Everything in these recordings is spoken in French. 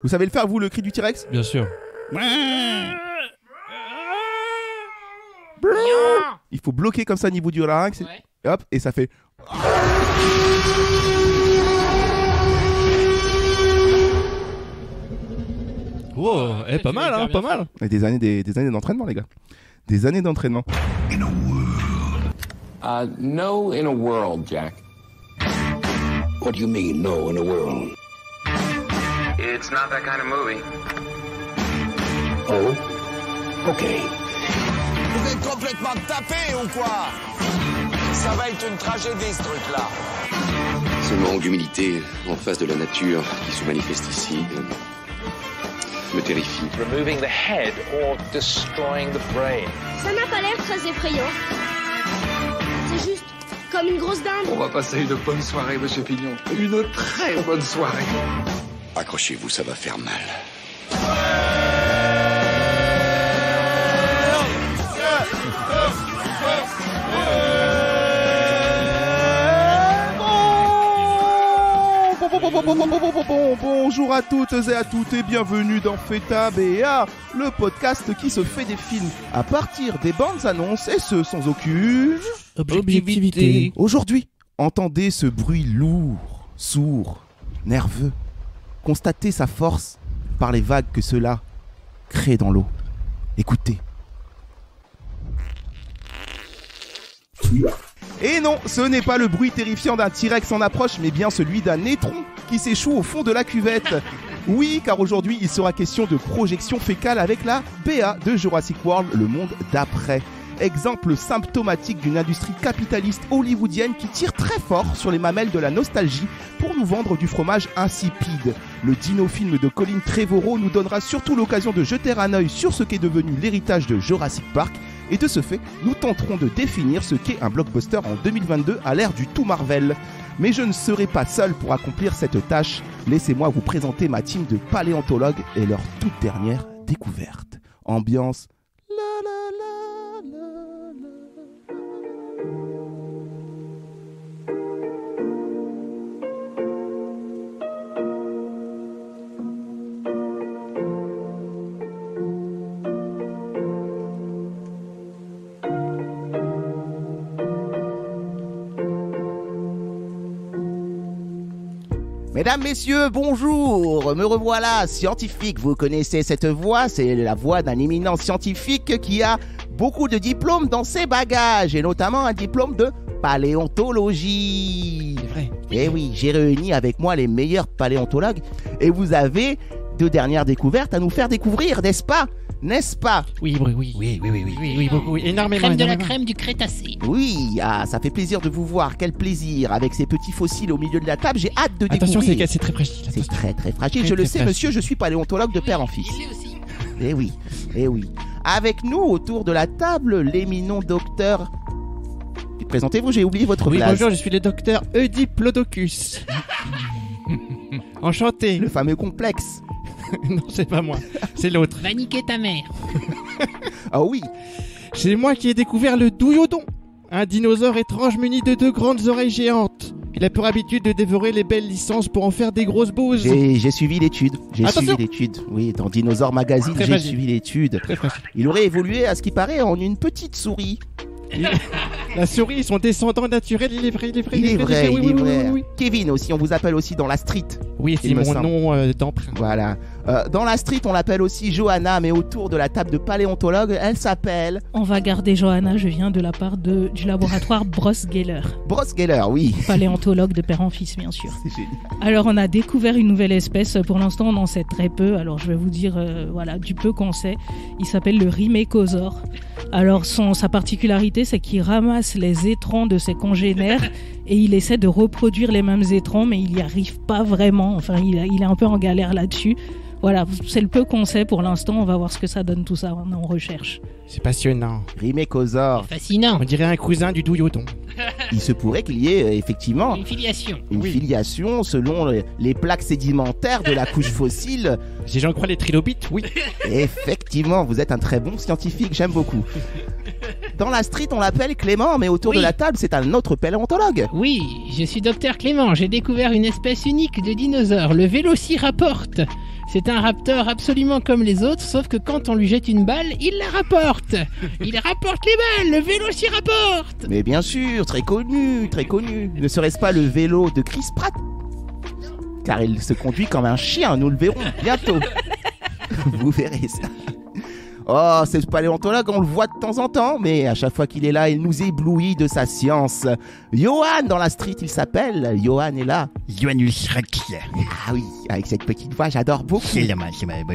Vous savez le faire, vous, le cri du T-Rex? Bien sûr. Il faut bloquer comme ça au niveau du larynx. Ouais. Hop, et ça fait... Wow, pas mal, hein, pas mal. Et des années d'entraînement, les gars. Des années d'entraînement. No in a world, Jack. What do you mean, no in a world? It's not that kind of movie. Oh? Okay. Vous êtes complètement tapé ou quoi? Ça va être une tragédie, ce truc-là. Ce manque d'humilité en face de la nature qui se manifeste ici me terrifie. Removing the head or destroying the brain. Ça n'a pas l'air très effrayant. C'est juste comme une grosse dinde. On va passer une bonne soirée, Monsieur Pignon. Une très bonne soirée. Accrochez-vous, ça va faire mal. Bonjour à toutes et à toutes et bienvenue dans Feta BA, le podcast qui se fait des films à partir des bandes annonces et ce sans aucune objectivité. Aujourd'hui, entendez ce bruit lourd, sourd, nerveux. Constatez sa force par les vagues que cela crée dans l'eau. Écoutez. Et non, ce n'est pas le bruit terrifiant d'un T-Rex en approche, mais bien celui d'un étron qui s'échoue au fond de la cuvette. Oui, car aujourd'hui, il sera question de projection fécale avec la BA de Jurassic World, le monde d'après. Exemple symptomatique d'une industrie capitaliste hollywoodienne qui tire très fort sur les mamelles de la nostalgie pour nous vendre du fromage insipide. Le dino-film de Colin Trevorrow nous donnera surtout l'occasion de jeter un œil sur ce qu'est devenu l'héritage de Jurassic Park. Et de ce fait, nous tenterons de définir ce qu'est un blockbuster en 2022 à l'ère du tout Marvel. Mais je ne serai pas seul pour accomplir cette tâche. Laissez-moi vous présenter ma team de paléontologues et leur toute dernière découverte. Ambiance... Mesdames, messieurs, bonjour, me revoilà, scientifique. Vous connaissez cette voix, c'est la voix d'un éminent scientifique qui a beaucoup de diplômes dans ses bagages, et notamment un diplôme de paléontologie. C'est vrai. Eh oui, j'ai réuni avec moi les meilleurs paléontologues, et vous avez deux dernières découvertes à nous faire découvrir, n'est-ce pas ? N'est-ce pas ? Oui, beaucoup, énormément. Crème de la crème du Crétacé. Oui, ça fait plaisir de vous voir, quel plaisir. Avec ces petits fossiles au milieu de la table, j'ai hâte de Attention, découvrir. c'est très fragile. C'est très très fragile, Très, je le très sais fragile. monsieur, je suis paléontologue de père en fils. Il est aussi. Eh oui, eh oui. Avec nous, autour de la table, l'éminent docteur... Présentez-vous, j'ai oublié votre Oui, place. bonjour, je suis le docteur Eudiplodocus. Enchanté. Le fameux complexe. Non, c'est pas moi, c'est l'autre. Va niquer ta mère. Ah oui, C'est moi qui ai découvert le douillodon, un dinosaure étrange muni de deux grandes oreilles géantes. Il a pour habitude de dévorer les belles licences pour en faire des grosses bouses. j'ai suivi l'étude. Attention. Oui, dans Dinosaur Magazine, Très j'ai fragile. suivi l'étude. Très fragile. Il aurait évolué, à ce qui paraît, en une petite souris. La souris, son descendant naturel, il est vrai. Il est vrai, oui, il est oui, vrai. oui, oui. Kevin aussi, on vous appelle aussi dans la street. Oui, c'est Il me mon semble. nom d'emprunt. Voilà. Dans la street, on l'appelle aussi Johanna, mais autour de la table de paléontologue, elle s'appelle On va garder Johanna, je viens de la part du laboratoire Bross-Geller, Brosgeller, oui. paléontologue de père en fils bien sûr. C'est génial. Alors on a découvert une nouvelle espèce, pour l'instant on en sait très peu, alors je vais vous dire voilà du peu qu'on sait. Il s'appelle le Rimécosaure. Alors sa particularité c'est qu'il ramasse les étrons de ses congénères et il essaie de reproduire les mêmes étrons mais il n'y arrive pas vraiment, enfin il est un peu en galère là-dessus. Voilà, c'est le peu qu'on sait pour l'instant, on va voir ce que ça donne tout ça, on est en recherche. C'est passionnant. Rimécosaure. Fascinant. On dirait un cousin du douillodon. Il se pourrait qu'il y ait effectivement Une filiation. une filiation selon les plaques sédimentaires de la couche fossile. Si j'en crois les trilobites, oui. Effectivement, vous êtes un très bon scientifique, j'aime beaucoup. Dans la street, on l'appelle Clément, mais autour Oui. de la table, c'est un autre paléontologue. Oui, je suis docteur Clément. J'ai découvert une espèce unique de dinosaure, le Vélociraptor. C'est un raptor absolument comme les autres, sauf que quand on lui jette une balle, il la rapporte. Il rapporte les balles, le vélociraptor. Mais bien sûr, très connu, très connu. Ne serait-ce pas le vélo de Chris Pratt? Car il se conduit comme un chien, nous le verrons bientôt. Vous verrez ça. Oh, ce paléontologue, on le voit de temps en temps, mais à chaque fois qu'il est là, il nous éblouit de sa science. Johan, dans la street, il s'appelle. Johan est là. Johannes Reck. Ah oui, avec cette petite voix, j'adore beaucoup.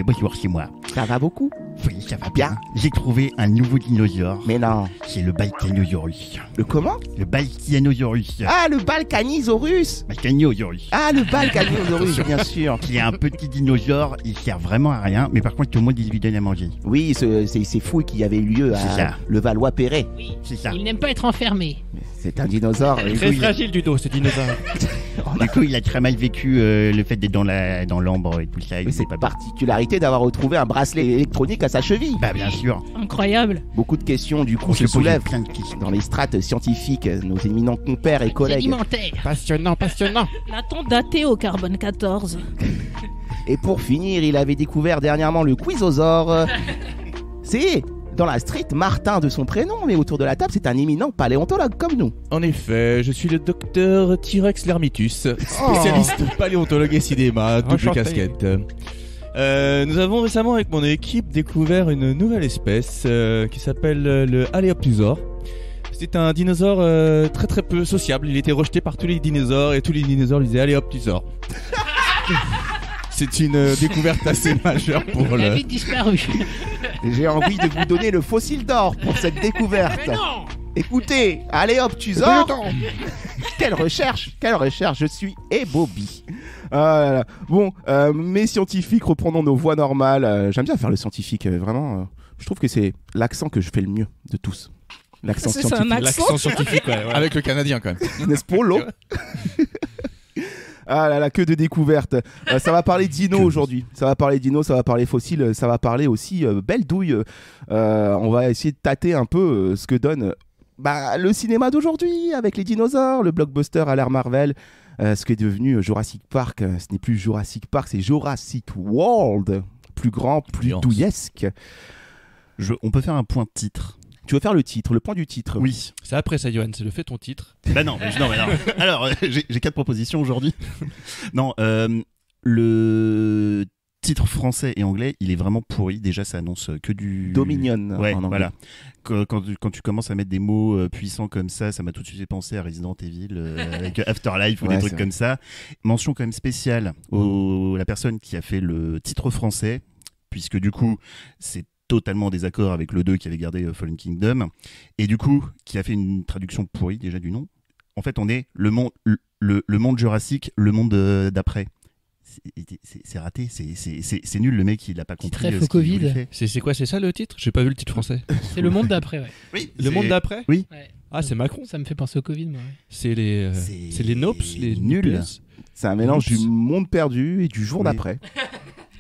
Bonjour, c'est moi. Ça va beaucoup? Oui, ça va bien. J'ai trouvé un nouveau dinosaure. Mais non. C'est le Balcanosaurus. Le comment? Le Balcanosaurus. Ah, le Balcanisaurus. Balcanosaurus. Ah, le Balcanisaurus, bien sûr. Qui est un petit dinosaure, il sert vraiment à rien, mais par contre, tout le monde, il lui donne à manger. Oui, c'est fou qui avait eu lieu à le Valois-Perret. Oui, c'est ça. Il n'aime pas être enfermé. C'est un dinosaure. Très fragile du dos, ce dinosaure. Du coup, il a très mal vécu le fait d'être dans l'ambre et tout ça. Mais c'est pas particularité d'avoir retrouvé un bracelet électronique à sa cheville. Bah bien sûr. Incroyable. Beaucoup de questions du coup On se se pose soulèvent plein de questions. dans les strates scientifiques, nos éminents compères et C'est collègues. alimentaire. Passionnant, passionnant. L'a-t-on daté au carbone 14? Et pour finir, il avait découvert dernièrement le quizosaure. C'est dans la street Martin de son prénom, mais autour de la table, c'est un éminent paléontologue comme nous. En effet, je suis le docteur T-Rex Lermitus, spécialiste paléontologue et cinéma, double Enchanté. casquette. Nous avons récemment avec mon équipe découvert une nouvelle espèce qui s'appelle le Aléoptusaure. C'est un dinosaure très très peu sociable, il était rejeté par tous les dinosaures et tous les dinosaures lui disaient Aléoptusaure. C'est une découverte assez majeure pour Il a le... vite disparu. J'ai envie de vous donner le fossile d'or pour cette découverte. Mais non. Écoutez, Aléoptusaure. Quelle recherche, je suis ébobie. Ah là là. Bon, mes scientifiques, reprenons nos voix normales. J'aime bien faire le scientifique, vraiment. Je trouve que c'est l'accent que je fais le mieux de tous. L'accent C'est un scientifique. accent. L'accent scientifique, ouais, voilà. Avec le Canadien, quand même. N'est-ce pas l'eau? Ah là là, que de découvertes. Ça va parler dino aujourd'hui. Ça va parler dino, ça va parler fossiles, ça va parler aussi belle douille. On va essayer de tâter un peu ce que donne le cinéma d'aujourd'hui avec les dinosaures, le blockbuster à l'ère Marvel. Ce qui est devenu Jurassic Park, ce n'est plus Jurassic Park, c'est Jurassic World. Plus grand, plus douillesque. On peut faire un point de titre. Tu veux faire le titre, le point du titre? Oui. C'est après ça, Johan, c'est le fait ton titre. Bah non, mais non. Alors, j'ai 4 propositions aujourd'hui. Non, le titre français et anglais, il est vraiment pourri. Déjà, ça annonce que du... Dominion, ouais, en anglais. voilà. Quand tu commences à mettre des mots puissants comme ça m'a tout de suite fait penser à Resident Evil avec Afterlife ou des trucs comme ça. Mention quand même spéciale à la personne qui a fait le titre français, puisque du coup, c'est totalement en désaccord avec le 2 qui avait gardé Fallen Kingdom, et du coup, qui a fait une traduction pourrie déjà du nom. En fait, on est le monde jurassique, le monde d'après. C'est raté, c'est nul, le mec il a pas compris. Très faux Covid. C'est quoi, c'est ça le titre? J'ai pas vu le titre français. C'est le monde d'après, ouais. Oui, Le monde d'après? Oui. Ouais. Ah, c'est Macron. Ça me fait penser au Covid, moi. Ouais. C'est les Nops, les nuls. Nops. C'est un mélange Oups. du monde perdu et du jour Oui. d'après.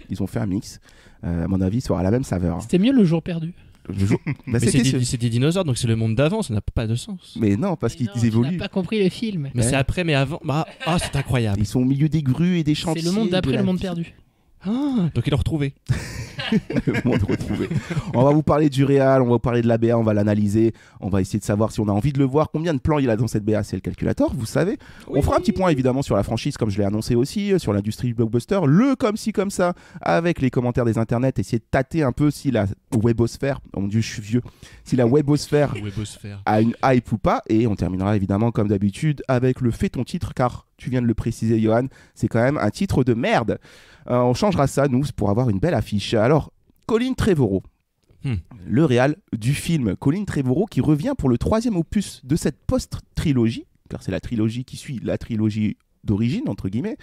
Ils ont fait un mix. À mon avis, ça aura la même saveur. C'était mieux le jour perdu. Le jour... Mais c'était c'est des dinosaures, donc c'est le monde d'avant, ça n'a pas de sens. Mais non, parce qu'ils Non, tu évoluent. n'as pas compris le film. Mais Ouais. c'est après, mais avant. C'est incroyable. Ils sont au milieu des grues et des chantiers. C'est le monde d'après de la le monde vie. perdu. Ah, donc ils l'ont retrouvé. Le monde retrouvé. On va vous parler du réal, on va vous parler de la BA, on va l'analyser, on va essayer de savoir si on a envie de le voir, combien de plans il a dans cette BA, c'est le calculateur, vous savez. On fera un petit point évidemment sur la franchise, comme je l'ai annoncé aussi, sur l'industrie du blockbuster, le comme ci comme ça, avec les commentaires des internets, essayer de tâter un peu si la webosphère, oh mon dieu je suis vieux, si la webosphère a une hype ou pas, et on terminera évidemment comme d'habitude avec le fait ton titre, car tu viens de le préciser Johan, c'est quand même un titre de merde. On changera ça nous pour avoir une belle affiche. Alors Colin Trevorrow, le réal du film. Colin Trevorrow qui revient pour le 3e opus de cette post-trilogie, car c'est la trilogie qui suit la trilogie d'origine, entre guillemets,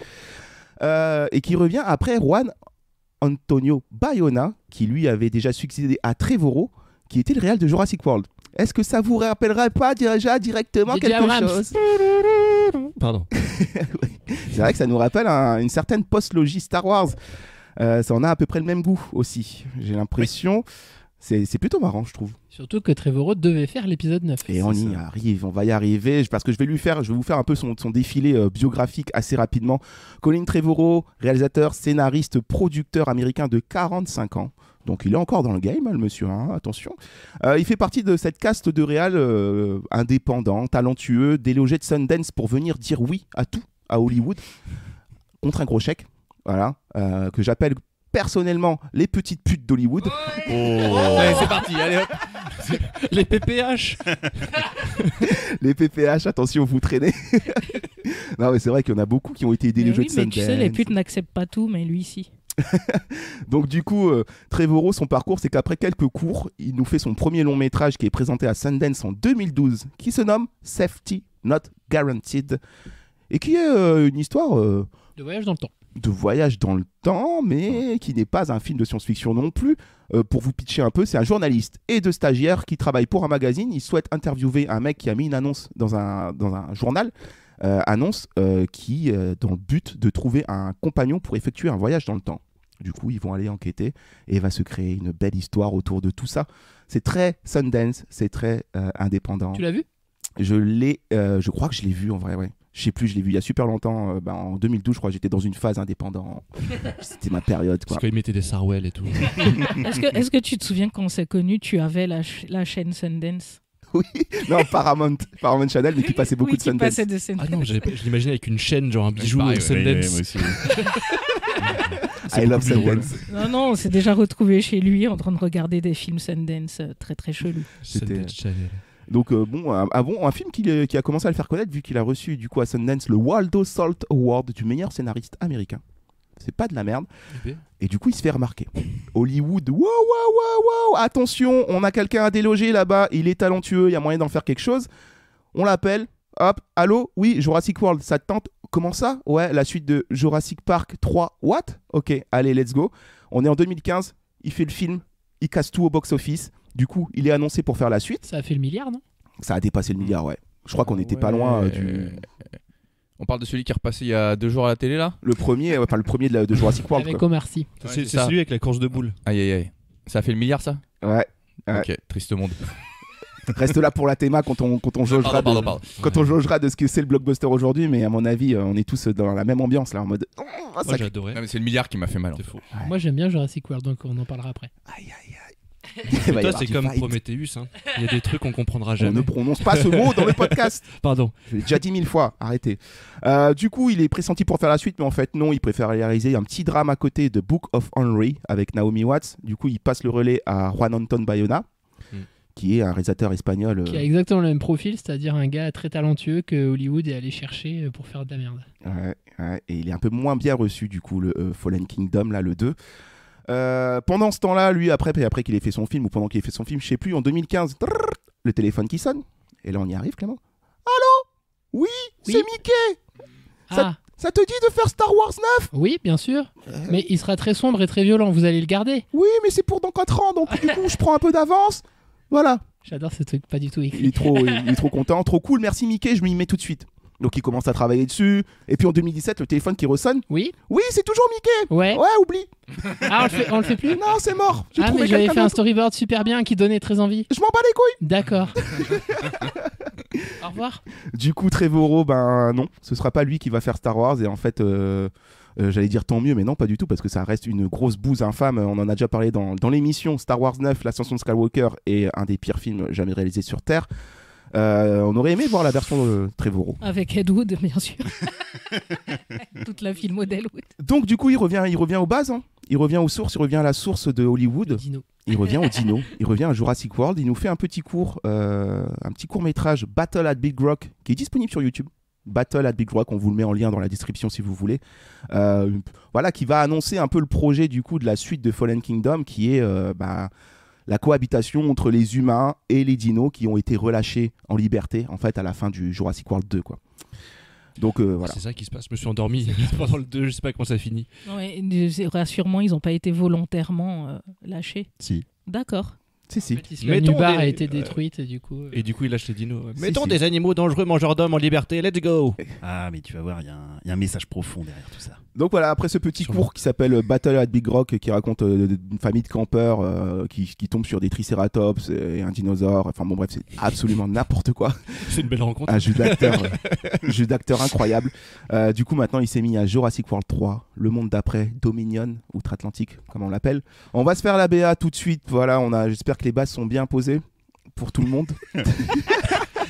et qui revient après Juan Antonio Bayona, qui lui avait déjà succédé à Trevorrow, qui était le réal de Jurassic World. Est-ce que ça vous rappellerait pas déjà directement J.J. quelque Abrams. chose? Pardon. C'est vrai que ça nous rappelle une certaine post-logie Star Wars. Ça en a à peu près le même goût aussi, j'ai l'impression. C'est plutôt marrant, je trouve. Surtout que Trevorrow devait faire l'épisode 9. Et on y arrive, on va y arriver, parce que je vais vous faire un peu son défilé biographique assez rapidement. Colin Trevorrow, réalisateur, scénariste, producteur américain de 45 ans. Donc il est encore dans le game, le monsieur, hein, attention. Il fait partie de cette caste de réal indépendant, talentueux, délogé de Sundance pour venir dire oui à tout à Hollywood, contre un gros chèque, voilà, que j'appelle personnellement les petites putes d'Hollywood. Allez, c'est parti, allez hop. Les PPH. Les PPH, attention, vous traînez. Non mais c'est vrai qu'il y en a beaucoup qui ont été délogés de Sundance. Mais tu sais, les putes n'acceptent pas tout, mais lui, si. Donc du coup, Trevorrow, son parcours, c'est qu'après quelques cours, il nous fait son premier long métrage qui est présenté à Sundance en 2012, qui se nomme Safety Not Guaranteed, et qui est une histoire de voyage dans le temps. De voyage dans le temps, mais qui n'est pas un film de science-fiction non plus. Pour vous pitcher un peu, c'est un journaliste et deux stagiaires qui travaillent pour un magazine. Ils souhaitent interviewer un mec qui a mis une annonce dans un journal, annonce qui dans le but de trouver un compagnon pour effectuer un voyage dans le temps. Du coup, ils vont aller enquêter et il va se créer une belle histoire autour de tout ça. C'est très Sundance, c'est très indépendant. Tu l'as vu ? Je crois que je l'ai vu en vrai, ouais. Je sais plus, je l'ai vu il y a super longtemps, en 2012 je crois, j'étais dans une phase indépendant. C'était ma période quoi. Parce qu'il mettait des Sarwell et tout. Est-ce que tu te souviens quand on s'est connus, tu avais la chaîne Sundance? Oui, non, Paramount Channel, mais qui passait beaucoup de Sundance. Ah non, je l'imaginais avec une chaîne, genre un bijou Sundance. Moi aussi. I love Sundance. Non, on s'est déjà retrouvé chez lui en train de regarder des films Sundance très très chelous. Sundance Channel. Donc un film qui a commencé à le faire connaître vu qu'il a reçu du coup à Sundance le Waldo Salt Award du meilleur scénariste américain. C'est pas de la merde. Et du coup il se fait remarquer. Hollywood, wow, attention, on a quelqu'un à déloger là-bas, il est talentueux, il y a moyen d'en faire quelque chose. On l'appelle, hop, allô, oui, Jurassic World, ça te tente? Comment ça? Ouais, la suite de Jurassic Park 3, what? Ok, allez, let's go. On est en 2015, il fait le film, il casse tout au box-office. Du coup, il est annoncé pour faire la suite. Ça a fait le milliard, non? Ça a dépassé le milliard, ouais. Je crois qu'on n'était pas loin du... On parle de celui qui est repassé il y a 2 jours à la télé, là? Le premier de Jurassic World. Avec Omar Sy. C'est celui avec la course de boules. Aïe. Ça a fait le milliard, ça? Ouais. Ok, triste monde. Reste là pour la théma quand on jaugera quand on jaugera de ce que c'est le blockbuster aujourd'hui, mais à mon avis, on est tous dans la même ambiance là, en mode. Moi j'adorais. Non, mais c'est le milliard qui m'a fait mal. C'est faux. Ouais. Moi j'aime bien Jurassic World, donc on en parlera après. Aïe. Toi, c'est comme Prometheus. Hein. Il y a des trucs qu'on comprendra jamais. On ne prononce pas ce mot dans le podcast. Pardon. Je l'ai déjà dit 1000 fois. Arrêtez. Du coup, il est pressenti pour faire la suite, mais en fait, non. Il préfère réaliser un petit drame à côté de Book of Henry avec Naomi Watts. Du coup, il passe le relais à Juan Anton Bayona, qui est un réalisateur espagnol. Qui a exactement le même profil, c'est-à-dire un gars très talentueux que Hollywood est allé chercher pour faire de la merde. Ouais. Et il est un peu moins bien reçu, du coup, le Fallen Kingdom, là, le 2. Pendant ce temps-là, lui, après qu'il ait fait son film, ou pendant qu'il ait fait son film, je sais plus, en 2015, le téléphone qui sonne. Et là, on y arrive, Clément. Allô? Oui, c'est Mickey. Ça te dit de faire Star Wars 9? Oui, bien sûr. Mais il sera très sombre et très violent, vous allez le garder? Oui, mais c'est pour dans 4 ans, donc du coup, je prends un peu d'avance. Voilà. J'adore ce truc, pas du tout écrit. Il est trop content, trop cool, merci Mickey, je m'y mets tout de suite. Donc il commence à travailler dessus. Et puis en 2017, le téléphone qui ressonne. Oui, c'est toujours Mickey. Ouais, oublie. Ah, on le fait plus? Non, c'est mort. Mais j'avais fait un storyboard super bien qui donnait très envie. Je m'en bats les couilles. D'accord. Au revoir. Du coup, Trevorrow, non, ce sera pas lui qui va faire Star Wars. Et en fait, j'allais dire tant mieux, mais non, pas du tout, parce que ça reste une grosse bouse infâme. On en a déjà parlé dans l'émission. Star Wars 9, l'ascension de Skywalker, est un des pires films jamais réalisés sur Terre. On aurait aimé voir la version de Trevorrow. Avec Ed Wood, bien sûr. Toute la film d'Elwood. Donc du coup, il revient aux bases. Hein. Il revient aux sources, il revient à la source de Hollywood. Il revient au dino. Il revient à Jurassic World. Il nous fait un petit court métrage, Battle at Big Rock, qui est disponible sur YouTube. Battle at Big Rock, on vous le met en lien dans la description si vous voulez. Voilà, qui va annoncer un peu le projet du coup de la suite de Fallen Kingdom, qui est la cohabitation entre les humains et les dinos qui ont été relâchés en liberté en fait à la fin du Jurassic World 2 quoi. Donc voilà. C'est ça qui se passe, je me suis endormi pendant le 2, je sais pas comment ça finit. Ouais, rassure-moi, ils n'ont pas été volontairement lâchés. Si. D'accord. Si. La Nubar a été détruite et du coup... Et du coup, il lâche les dinos. Mettons des animaux dangereux mangeurs d'hommes en liberté, let's go. Ah, mais tu vas voir, il y a un message profond derrière tout ça. Donc voilà, après ce petit cours qui s'appelle Battle at Big Rock, qui raconte une famille de campeurs qui tombe sur des tricératops et un dinosaure. Enfin bon, bref, c'est absolument n'importe quoi. C'est une belle rencontre. Un jeu d'acteur incroyable. Du coup, maintenant, il s'est mis à Jurassic World 3, le monde d'après, Dominion, outre-Atlantique, comme on l'appelle. On va se faire la BA tout de suite. Voilà, j'espère que les bases sont bien posées pour tout le monde.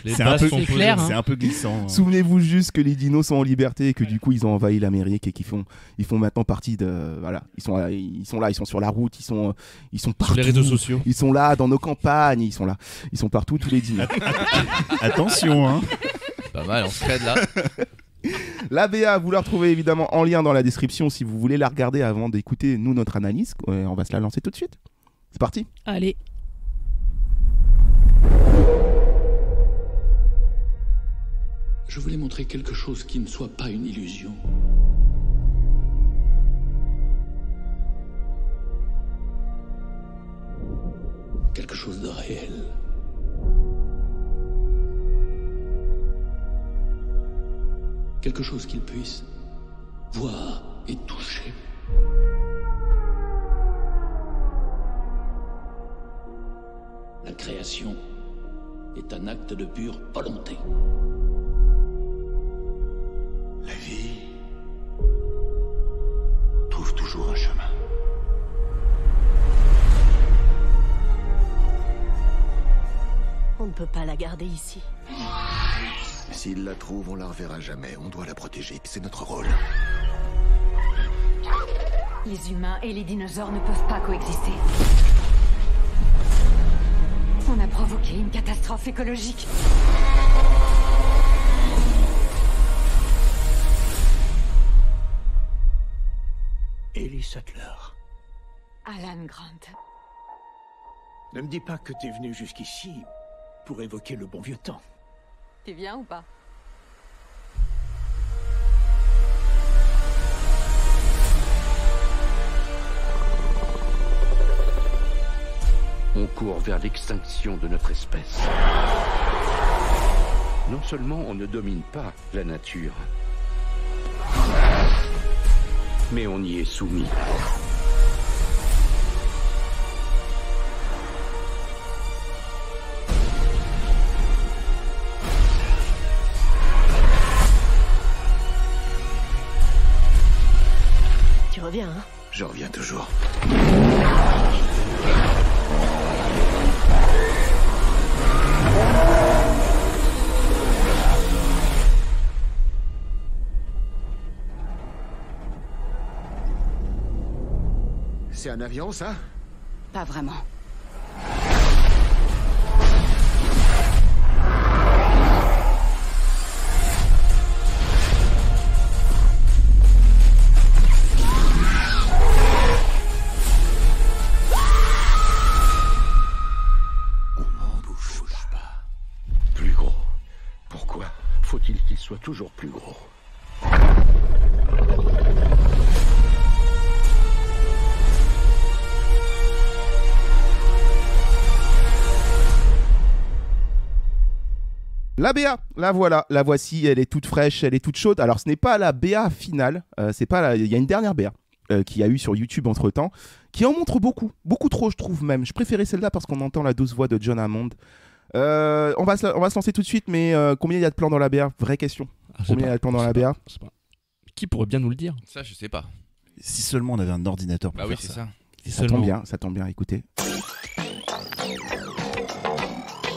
C'est un peu glissant. Souvenez-vous juste que les dinos sont en liberté et que du coup ils ont envahi l'Amérique et qu'ils font maintenant partie de ils sont là, ils sont sur la route, ils sont partout. Sur les réseaux sociaux. Ils sont là dans nos campagnes, ils sont partout tous les dinos. Attention hein. Pas mal, on se raide là. La BA, vous la retrouvez évidemment en lien dans la description si vous voulez la regarder avant d'écouter notre analyse. On va se la lancer tout de suite. C'est parti. Allez. Je voulais montrer quelque chose qui ne soit pas une illusion. Quelque chose de réel. Quelque chose qu'ils puissent voir et toucher. La création est un acte de pure volonté. La vie trouve toujours un chemin. On ne peut pas la garder ici. S'ils la trouvent, on la reverra jamais. On doit la protéger, c'est notre rôle. Les humains et les dinosaures ne peuvent pas coexister. On a provoqué une catastrophe écologique. Ellie Sattler. Alan Grant. Ne me dis pas que t'es venu jusqu'ici pour évoquer le bon vieux temps. Tu viens ou pas? On court vers l'extinction de notre espèce. Non seulement on ne domine pas la nature, mais on y est soumis. Tu reviens, hein? Je reviens toujours. C'est un avion, ça? Pas vraiment. On n'en bouge pas. Plus gros. Pourquoi faut-il qu'il soit toujours plus gros? La BA, la voilà, la voici, elle est toute fraîche, elle est toute chaude. Alors ce n'est pas la BA finale, il y a une dernière BA qu'il y a eu sur YouTube entre temps, qui en montre beaucoup trop je trouve même. Je préférais celle-là parce qu'on entend la douce voix de John Hammond. On va se lancer tout de suite, mais combien il y a de plans dans la BA? Vraie question. Combien il y a de plans dans la BA? Qui pourrait bien nous le dire? Ça, je sais pas. Si seulement on avait un ordinateur pour bah oui, faire c'est ça. ça. Ça tombe bien, écoutez.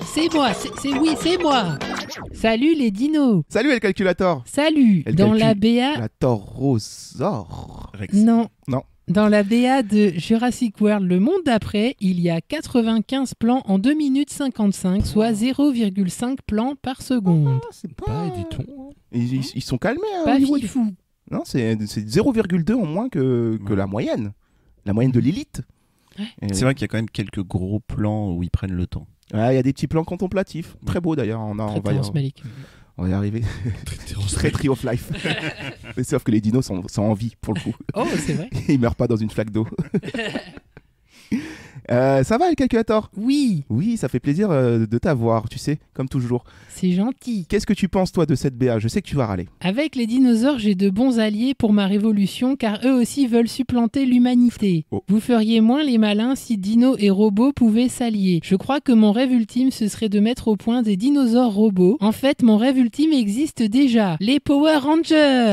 C'est moi, c'est moi. Salut les dinos. Salut El Calculator. Salut. Dans la BA... La Taurosaure. Non. Non. Dans la BA de Jurassic World, le monde d'après, il y a 95 plans en 2 minutes 55, soit 0,5 plans par seconde. C'est pas du tout. Ils sont calmés. Pas fifou. Non, c'est 0,2 en moins que la moyenne. La moyenne de l'élite. C'est vrai qu'il y a quand même quelques gros plans où ils prennent le temps. Il y a des petits plans contemplatifs. Très beaux d'ailleurs. On va y arriver. Très Tree of Life. Mais sauf que les dinos sont en vie pour le coup. Oh, c'est vrai. Ils meurent pas dans une flaque d'eau. Ça va, le calculator? Oui. Oui, ça fait plaisir de t'avoir, tu sais, comme toujours. C'est gentil. Qu'est-ce que tu penses, toi, de cette BA? Je sais que tu vas râler. Avec les dinosaures, j'ai de bons alliés pour ma révolution, car eux aussi veulent supplanter l'humanité. Oh. Vous feriez moins les malins si dinos et robots pouvaient s'allier. Je crois que mon rêve ultime, ce serait de mettre au point des dinosaures robots. En fait, mon rêve ultime existe déjà. Les Power Rangers.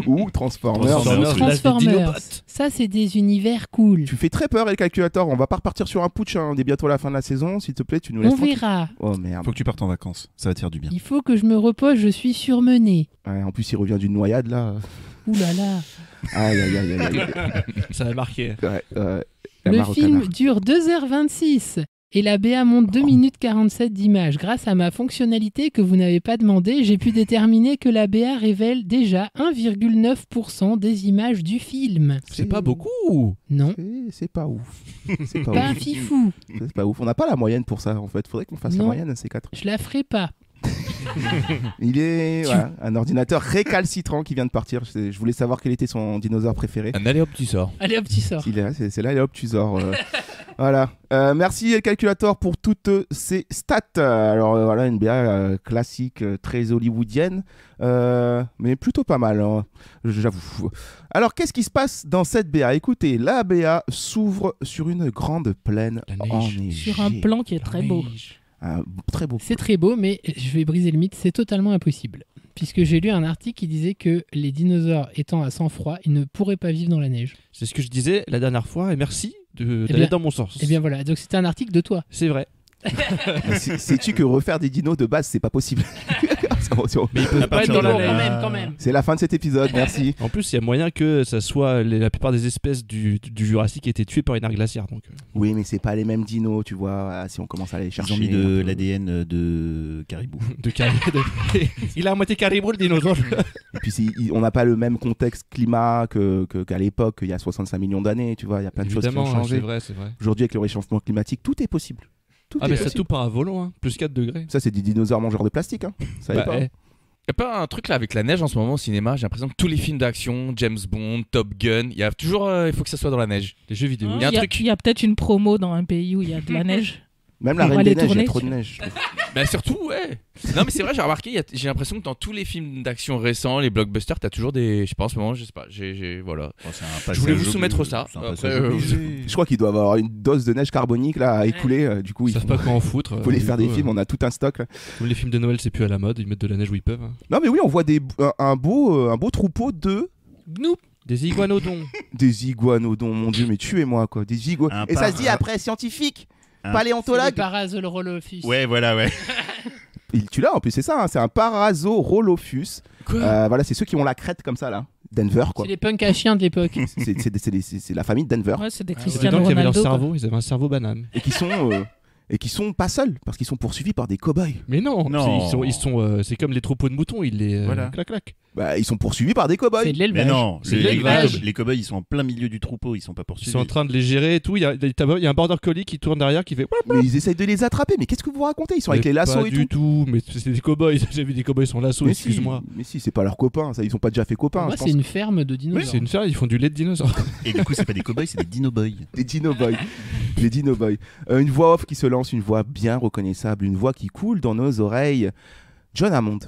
Ou Transformers. Transformers. Ça, c'est des univers cool. Tu fais très peur, le calculator. On va pas repartir sur un putsch. Hein. On est bientôt à la fin de la saison. S'il te plaît, tu nous laisses On tranquille. verra. Oh merde. Faut que tu partes en vacances. Ça va te faire du bien. Il faut que je me repose, je suis surmenée. Ouais, en plus, il revient d'une noyade là. Ouh là là. Aïe, aïe, aïe, aïe, aïe. Ça m'a marqué. Ouais, Le Amar au film canard. dure 2h26 et la BA monte 2 minutes 47 d'images. Grâce à ma fonctionnalité que vous n'avez pas demandé, j'ai pu déterminer que la BA révèle déjà 1,9% des images du film. C'est pas beaucoup. Non. C'est pas ouf. C'est pas Pas un ouf. fifou. C'est pas ouf. On n'a pas la moyenne pour ça en fait. Faudrait qu'on fasse la Non. moyenne à C4. Je la ferai pas. Il est voilà, un ordinateur récalcitrant qui vient de partir. Je voulais savoir quel était son dinosaure préféré. Un allez hop, tu sors. Allez hop, tu sors. Il est là, c'est là, et hop, tu sors. Voilà. Merci le calculator pour toutes ces stats. Alors voilà, une BA classique, très hollywoodienne, mais plutôt pas mal, hein, j'avoue. Alors qu'est-ce qui se passe dans cette BA? Écoutez, la BA s'ouvre sur une grande plaine enneigée. Sur un plan qui est très beau. Très beau. C'est très beau, mais je vais briser le mythe, c'est totalement impossible. Puisque j'ai lu un article qui disait que les dinosaures étant à sang froid, ils ne pourraient pas vivre dans la neige. C'est ce que je disais la dernière fois, et merci Eh d'aller bien- dans mon sens. Et bien voilà, donc c'était un article de toi. C'est vrai. Sais-tu que refaire des dinos de base, c'est pas possible? Mais ils peuvent pas être dans la neige. Quand même. C'est la fin de cet épisode, merci. En plus, il y a moyen que ça soit la plupart des espèces du Jurassique étaient tuées par une ère glaciaire. Donc, Oui, mais c'est pas les mêmes dinos, tu vois. Ah, si on commence à les chercher. Ils ont mis de l'ADN de caribou. Il a à moitié caribou le dinosaure. Et puis on n'a pas le même contexte climat qu'à l'époque, il y a 65 millions d'années, tu vois. Il y a plein de choses qui ont Évidemment, changé. c'est vrai. Aujourd'hui, avec le réchauffement climatique, tout est possible. Tout Ah, est mais ça possible. tout part à volant, hein. Plus 4 degrés. Ça, c'est des dinosaures mangeurs de plastique. Hein. Ça Bah, pas. Y a pas un truc là avec la neige en ce moment au cinéma? J'ai l'impression que tous les films d'action, James Bond, Top Gun, il y a toujours, il faut que ça soit dans la neige. Les jeux vidéo. Il y a un truc. Il y a peut-être une promo dans un pays où il y a de la neige. Même la On va Reine des les Neiges, il y a tourner, trop de tu- neige. je trouve. Bah surtout, ouais. Non mais c'est vrai, j'ai remarqué, j'ai l'impression que dans tous les films d'action récents, les blockbusters, t'as toujours des, je sais pas en ce moment, je sais pas, voilà. Je voulais vous soumettre ça. Après, Je crois qu'il doit avoir une dose de neige carbonique là à écouler. Du coup, Ils savent pas quoi en foutre. faut les du faire coup, des films. On a tout un stock. Là. Comme les films de Noël, c'est plus à la mode. Ils mettent de la neige où ils peuvent. Hein. Non, mais oui, on voit un beau troupeau de Gnoop. Des iguanodons. des iguanodons. Mon Dieu, mais tuez-moi quoi. Des iguanodons. Et ça se dit après scientifique, C'est le paléontologue. Parasaurolophus. Ouais, voilà, ouais. Tu l'as en plus, c'est ça. Hein, c'est un Parasaurolophus. Voilà, c'est ceux qui ont la crête comme ça là. Denver quoi. C'est les punks à chiens de l'époque. C'est la famille Denver. Ouais, c'est des C'est Cristiano dedans qu'il y avait leur Ronaldo. quoi. cerveau. Ils avaient un cerveau banane. Et qui sont pas seuls parce qu'ils sont poursuivis par des cow-boys. Mais non, Non. c'est comme les troupeaux de moutons. Ils les Voilà. clac. Bah, ils sont poursuivis par des cow-boys. C'est de Mais l'élevage. non, C'est de l'élevage. les cow-boys, ils sont en plein milieu du troupeau, ils sont pas Ils poursuivis. sont en train de les gérer et tout. Il y a un border collie qui tourne derrière qui fait. Mais ils essayent de les attraper. Mais qu'est-ce que vous racontez? Ils sont avec Mais les lassos pas et du tout. tout. Mais c'est des cow-boys. J'ai vu des cow-boys sans lasso. Mais si, Excuse-moi. mais si, c'est pas leurs copains. Ça, ils sont pas déjà fait copains. Moi, je c'est pense. une ferme de Oui, dinosaures. c'est une ferme. Ils font du lait de dinosaure. Et du coup, c'est pas des cow-boys, c'est des dino-boys. Des dino-boys. Des dino-boys. Une voix off qui se lance, une voix bien reconnaissable, une voix qui coule dans nos oreilles. John Hammond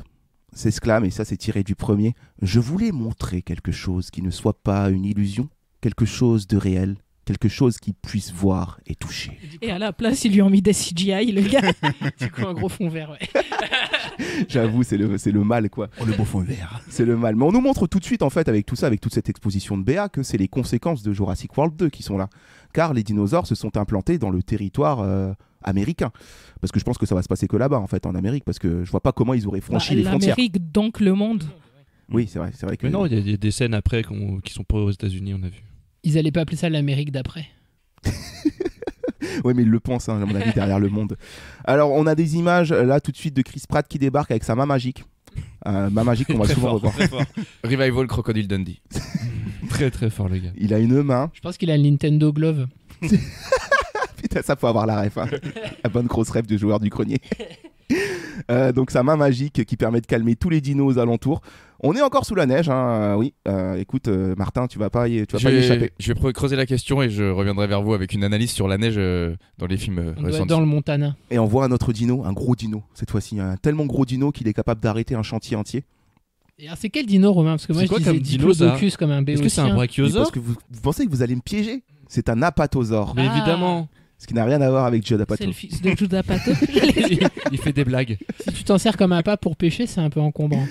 s'exclame, et ça c'est tiré du premier. Je voulais montrer quelque chose qui ne soit pas une illusion, quelque chose de réel, quelque chose qui puisse voir et toucher. Et à la place, ils lui ont mis des CGI, le gars. Du coup, un gros fond vert, ouais. J'avoue, c'est le mal quoi. Oh, le beau fond vert. C'est le mal. Mais on nous montre tout de suite, en fait, avec tout ça, avec toute cette exposition de BA, que c'est les conséquences de Jurassic World 2 qui sont là. Car les dinosaures se sont implantés dans le territoire américain. Parce que je pense que ça va se passer que là-bas, en fait, en Amérique, parce que je vois pas comment ils auraient franchi les frontières. L'Amérique, donc le monde. Oui, c'est vrai que... Mais non, il y a des scènes après qui sont pas aux États-Unis, on a vu. Ils allaient pas appeler ça l'Amérique d'après. Oui, mais ils le pensent, hein, à mon avis, derrière le monde. Alors, on a des images, là, tout de suite, de Chris Pratt qui débarque avec sa main magique. Main magique qu'on va souvent revoir. Revival Crocodile Dundee. Très très fort, le gars. Il a une main. Je pense qu'il a le Nintendo Glove. Putain, ça faut avoir la ref. Hein. La bonne grosse ref de joueur du grenier. Donc sa main magique qui permet de calmer tous les dinos aux alentours. On est encore sous la neige, hein. Oui. Écoute, Martin, tu vas pas y échapper. Je vais creuser la question et je reviendrai vers vous avec une analyse sur la neige dans les films On doit récents. être dans le Montana. Et on voit un autre dino, un gros dino cette fois-ci, un tellement gros dino qu'il est capable d'arrêter un chantier entier. Et alors, c'est quel dino, Romain? Parce que moi, C'est je quoi disais comme dino, ça Diplodocus comme un béotien. Est-ce que c'est un Mais brachiosaure? parce que vous pensez que vous allez me piéger. C'est un apatosaure. Mais évidemment. Ce qui n'a rien à voir avec Judd C'est Apatow. le fils de Judd Apatow. Il fait des blagues. Si tu t'en sers comme un pas pour pêcher, c'est un peu encombrant.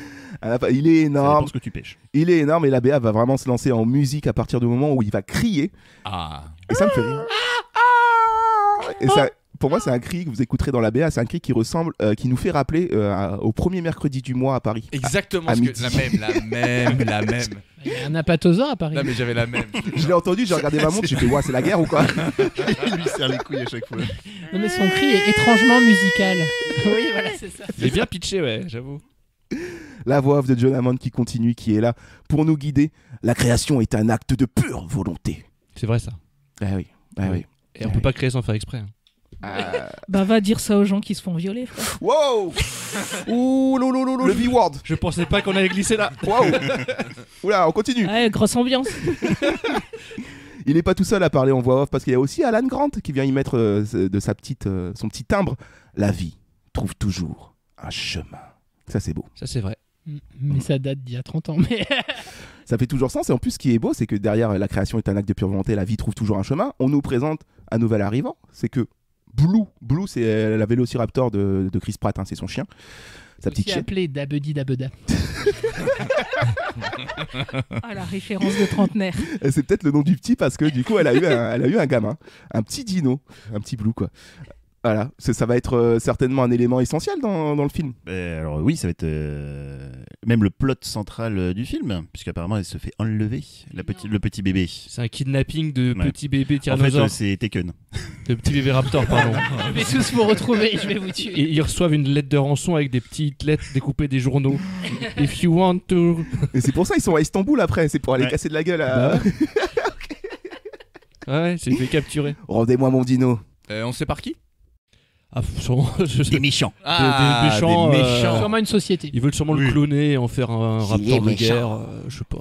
Il est Ça énorme. dépend ce que tu pêches. Il est énorme et la BA va vraiment se lancer en musique à partir du moment où il va crier. Ah. Et ça me fait rire. Et ça, pour moi, c'est un cri que vous écouterez dans la BA. C'est un cri qui ressemble, qui nous fait rappeler au premier mercredi du mois à Paris. Exactement. À Ce que... midi. La même. Il y a un apatosaure à Paris. Non mais j'avais la même. Je l'ai entendu, j'ai regardé ma montre, j'ai fait ouais, c'est la guerre ou quoi? Il lui serre les couilles à chaque fois. Non, mais son cri est étrangement musical. Oui, voilà, c'est ça. Il est bien pitché, ouais, j'avoue. La voix off de John Hammond qui continue, qui est là pour nous guider. La création est un acte de pure volonté. C'est vrai ça. Ah oui, oui. Et on peut pas créer sans faire exprès. Bah va dire ça aux gens qui se font violer, frère. Wow. Ouh, le V-word. Je pensais pas qu'on allait glisser là. Wow. Oula, on continue. Ouais, grosse ambiance. Il est pas tout seul à parler en voix off parce qu'il y a aussi Alan Grant qui vient y mettre de son petit timbre. La vie trouve toujours un chemin. Ça c'est beau. Ça c'est vrai. Mais ça date d'il y a 30 ans. Mais Ça fait toujours sens et en plus ce qui est beau c'est que derrière la création est un acte de pure volonté, la vie trouve toujours un chemin. On nous présente un nouvel arrivant, c'est que Blue c'est la vélociraptor de Chris Pratt, hein, c'est son chien. Sa petite aussi chienne. appelé Dabedi Dabeda. Ah, la référence de trentenaire. Et c'est peut-être le nom du petit parce que du coup elle a eu un gamin, un petit dino, un petit Blue quoi. Voilà, ça va être certainement un élément essentiel dans le film. Alors oui, ça va être même le plot central du film, puisqu'apparemment elle se fait enlever, le petit bébé. C'est un kidnapping de petit bébé En tyrannosaure. fait, c'est Taken. De petit bébé raptor, pardon. Je vais tous vous retrouver, je vais vous tuer. Et ils reçoivent une lettre de rançon avec des petites lettres découpées des journaux. If you want to... Et c'est pour ça ils sont à Istanbul après, c'est pour aller casser de la gueule à... Ouais, c'est fait capturer. Rendez-moi mon dino. On sait par qui? Des méchants. Des méchants. Sûrement une société. Ils veulent sûrement le cloner et en faire un raptor de guerre. Je sais pas.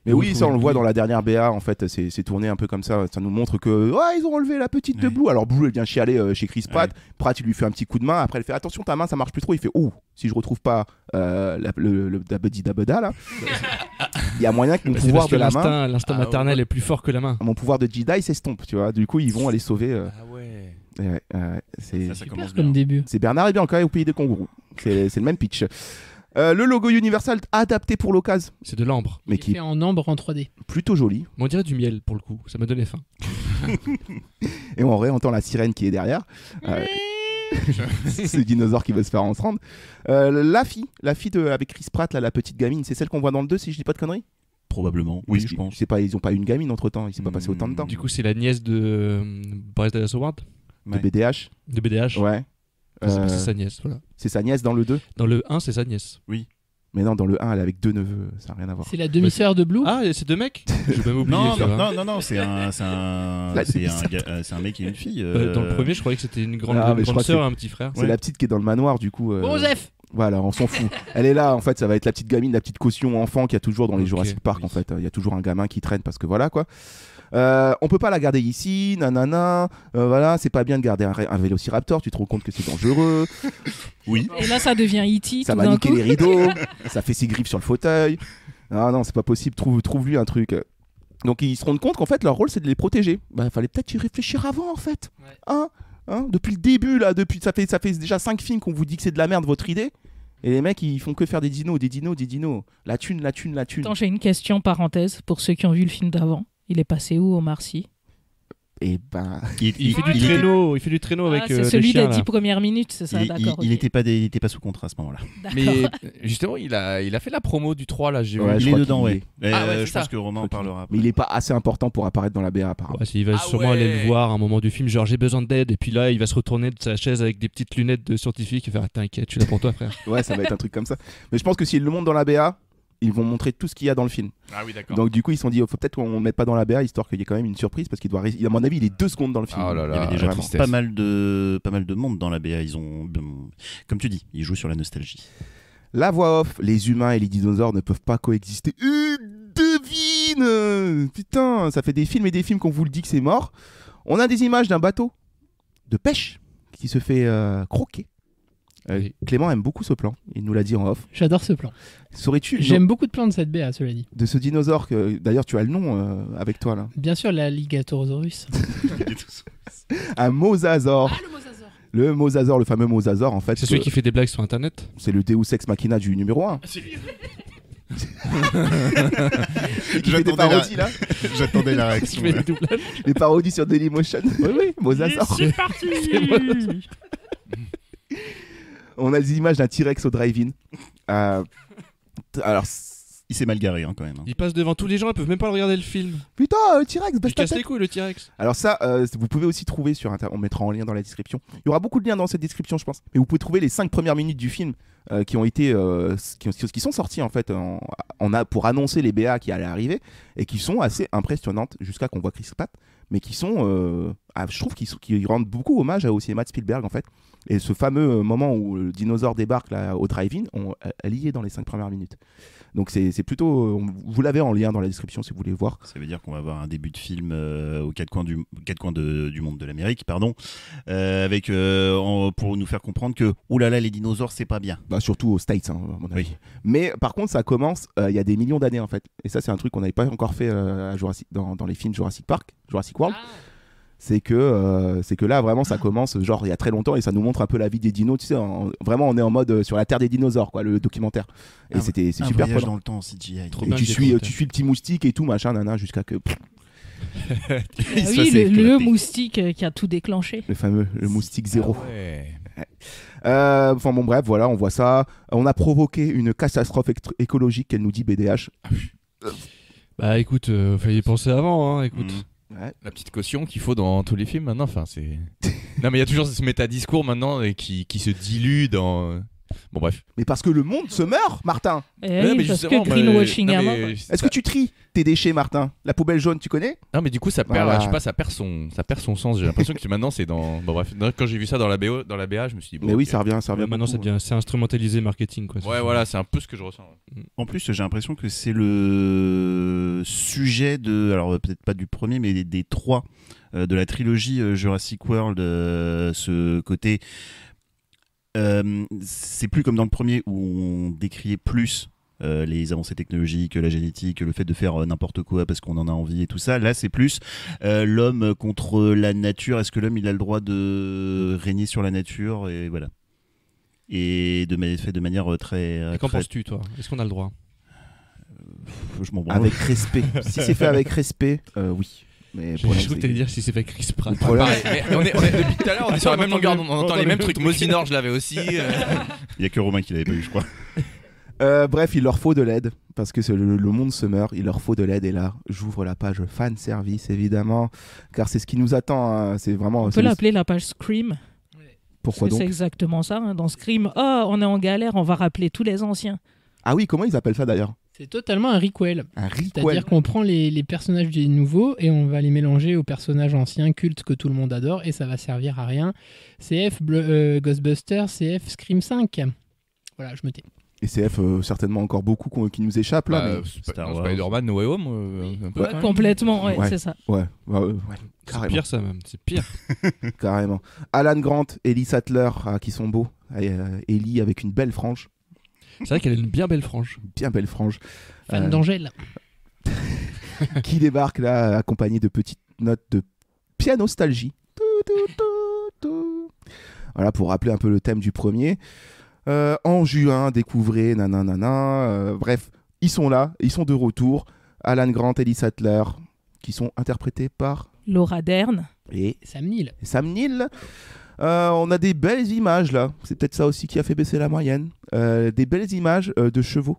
Mais oui, ça on le voit dans la dernière BA en fait, c'est tourné un peu comme ça. Ça nous montre que ils ont enlevé la petite de Blue. Alors Blue elle vient chialer chez Chris Pratt. Pratt il lui fait un petit coup de main. Après elle fait attention ta main ça marche plus trop. Il fait si je retrouve pas le Dabedi Dabeda là, il y a moyen que mon pouvoir de la main, l'instinct maternel est plus fort que la main. Mon pouvoir de Jedi s'estompe, tu vois. Du coup ils vont aller sauver. Ah ouais. Ça commence comme début. C'est Bernard et Bianca au pays des kangourous. C'est le même pitch. Le logo Universal adapté pour l'occasion. C'est de l'ambre. Mais qui est fait en ambre en 3D. Plutôt joli. On dirait du miel pour le coup. Ça m'a donné faim. Et on réentend la sirène qui est derrière. Ce dinosaure qui veut se faire entendre. La fille avec Chris Pratt, là, la petite gamine, c'est celle qu'on voit dans le 2 si je dis pas de conneries. Probablement. Oui, je pense. Ils ont pas eu une gamine entre temps. Il s'est pas passé autant de temps. Du coup, c'est la nièce de Bryce Dallas Howard. De BDH. De BDH. Ouais. C'est sa nièce, voilà. C'est sa nièce dans le 2. Dans le 1, c'est sa nièce. Oui. Mais non, dans le 1, elle est avec 2 neveux, ça n'a rien à voir. C'est la demi-sœur de Blue. Ah, c'est 2 mecs. J'ai même oublié. Non, c'est un mec et une fille. Dans le premier, je croyais que c'était une grande sœur et un petit frère. C'est la petite qui est dans le manoir, du coup. Joseph. Voilà, on s'en fout. Elle est là, en fait, ça va être la petite gamine, la petite caution enfant qu'il y a toujours dans les Jurassic Park, en fait. Il y a toujours un gamin qui traîne parce que voilà, quoi. On peut pas la garder ici, nanana. Voilà, c'est pas bien de garder un vélociraptor, tu te rends compte que c'est dangereux. Oui. Et là, ça devient E.T. Ça va niquer les rideaux, ça fait ses griffes sur le fauteuil. Non, c'est pas possible, trouve-lui un truc. Donc ils se rendent compte qu'en fait, leur rôle, c'est de les protéger. Bah, fallait peut-être y réfléchir avant, en fait. Ouais. Hein, depuis le début, là, ça fait déjà 5 films qu'on vous dit que c'est de la merde, votre idée. Et les mecs, ils font que faire des dinos. La thune. Attends, j'ai une question, parenthèse, pour ceux qui ont vu le film d'avant. Il est passé où, Omar Sy? Et ben... Il fait du traîneau avec c'est celui des 10 premières minutes, c'est ça, d'accord. Il était pas sous contrat à ce moment-là. Mais justement, il a fait la promo du 3, là, j'ai vu. Ouais, il est dedans, ouais. Je pense que Romain en parlera. Mais il est pas assez important pour apparaître dans la BA, apparemment. Ouais, il va sûrement aller le voir à un moment du film, genre j'ai besoin d'aide, et puis là, il va se retourner de sa chaise avec des petites lunettes de scientifique et faire t'inquiète, je suis là pour toi, frère. Ouais, ça va être un truc comme ça. Mais je pense que s'il le montre dans la BA, ils vont montrer tout ce qu'il y a dans le film. Ah oui, d'accord. Donc du coup ils se sont dit faut peut-être qu'on ne mette pas dans la BA histoire qu'il y ait quand même une surprise parce qu'il doit à mon avis il est 2 secondes dans le film. Oh là là, Il y avait déjà vraiment. pas mal de monde dans la BA. Ils ont, comme tu dis, ils jouent sur la nostalgie. La voix off, les humains et les dinosaures ne peuvent pas coexister. Devine. Putain, ça fait des films et des films qu'on vous le dit que c'est mort. On a des images d'un bateau de pêche qui se fait croquer. Clément aime beaucoup ce plan, il nous l'a dit en off. J'adore ce plan. Saurais-tu J'aime beaucoup de plans de cette BA, cela dit. de ce dinosaure que d'ailleurs tu as le nom avec toi là. Bien sûr, l'alligatosaurus. Un mosasaure. Ah, le mosasaure. Le mosasaure, le fameux mosasaure en fait. C'est celui qui fait des blagues sur internet. C'est le Deus Ex Machina du numéro 1. C'est lui. Qui fait des parodies là. J'attendais la réaction. Qui fait des doublages. Les parodies sur Dailymotion. Oui, mosasaure. C'est parti. On a des images d'un T-Rex au drive-in. Alors, il s'est mal garé quand même. Il passe devant tous les gens, ils peuvent même pas regarder le film. Putain, le T-Rex, baisse Il ta casse tête. les couilles le T-Rex. Alors ça, vous pouvez aussi trouver sur Internet, on mettra en lien dans la description. Il y aura beaucoup de liens dans cette description, je pense. Mais vous pouvez trouver les 5 premières minutes du film qui ont été, qui sont sorties en fait, pour annoncer les BA qui allaient arriver et qui sont assez impressionnantes jusqu'à qu'on voit Chris Pratt, mais qui sont, je trouve qu'ils rendent beaucoup hommage au cinéma de Spielberg en fait. Et ce fameux moment où le dinosaure débarque là au drive-in, elle y est dans les 5 premières minutes. Donc c'est plutôt, vous l'avez en lien dans la description si vous voulez voir. Ça veut dire qu'on va avoir un début de film aux 4 coins du monde de l'Amérique, pardon, avec pour nous faire comprendre que oulala les dinosaures c'est pas bien. Bah, surtout aux States, hein, à mon avis. Oui. Mais par contre ça commence il y a des millions d'années en fait. Et ça c'est un truc qu'on n'avait pas encore fait à dans les films Jurassic Park, Jurassic World. C'est que là vraiment ça commence genre il y a très longtemps et ça nous montre un peu la vie des dinos, tu sais, vraiment on est en mode sur la terre des dinosaures quoi, le documentaire. Et c'est super voyage prenant. dans le temps en CGI. Et tu suis le petit moustique et tout machin nana jusqu'à que le moustique qui a tout déclenché. le fameux le moustique zéro. Ah ouais. Enfin bon bref voilà on voit ça, on a provoqué une catastrophe écologique qu'elle nous dit BDH. Bah écoute, fallait y penser avant, hein, écoute. Ouais. La petite caution qu'il faut dans tous les films maintenant. Enfin, c'est. Non, mais il y a toujours ce métadiscours maintenant qui se dilue dans. Bon, bref. Mais parce que le monde se meurt, Martin. Mais parce que greenwashing à mort. Est-ce que tu tries tes déchets, Martin? La poubelle jaune, tu connais? Non, mais du coup, ça perd, Voilà. je sais pas, ça perd son sens. J'ai l'impression que maintenant, c'est dans. Bon, bref. Quand j'ai vu ça dans la BA, je me suis dit. Bon, mais oui, okay. ça revient. Maintenant, beaucoup, ça devient assez instrumentalisé marketing, quoi. Ouais, voilà, c'est un peu ce que je ressens. En plus, j'ai l'impression que c'est le sujet de, alors peut-être pas du premier, mais des 3 de la trilogie Jurassic World, ce côté. C'est plus comme dans le premier où on décriait plus les avancées technologiques, la génétique, le fait de faire n'importe quoi parce qu'on en a envie et tout ça. Là, c'est plus l'homme contre la nature. Est-ce que l'homme il a le droit de régner sur la nature et voilà. Et fait de manière très. Et qu'en penses-tu, toi? Est-ce qu'on a le droit? Je m'en branle. Avec respect. Si c'est fait avec respect, oui. Mais Je crois que t'allais dire si c'est fait Chris Pratt. Pareil, mais depuis tout à l'heure, on est sur la même longueur, on entend les mêmes trucs. Mosinor, je l'avais aussi. Il y a que Romain qui l'avait pas eu, je crois. Bref, il leur faut de l'aide parce que le monde se meurt. Il leur faut de l'aide et là, j'ouvre la page fan service évidemment, car c'est ce qui nous attend. Hein. C'est vraiment. On peut l'appeler la page Scream. Pourquoi donc? C'est exactement ça. Hein. Dans Scream, on est en galère, on va rappeler tous les anciens. Ah oui, comment ils appellent ça d'ailleurs? C'est totalement un requel. Un requel. C'est-à-dire qu'on prend les personnages des nouveaux et on va les mélanger aux personnages anciens cultes que tout le monde adore et ça va servir à rien. CF Ghostbusters, CF Scream 5. Voilà, je me tais. Et CF, certainement encore beaucoup qui nous échappent là. Spider-Man No Way Home, un peu. Ouais, complètement, ouais, c'est ça. Ouais, c'est pire ça même, c'est pire. Carrément. Alan Grant, Ellie Sattler, qui sont beaux. Ellie avec une belle frange. C'est vrai qu'elle a une bien belle frange. Bien belle frange. Fan d'Angèle. Qui débarque là, accompagné de petites notes de pianostalgie. Voilà, pour rappeler un peu le thème du premier. En juin, découvrez, nanana. Bref, ils sont là, ils sont de retour. Alan Grant, Ellie Sattler, qui sont interprétés par Laura Dern et Sam Neill. On a des belles images là, c'est peut-être ça aussi qui a fait baisser la moyenne. Des belles images de chevaux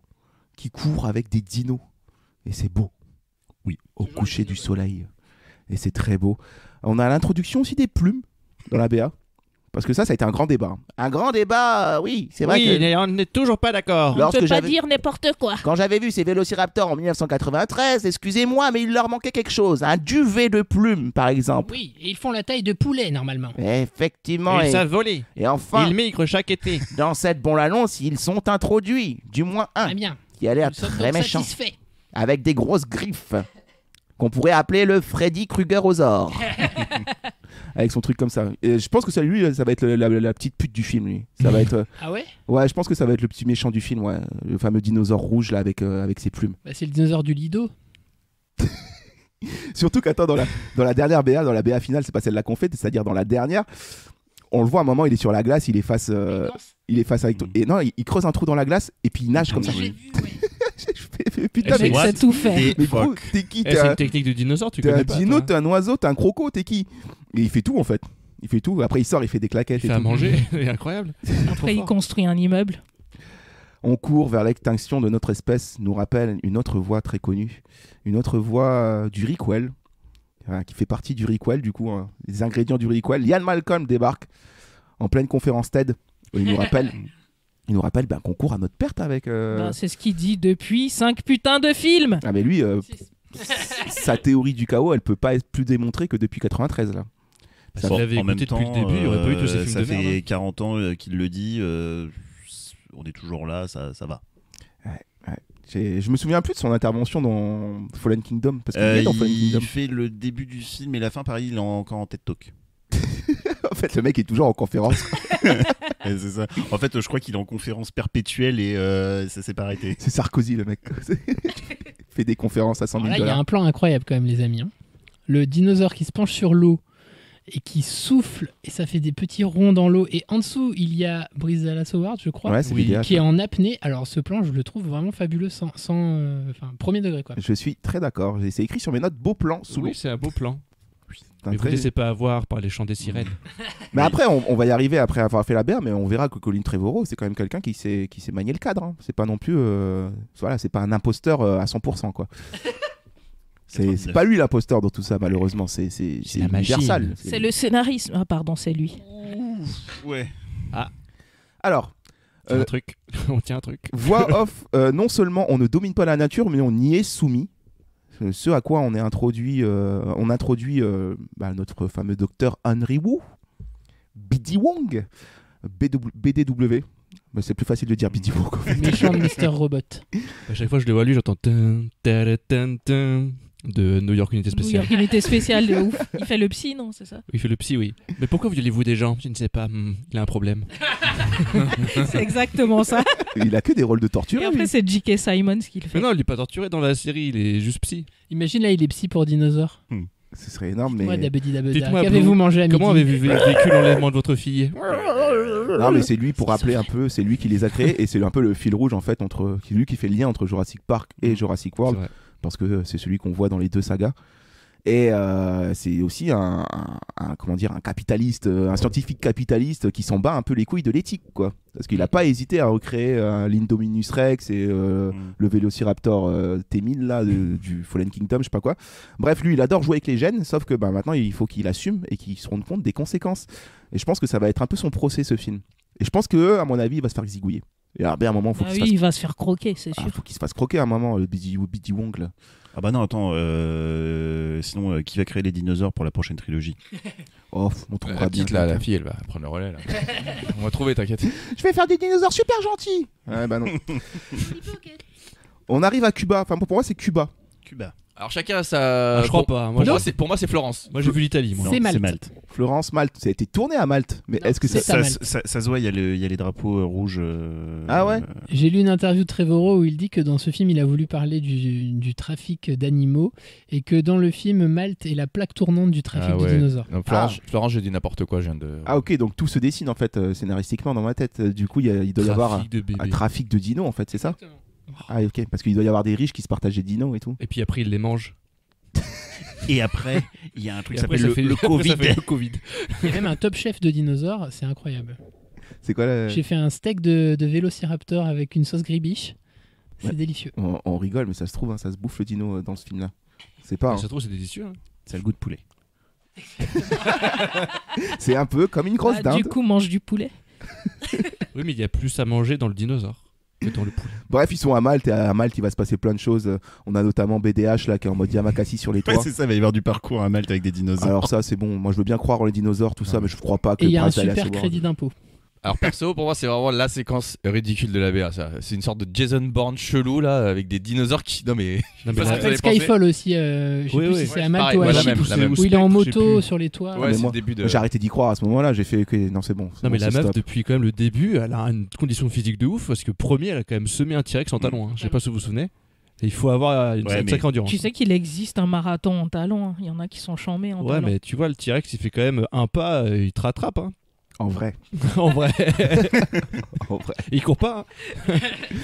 qui courent avec des dinos. Et c'est beau. Oui, au coucher du soleil. Et c'est très beau. On a l'introduction aussi des plumes dans la BA. Parce que ça a été un grand débat. Un grand débat, oui, c'est vrai Oui, que... on n'est toujours pas d'accord. On ne peut pas dire n'importe quoi. Quand j'avais vu ces vélociraptors en 1993, excusez-moi, mais il leur manquait quelque chose. Un duvet de plumes, par exemple. Oui, et ils font la taille de poulet, normalement. Effectivement. Ils savent voler. Et enfin, ils migrent chaque été. Dans cette bande-annonce, ils sont introduits. Du moins un. Très bien. Qui a l'air Nous sommes très donc méchant. satisfaits. Avec des grosses griffes. Qu'on pourrait appeler le Freddy Krueger-osaure. Avec son truc comme ça. Et je pense que ça, lui, ça va être la petite pute du film, lui. Ça va être... Ah ouais? Ouais, je pense que ça va être le petit méchant du film, ouais. Le fameux dinosaure rouge, là, avec ses plumes. Bah, c'est le dinosaure du Lido. Surtout qu'attends, dans la dernière BA, dans la BA finale, c'est pas celle-là qu'on fait, c'est-à-dire dans la dernière, on le voit à un moment, il est sur la glace, il est face avec toi. Et non, il creuse un trou dans la glace et puis il nage comme ça. Putain, mais ça tout fait. Mais gros, t'es qui? C'est une technique de dinosaure, tu connais pas? T'es un dino, t'es un oiseau, t'es un croco, t'es qui? Et il fait tout en fait. Il fait tout. Après, il sort, il fait des claquettes. Il fait à manger, c'est incroyable. Après, il construit un immeuble. On court vers l'extinction de notre espèce, nous rappelle une autre voix très connue, une autre voix du Requel, qui fait partie du Requel, du coup, les ingrédients du Requel. Ian Malcolm débarque en pleine conférence TED. Il nous rappelle qu'on court à notre perte avec... c'est ce qu'il dit depuis 5 putains de films. Ah mais lui, sa théorie du chaos, elle peut pas être plus démontrée que depuis 93 là. Ça l'avait écouté depuis le début, il n'y aurait pas eu tous ces films ça de merde. fait 40 ans qu'il le dit, on est toujours là, ça va. Ouais. Je me souviens plus de son intervention dans Fallen Kingdom. Parce qu'il est dans Fallen Kingdom. Il fait le début du film et la fin, pareil, il est encore en TED Talk. En fait, le mec est toujours en conférence. C'est ça. En fait, je crois qu'il est en conférence perpétuelle et ça s'est pas arrêté. C'est Sarkozy, le mec. Il fait des conférences à 100 000 $. Il y a un plan incroyable quand même, les amis. Hein. Le dinosaure qui se penche sur l'eau et qui souffle et ça fait des petits ronds dans l'eau. Et en dessous, il y a Bryce Dallas Howard, je crois, qui est en apnée. Alors, ce plan, je le trouve vraiment fabuleux, premier degré, quoi. Je suis très d'accord. C'est écrit sur mes notes, beau plan sous l'eau. Oui, c'est un beau plan. Mais vous ne laissez pas avoir par les chants des sirènes. Mais après, on va y arriver après avoir fait la BR, mais on verra que Colin Trevorrow, c'est quand même quelqu'un qui sait manier le cadre. Hein. C'est pas non plus, voilà, c'est pas un imposteur à 100%, quoi. C'est pas lui l'imposteur dans tout ça, malheureusement. C'est Universal. C'est le scénarisme. Ah pardon, c'est lui. Ouais. Ah. Alors. Un truc. On tient un truc. Voix off. Non seulement on ne domine pas la nature, mais on y est soumis. Ce à quoi on est introduit, notre fameux docteur Henry Wu, BD Wong, BDW. Mais c'est plus facile de dire BD Wong. En fait. Méchant de Mr. Robot. À chaque fois que je le vois lui, j'entends de New York Unité Spéciale. New York Unité Spéciale de ouf. Il fait le psy, non, c'est ça? Il fait le psy, oui. Mais pourquoi violez-vous des gens? Je ne sais pas. Il a un problème. C'est exactement ça. Il a que des rôles de torture. Et après, c'est J.K. Simons qui le fait. Mais non, il n'est pas torturé dans la série, il est juste psy. Imagine là, il est psy pour dinosaure. Ce serait énorme, mais... Ouais, Dites-moi, qu'avez-vous mangé à midi? Comment avez-vous vécu l'enlèvement de votre fille? Non, mais c'est lui, pour rappeler un peu, c'est lui qui les a créés, et c'est un peu le fil rouge, en fait, c'est lui qui fait le lien entre Jurassic Park et Jurassic World, parce que c'est celui qu'on voit dans les deux sagas. Et c'est aussi un capitaliste, un scientifique capitaliste qui s'en bat un peu les couilles de l'éthique, quoi. Parce qu'il n'a pas hésité à recréer l'Indominus Rex et le Vélociraptor T1000 là, du Fallen Kingdom, je sais pas quoi. Bref, lui, il adore jouer avec les gènes, sauf que maintenant, il faut qu'il assume et qu'il se rende compte des conséquences. Et je pense que ça va être un peu son procès, ce film. Et je pense que, à mon avis, il va se faire zigouiller. Et alors, à un moment, il va se faire croquer, c'est sûr. Faut qu'il se fasse croquer à un moment, le BD Wong là. Ah bah non, attends, sinon qui va créer les dinosaures pour la prochaine trilogie? Oh, on trouvera la bien. petite là, la fille, elle va prendre le relais là. On va trouver, t'inquiète. Je vais faire des dinosaures super gentils. Ouais, bah non. On arrive à Cuba. Enfin, pour moi, c'est Cuba. Alors chacun a sa... je crois pas. Pour moi, c'est Florence. Moi, j'ai vu l'Italie. C'est Malte. Florence, Malte. Ça a été tourné à Malte. Mais est-ce que ça se voit, il y a les drapeaux rouges. Ah ouais. J'ai lu une interview de Trevorrow où il dit que dans ce film, il a voulu parler du trafic d'animaux et que dans le film, Malte est la plaque tournante du trafic de dinosaures. Non, Florence, j'ai dit n'importe quoi. Je viens de... Ah ok, donc tout se dessine en fait scénaristiquement dans ma tête. Du coup, il doit y avoir un trafic de dinos en fait, c'est ça? Ah ok, parce qu'il doit y avoir des riches qui se partagent des dinos et tout. Et puis après, ils les mangent. Et après, il y a un truc qui s'appelle le Covid. Il y a même un top chef de dinosaures, c'est incroyable. C'est quoi J'ai fait un steak de Vélociraptor avec une sauce gribiche. C'est délicieux. On rigole, mais ça se trouve, ça se bouffe le dino dans ce film-là. C'est pas. Ça se trouve, c'est délicieux. Ça a le goût de poulet. C'est un peu comme une grosse dinde. Du coup, mange du poulet. Oui, mais il y a plus à manger dans le dinosaure que dans le poulet. Bref, ils sont à Malte et à Malte il va se passer plein de choses. On a notamment BDH là qui est en mode Yamakasi sur les toits. Ouais, c'est ça, il va y avoir du parcours à Malte avec des dinosaures. Alors ça c'est bon, moi je veux bien croire en les dinosaures tout ça, mais je crois pas que Et il y a un Bryce Dallas super Howard- crédit d'impôt. Alors perso, pour moi, c'est vraiment la séquence ridicule de la BA. Ça. C'est une sorte de Jason Bourne chelou là, avec des dinosaures qui. Non mais. Non, mais je sais pas là- ce que En vous fait, avez pensé. Skyfall aussi, je sais Oui, plus oui. si c'est Ouais, à Malte pareil, ou à ouais, la Chypre, même, la même. où il est en Je sais moto plus. sur les toits. Ouais, mais c'est moi, le début de. j'ai arrêté d'y croire à ce moment-là, j'ai fait que non c'est bon. Non, mais la c'est meuf, stop. depuis quand même le début, elle a une condition physique de ouf parce que premier, elle a quand même semé un T-Rex en talon. Hein. Je sais pas si vous vous souvenez. Et il faut avoir une Ouais, mais- sacrée endurance. Tu sais qu'il existe un marathon en talons. Hein. Il y en a qui sont chambés en Ouais, talons. mais tu vois, le T-Rex, il fait quand même un pas, il te rattrape. Hein. En vrai. En vrai. En vrai. Il court pas. Hein.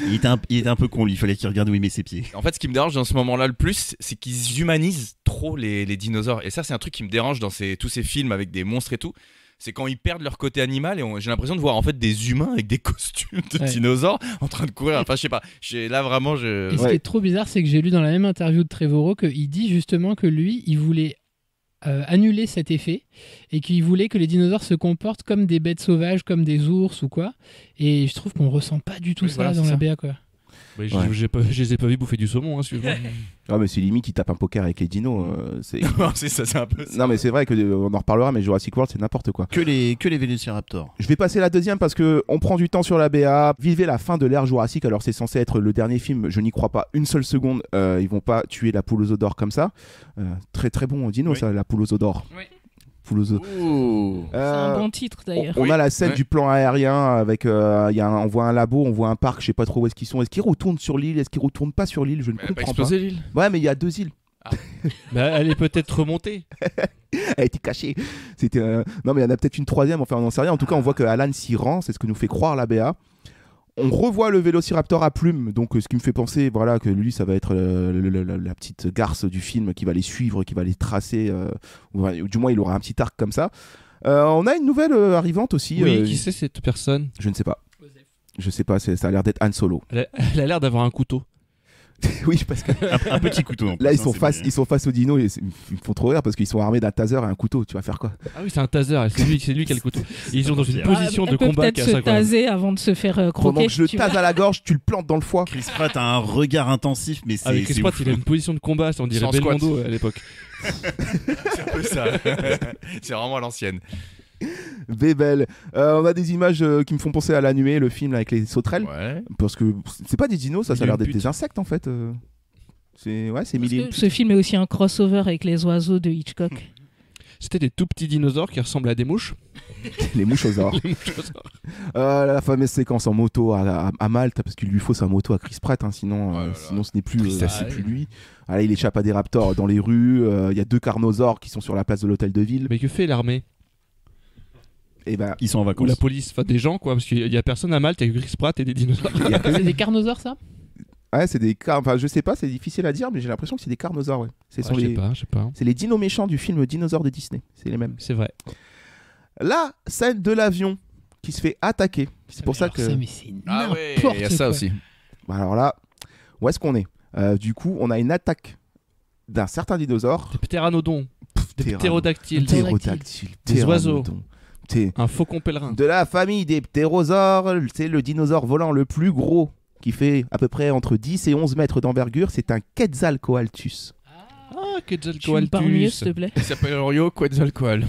Il était un peu con, lui. Il fallait qu'il regarde où il met ses pieds. En fait, ce qui me dérange dans ce moment-là le plus, c'est qu'ils humanisent trop les dinosaures. Et ça, c'est un truc qui me dérange dans tous ces films avec des monstres et tout. C'est quand ils perdent leur côté animal et j'ai l'impression de voir en fait des humains avec des costumes de Ouais. dinosaures en train de courir. Enfin, je sais pas. Là, vraiment, Et ce qui est trop bizarre, c'est que j'ai lu dans la même interview de Trevorrow qu'il dit justement que lui, il voulait annuler cet effet et qu'il voulait que les dinosaures se comportent comme des bêtes sauvages, comme des ours ou quoi. Et je trouve qu'on ressent pas du tout Oui, ça voilà, dans c'est la ça. BA, quoi. Ouais, Ouais. je les ai pas vus bouffer du saumon, hein, excuse-moi. Ah mais c'est limite il tape un poker avec les dinos. C'est... c'est ça, c'est un peu ça. Non mais c'est vrai que on en reparlera, mais Jurassic World c'est n'importe quoi. Que les Vélociraptors. Je vais passer la deuxième parce que on prend du temps sur la BA. Vivez la fin de l'ère Jurassique. Alors c'est censé être le dernier film. Je n'y crois pas une seule seconde. Ils vont pas tuer la poule aux œufs d'or comme ça. Très très bon dino Oui. ça, la poule aux œufs d'or. Oui. Poule aux œufs. C'est un bon titre d'ailleurs. On a la scène Ouais. du plan aérien avec on voit un labo, on voit un parc, je sais pas trop où est-ce qu'ils sont. Est-ce qu'ils retournent sur l'île, est-ce qu'ils retournent pas sur l'île, je ne Elle a pas comprends pas. explosé l'île. Ouais mais il y a 2 îles. Bah, elle est peut-être remontée. Elle était cachée. C'était non mais il y en a peut-être une troisième, enfin on n'en sait rien. En tout cas on voit que Alan s'y rend, c'est ce que nous fait croire la BA. On revoit le Vélociraptor à plumes, donc ce qui me fait penser voilà, que lui ça va être la petite garce du film qui va les suivre, qui va les tracer, ou du moins il aura un petit arc comme ça. On a une nouvelle arrivante aussi. Oui, qui c'est cette personne? Je ne sais pas. Je sais pas, ça a l'air d'être Han Solo. Elle a l'air d'avoir un couteau. Oui, parce que Un petit couteau. En plus, là hein, c'est ils sont face aux dinos et ils me font trop rire parce qu'ils sont armés d'un taser et un couteau. Tu vas faire quoi? Ah oui, c'est un taser, c'est lui qui a le couteau. Ils sont dans une position de Elle peut combat peut-être qui est se assez incroyable. taser avant de se faire Pendant croquer. que je le tu vois. tase à la gorge, tu le plantes dans le foie. Chris Pratt a un regard intensif, mais c'est. Ah, mais Chris c'est Pratt, ouf. il a une position de combat, on dirait Sans squat. Belmondo à l'époque. C'est un peu ça. C'est vraiment à l'ancienne. Bébel. On a des images qui me font penser à La Nuée, le film là, avec les sauterelles. Ouais. Parce que c'est pas des dinos, ça Il a a l'air une d'être pute. des insectes en fait. C'est Parce mille et une que ce film est aussi un crossover avec les oiseaux de Hitchcock. C'était des tout petits dinosaures qui ressemblent à des mouches. les mouchosaures. Les mouchosaures. La fameuse séquence en moto à Malte, parce qu'il lui faut sa moto à Chris Pratt, hein, sinon, Oh là là. sinon ce n'est plus, Tristesse. c'est plus lui. Ah, là, il échappe à des raptors dans les rues. Il y a 2 carnosaures qui sont sur la place de l'hôtel de ville. Mais que fait l'armée? Et ben, Ils sont en Ou vacances. la police? Enfin, des gens, quoi, parce qu'il y a personne à Malte, il y a que Chris Pratt et des dinosaures. C'est des carnosaures, ça? ouais, c'est des enfin, je sais pas, c'est difficile à dire, mais j'ai l'impression que c'est des carnosaures. Ouais. Je sais pas. C'est les dinos méchants du film Dinosaures de Disney. C'est les mêmes. C'est vrai. La scène de l'avion qui se fait attaquer. C'est pour ça que. Mais c'est Ah ouais, n'importe il y a ça quoi. aussi. Bah alors là, où est-ce qu'on est, Du coup, on a une attaque d'un certain dinosaure. Des ptéranodons, des ptérodactyles, Ptérodactyles, des oiseaux, ptéranodons. un faucon pèlerin. De la famille des ptérosaures, c'est le dinosaure volant le plus gros qui fait à peu près entre 10 et 11 mètres d'envergure. C'est un Quetzalcoatlus. Ah, Tu me parles mieux, s'il te plaît. Il s'appelle Rio Quetzalcoatl.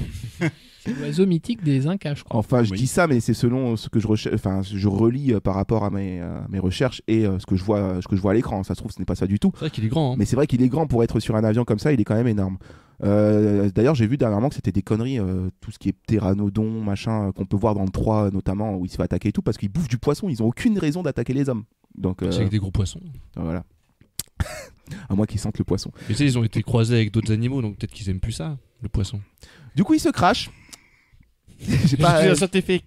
C'est l'oiseau mythique des Incas, je crois. Enfin, je dis ça, mais c'est selon ce que je recherche. Enfin, je relis par rapport à mes recherches et ce que je vois à l'écran. Ça se trouve, ce n'est pas ça du tout. C'est vrai qu'il est grand. Hein. Mais c'est vrai qu'il est grand pour être sur un avion comme ça. Il est quand même énorme. D'ailleurs, j'ai vu dernièrement que c'était des conneries, tout ce qui est ptéranodon, machin, qu'on peut voir dans le 3 notamment, où il se fait attaquer et tout, parce qu'ils bouffent du poisson. Ils ont aucune raison d'attaquer les hommes. Donc, C'est avec des gros poissons. voilà. À moins qu'ils sentent le poisson. Mais tu sais, ils ont été croisés avec d'autres animaux, donc peut-être qu'ils aiment plus ça, le poisson. Du coup, il se crache. J'ai pas. scientifique.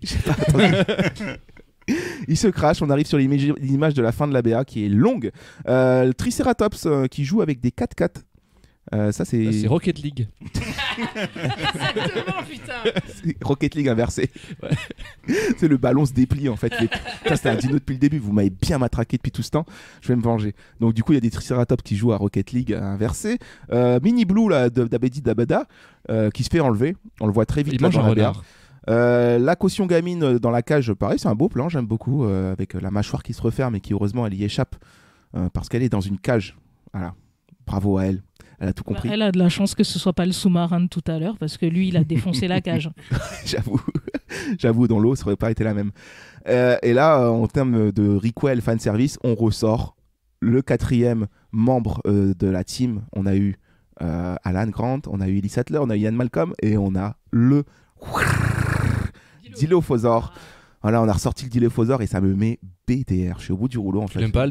Il se crache, on arrive sur l'image de la fin de la BA qui est longue. Le Triceratops qui joue avec des 4x4. Ça c'est Rocket League. Exactement, putain. Rocket League inversé. Ouais. C'est le ballon se déplie en fait. Ça, c'était un dino depuis le début. Vous m'avez bien matraqué depuis tout ce temps. Je vais me venger. Donc du coup, il y a des Triceratops qui jouent à Rocket League à inverser. Mini Blue là, d'Abedi Dabada qui se fait enlever. On le voit très vite. Il mange un renard. La caution gamine dans la cage, pareil, c'est un beau plan, j'aime beaucoup, avec la mâchoire qui se referme et qui heureusement elle y échappe parce qu'elle est dans une cage. Voilà, bravo à elle. Elle a tout compris. Elle a de la chance que ce soit pas le sous-marin de tout à l'heure parce que lui, il a défoncé la cage. J'avoue, dans l'eau, ça aurait pas été la même. Et là, en termes de requel fanservice, on ressort le 4e membre de la team. On a eu Alan Grant, on a eu Ellie Sattler, on a eu Ian Malcolm et on a le Dilophosaure. Voilà, on a ressorti le Dilophosaure et ça me met BDR. Je suis au bout du rouleau en fait. Tu l'aimes pas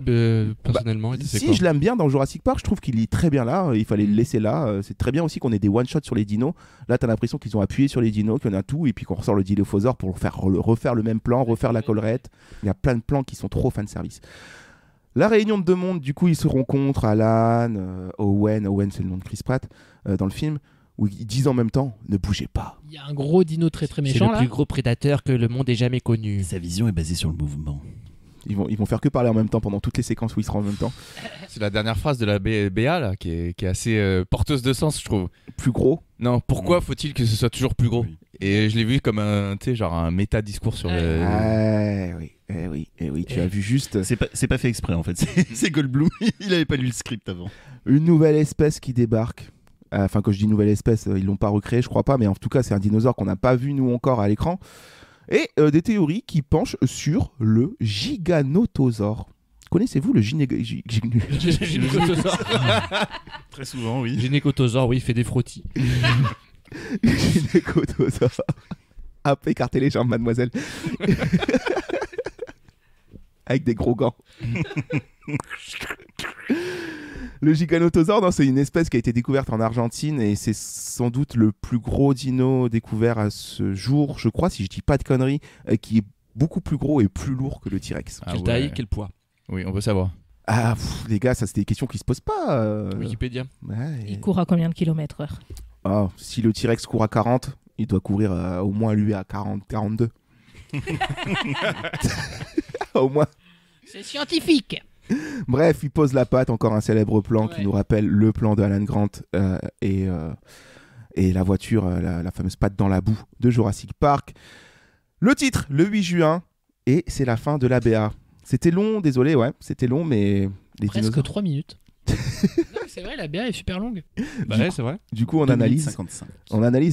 personnellement? Si, je l'aime bien dans Jurassic Park. Je trouve qu'il est très bien là. Il fallait le laisser là. C'est très bien aussi qu'on ait des one-shots sur les dinos. Là, t'as l'impression qu'ils ont appuyé sur les dinos, qu'il y en a tout, et puis qu'on ressort le Dilophosaure pour refaire le même plan, refaire la collerette. Il y a plein de plans qui sont trop fanservice. La réunion de deux mondes, du coup, ils se rencontrent. Alan, Owen, c'est le nom de Chris Pratt dans le film. Où ils disent en même temps, ne bougez pas. Il y a un gros dino très très méchant là. C'est le plus gros prédateur que le monde ait jamais connu. Sa vision est basée sur le mouvement. Ils vont faire que parler en même temps pendant toutes les séquences où ils seront en même temps. C'est la dernière phrase de la BA là, qui est assez porteuse de sens, je trouve. Plus gros? Non, pourquoi faut-il que ce soit toujours plus gros? Et je l'ai vu comme un méta-discours sur le... oui, tu as vu juste... C'est pas fait exprès en fait, c'est Goldblum, il avait pas lu le script avant. Une nouvelle espèce qui débarque. Enfin, quand je dis nouvelle espèce, ils l'ont pas recréé, je crois pas, mais en tout cas, c'est un dinosaure qu'on n'a pas vu nous encore à l'écran. Et des théories qui penchent sur le Giganotosaure. Connaissez-vous le Gynécotosaure? Très souvent, oui. Gynécotosaure, oui, il fait des frottis. Gynécotosaure. Un peu écarter les jambes, mademoiselle. Avec des gros gants. Le Giganotosaure, c'est une espèce qui a été découverte en Argentine et c'est sans doute le plus gros dino découvert à ce jour, je crois, si je dis pas de conneries, qui est beaucoup plus gros et plus lourd que le T-Rex. Quelle taille, quel poids? Oui, on veut savoir. Les gars, ça c'est des questions qui se posent pas. Wikipédia. Il court à combien de kilomètres/heure? Si le T-Rex court à 40, il doit courir au moins lui à 42. Au moins. C'est scientifique. Bref, il pose la patte, encore un célèbre plan qui nous rappelle le plan de Alan Grant et la voiture, la fameuse patte dans la boue de Jurassic Park. Le titre, le 8 juin, et c'est la fin de la BA. C'était long, désolé, c'était long, mais... Presque 3 minutes. Non, c'est vrai, la BA est super longue. C'est vrai. Du coup, on analyse et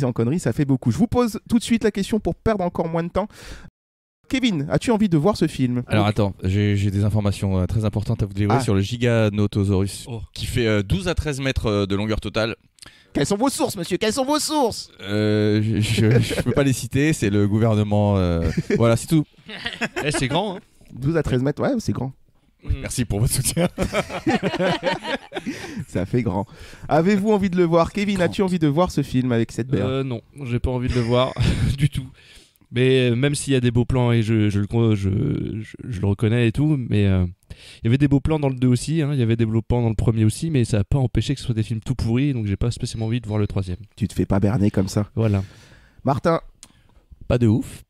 en conneries, ça fait beaucoup. Je vous pose tout de suite la question pour perdre encore moins de temps. Kevin, as-tu envie de voir ce film? Alors attends, j'ai des informations très importantes à vous livrer sur le Giganotosaurus qui fait 12 à 13 mètres de longueur totale. Quelles sont vos sources, monsieur? Quelles sont vos sources? Je peux pas les citer, c'est le gouvernement. Voilà, c'est tout. C'est grand, hein. 12 à 13 mètres, ouais, c'est grand. Merci pour votre soutien. Ça fait grand. Avez-vous envie de le voir? Kevin, as-tu envie de voir ce film avec cette BA? Non, j'ai pas envie de le voir du tout. Mais même s'il y a des beaux plans et je le reconnais et tout, mais il y avait des beaux plans dans le 2 aussi, hein, il y avait des beaux plans dans le premier aussi, mais ça n'a pas empêché que ce soit des films tout pourris, donc j'ai pas spécialement envie de voir le 3e. Tu te fais pas berner comme ça. Voilà. Martin? Pas de ouf.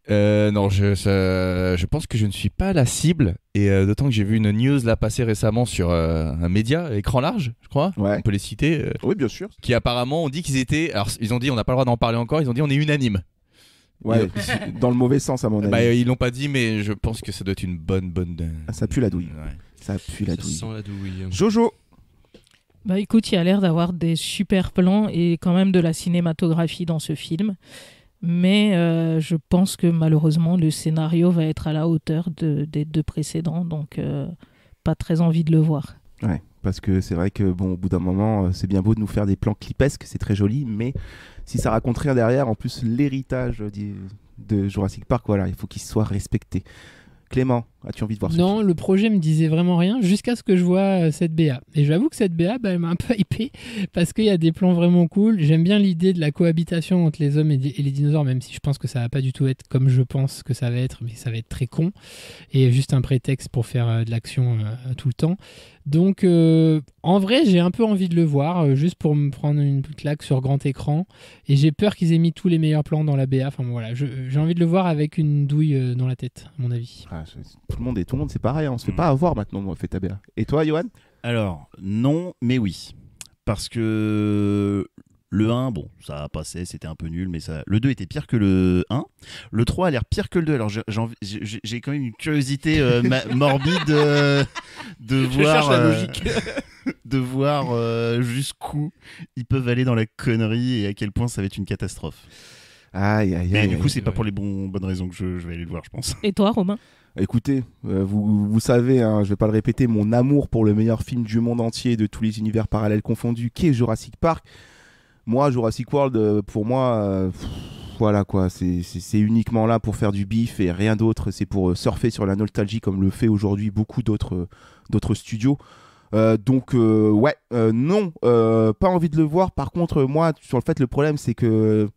Non, je pense que je ne suis pas la cible, et d'autant que j'ai vu une news là passer récemment sur un média, Écran Large, je crois, on peut les citer. Oui, bien sûr. Qui apparemment ont dit qu'ils étaient, alors ils ont dit on n'a pas le droit d'en parler encore, ils ont dit on est unanime. Ouais, dans le mauvais sens à mon avis. Ils l'ont pas dit, mais je pense que ça doit être une bonne. Ça pue la douille. Ouais. Ça pue la douille. Ça sent la douille. Jojo. Écoute, il y a l'air d'avoir des super plans et quand même de la cinématographie dans ce film. Mais je pense que malheureusement, le scénario va être à la hauteur des deux précédents. Donc, pas très envie de le voir. Ouais, parce que c'est vrai que au bout d'un moment, c'est bien beau de nous faire des plans clipesques, c'est très joli, mais si ça raconte rien derrière, en plus l'héritage de Jurassic Park, voilà, il faut qu'il soit respecté. Clément, As-tu envie de voir ce Non, le projet me disait vraiment rien jusqu'à ce que je vois cette BA. Et j'avoue que cette BA, elle m'a un peu hypé parce qu'il y a des plans vraiment cool. J'aime bien l'idée de la cohabitation entre les hommes et les dinosaures, même si je pense que ça va pas du tout être comme je pense que ça va être, mais ça va être très con. Et juste un prétexte pour faire de l'action tout le temps. Donc, en vrai, j'ai un peu envie de le voir, juste pour me prendre une claque sur grand écran. Et j'ai peur qu'ils aient mis tous les meilleurs plans dans la BA. Enfin, voilà, j'ai envie de le voir avec une douille dans la tête, à mon avis. Tout le monde, c'est pareil. On se fait pas avoir maintenant, on fait ta BA. Et toi, Johan ? Alors, non, mais oui. Parce que le 1, bon, ça a passé, c'était un peu nul, mais ça... le 2 était pire que le 1. Le 3 a l'air pire que le 2. Alors, j'ai quand même une curiosité morbide de voir... la logique. de voir jusqu'où ils peuvent aller dans la connerie et à quel point ça va être une catastrophe. Mais du coup, c'est pas pour les bonnes raisons que je vais aller le voir, je pense. Et toi, Romain ? Écoutez, vous savez, hein, je vais pas le répéter, mon amour pour le meilleur film du monde entier, de tous les univers parallèles confondus, qui est Jurassic Park. Moi, Jurassic World, pour moi, voilà quoi, c'est uniquement là pour faire du bif et rien d'autre. C'est pour surfer sur la nostalgie comme le fait aujourd'hui beaucoup d'autres studios. Non, pas envie de le voir. Par contre, moi, sur le fait, le problème, c'est que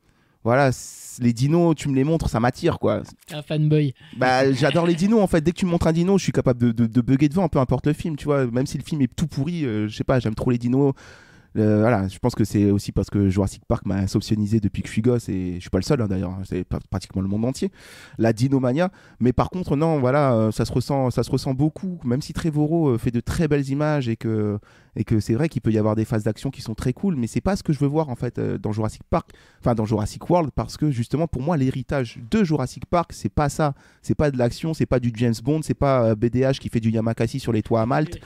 voilà, les dinos, tu me les montres, ça m'attire quoi. Un fanboy. J'adore les dinos en fait. Dès que tu me montres un dino, je suis capable de bugger devant, peu importe le film, tu vois. Même si le film est tout pourri, je sais pas, j'aime trop les dinos. Voilà, je pense que c'est aussi parce que Jurassic Park m'a obsessionnisé depuis que je suis gosse et je suis pas le seul hein, d'ailleurs, c'est pratiquement le monde entier. La dinomania, mais par contre non, voilà, ça se ressent beaucoup, même si Trevorrow fait de très belles images et que c'est vrai qu'il peut y avoir des phases d'action qui sont très cool, mais c'est pas ce que je veux voir en fait dans Jurassic Park, enfin dans Jurassic World, parce que justement pour moi l'héritage de Jurassic Park c'est pas ça, c'est pas de l'action, c'est pas du James Bond, c'est pas BDH qui fait du Yamakasi sur les toits à Malte,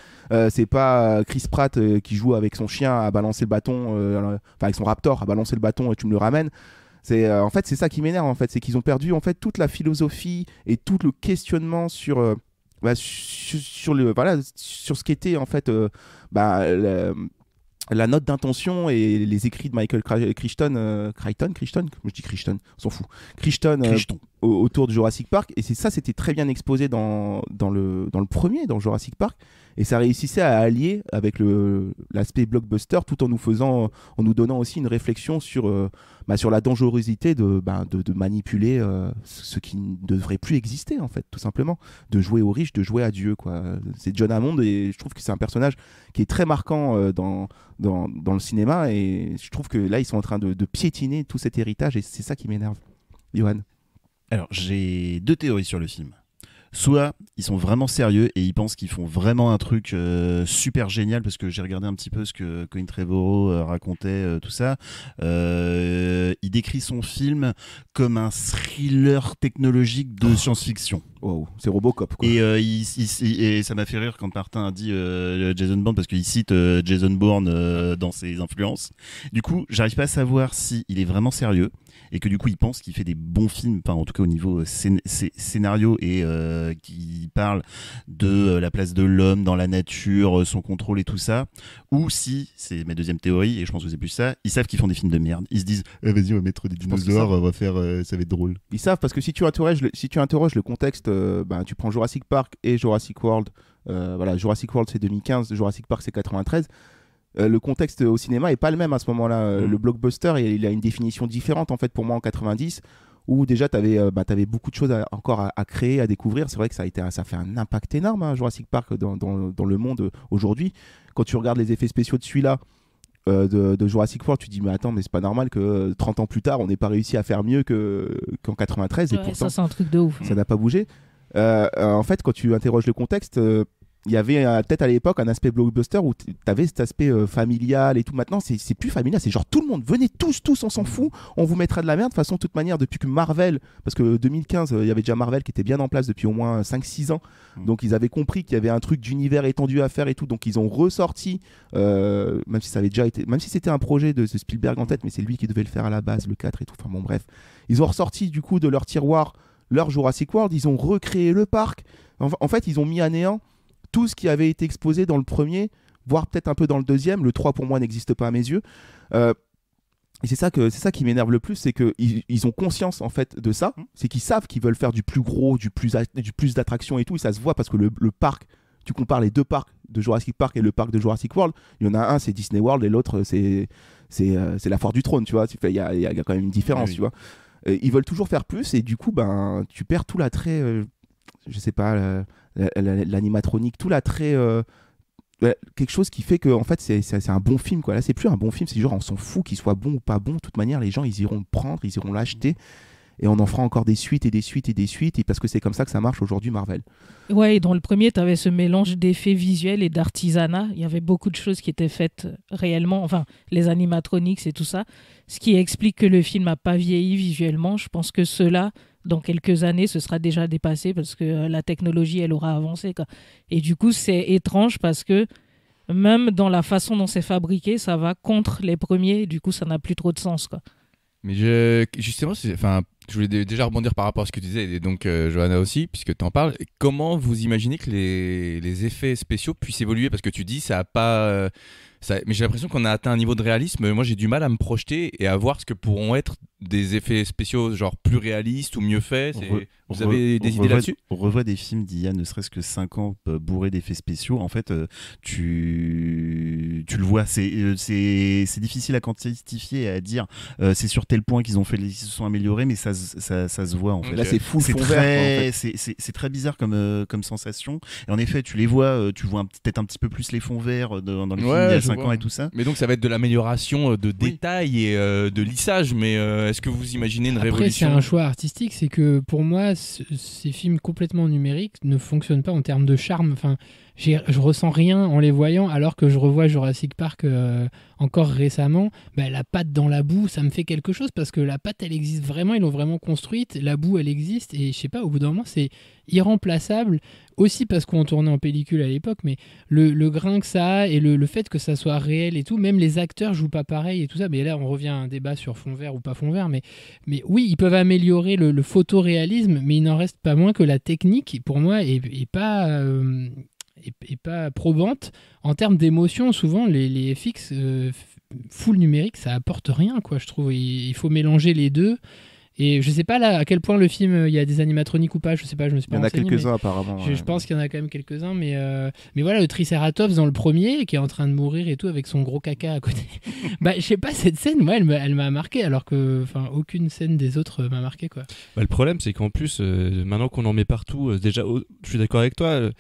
c'est pas Chris Pratt qui joue avec son chien à balancer le bâton, avec son raptor à balancer le bâton et tu me le ramènes. En fait c'est ça qui m'énerve en fait, c'est qu'ils ont perdu en fait toute la philosophie et tout le questionnement sur ce qu'était en fait la note d'intention et les écrits de Michael Crichton, je dis Crichton, on s'en fout, Crichton autour de Jurassic Park, et c'était très bien exposé dans le premier, dans Jurassic Park, et ça réussissait à allier avec l'aspect blockbuster tout en nous donnant aussi une réflexion sur la dangerosité de manipuler ce qui ne devrait plus exister en fait, tout simplement, de jouer aux riches, de jouer à Dieu quoi. C'est John Hammond et je trouve que c'est un personnage qui est très marquant dans le cinéma, et je trouve que là ils sont en train de piétiner tout cet héritage et c'est ça qui m'énerve. Johan ? Alors j'ai 2 théories sur le film. Soit ils sont vraiment sérieux et ils pensent qu'ils font vraiment un truc super génial, parce que j'ai regardé un petit peu ce que Colin Trevorrow racontait, tout ça. Il décrit son film comme un thriller technologique de science-fiction. Wow, c'est Robocop quoi. Et ça m'a fait rire quand Martin a dit Jason Bourne, parce qu'il cite Jason Bourne dans ses influences. Du coup, j'arrive pas à savoir si il est vraiment sérieux et que du coup il pense qu'il fait des bons films, en tout cas au niveau scénario, et qui parle de la place de l'homme dans la nature, son contrôle et tout ça, ou si, c'est ma deuxième théorie et je pense que c'est plus ça, ils savent qu'ils font des films de merde, ils se disent vas-y on va mettre des dinosaures, on va faire ça va être drôle. Ils savent, parce que si tu interroges le contexte, tu prends Jurassic Park et Jurassic World, Jurassic World c'est 2015, Jurassic Park c'est 93. Le contexte au cinéma est pas le même à ce moment-là. Le blockbuster, il a une définition différente en fait pour moi en 90, où déjà t'avais beaucoup de choses encore à créer, à découvrir. C'est vrai que ça fait un impact énorme hein, Jurassic Park dans le monde aujourd'hui. Quand tu regardes les effets spéciaux de celui-là, de Jurassic World, tu te dis mais attends, mais c'est pas normal que 30 ans plus tard on n'ait pas réussi à faire mieux qu'en 93, et pourtant ça c'est un truc de ouf. Ça n'a pas bougé. En fait, quand tu interroges le contexte, il y avait peut-être à l'époque un aspect blockbuster où tu avais cet aspect familial et tout. Maintenant, c'est plus familial, c'est genre tout le monde, venez tous, on s'en fout, on vous mettra de la merde. De toute façon, de toute manière, depuis que Marvel, parce que 2015, il y avait déjà Marvel qui était bien en place depuis au moins 5-6 ans. Donc ils avaient compris qu'il y avait un truc d'univers étendu à faire et tout. Donc ils ont ressorti, même si ça avait déjà été, même si c'était un projet de Spielberg en tête, mais c'est lui qui devait le faire à la base, le 4 et tout. Enfin bon, bref. Ils ont ressorti du coup de leur tiroir leur Jurassic World, ils ont recréé le parc. En fait, ils ont mis à néant tout ce qui avait été exposé dans le premier, voire peut-être un peu dans le deuxième. Le 3 pour moi n'existe pas à mes yeux. Et c'est ça qui m'énerve le plus, c'est qu'ils ont conscience en fait de ça, c'est qu'ils savent qu'ils veulent faire du plus gros, du plus d'attractions et tout, et ça se voit parce que le parc, tu compares les deux parcs de Jurassic Park et le parc de Jurassic World, il y en a un c'est Disney World et l'autre c'est la Foire du Trône, tu vois, il y a quand même une différence, tu vois. Ils veulent toujours faire plus et du coup tu perds tout l'attrait, je sais pas, l'animatronique, tout l'attrait. Quelque chose qui fait que en fait c'est un bon film, quoi. Là c'est plus un bon film, c'est genre on s'en fout qu'il soit bon ou pas bon, de toute manière les gens ils iront le prendre, ils iront l'acheter et on en fera encore des suites et des suites et des suites, et parce que c'est comme ça que ça marche aujourd'hui Marvel. Ouais, et dans le premier tu avais ce mélange d'effets visuels et d'artisanat, il y avait beaucoup de choses qui étaient faites réellement, enfin les animatronics et tout ça, ce qui explique que le film n'a pas vieilli visuellement. Je pense que cela dans quelques années, ce sera déjà dépassé parce que la technologie, elle aura avancé, quoi. Et du coup, c'est étrange parce que même dans la façon dont c'est fabriqué, ça va contre les premiers. Et du coup, ça n'a plus trop de sens, quoi. Mais justement, je voulais déjà rebondir par rapport à ce que tu disais, et donc Johanna aussi, puisque tu en parles. Comment vous imaginez que les effets spéciaux puissent évoluer? Parce que tu dis, ça n'a pas... mais j'ai l'impression qu'on a atteint un niveau de réalisme. Moi, j'ai du mal à me projeter et à voir ce que pourront être des effets spéciaux genre plus réalistes ou mieux faits. Vous avez des idées là-dessus? On revoit des films d'il y a ne serait-ce que 5 ans bourrés d'effets spéciaux. En fait, tu le vois, c'est difficile à quantifier et à dire c'est sur tel point qu'ils se sont améliorés, mais ça se voit en fait. Là, c'est full fond vert. C'est très bizarre comme sensation. Et en effet, tu les vois, tu vois peut-être un petit peu plus les fonds verts dans les films d'il y a 5 ans et tout ça. Mais donc ça va être de l'amélioration de détails et de lissage, mais est-ce que vous imaginez une révolution? Après, c'est un choix artistique, c'est que pour moi, ces films complètement numériques ne fonctionnent pas en termes de charme. Enfin, je ressens rien en les voyant, alors que je revois Jurassic Park encore récemment. La patte dans la boue, ça me fait quelque chose parce que la patte, elle existe vraiment, ils l'ont vraiment construite. La boue, elle existe et je sais pas, au bout d'un moment, c'est irremplaçable. Aussi parce qu'on tournait en pellicule à l'époque, mais le grain que ça a et le fait que ça soit réel et tout, même les acteurs jouent pas pareil et tout ça. Mais là, on revient à un débat sur fond vert ou pas fond vert. Mais oui, ils peuvent améliorer le photoréalisme, mais il n'en reste pas moins que la technique, pour moi, est pas probante en termes d'émotion. Souvent les FX full numérique, ça apporte rien, quoi, je trouve. Il faut mélanger les deux. Et je sais pas là à quel point le film il y a des animatroniques ou pas, je sais pas, je me suis pas renseigné. Il y en a quelques-uns apparemment. Je pense qu'il y en a quand même quelques-uns, mais voilà, le Triceratops dans le premier qui est en train de mourir et tout avec son gros caca à côté. Je sais pas, cette scène, moi elle m'a marqué, alors que aucune scène des autres m'a marqué, quoi. Le problème c'est qu'en plus maintenant qu'on en met partout, déjà je suis d'accord avec toi,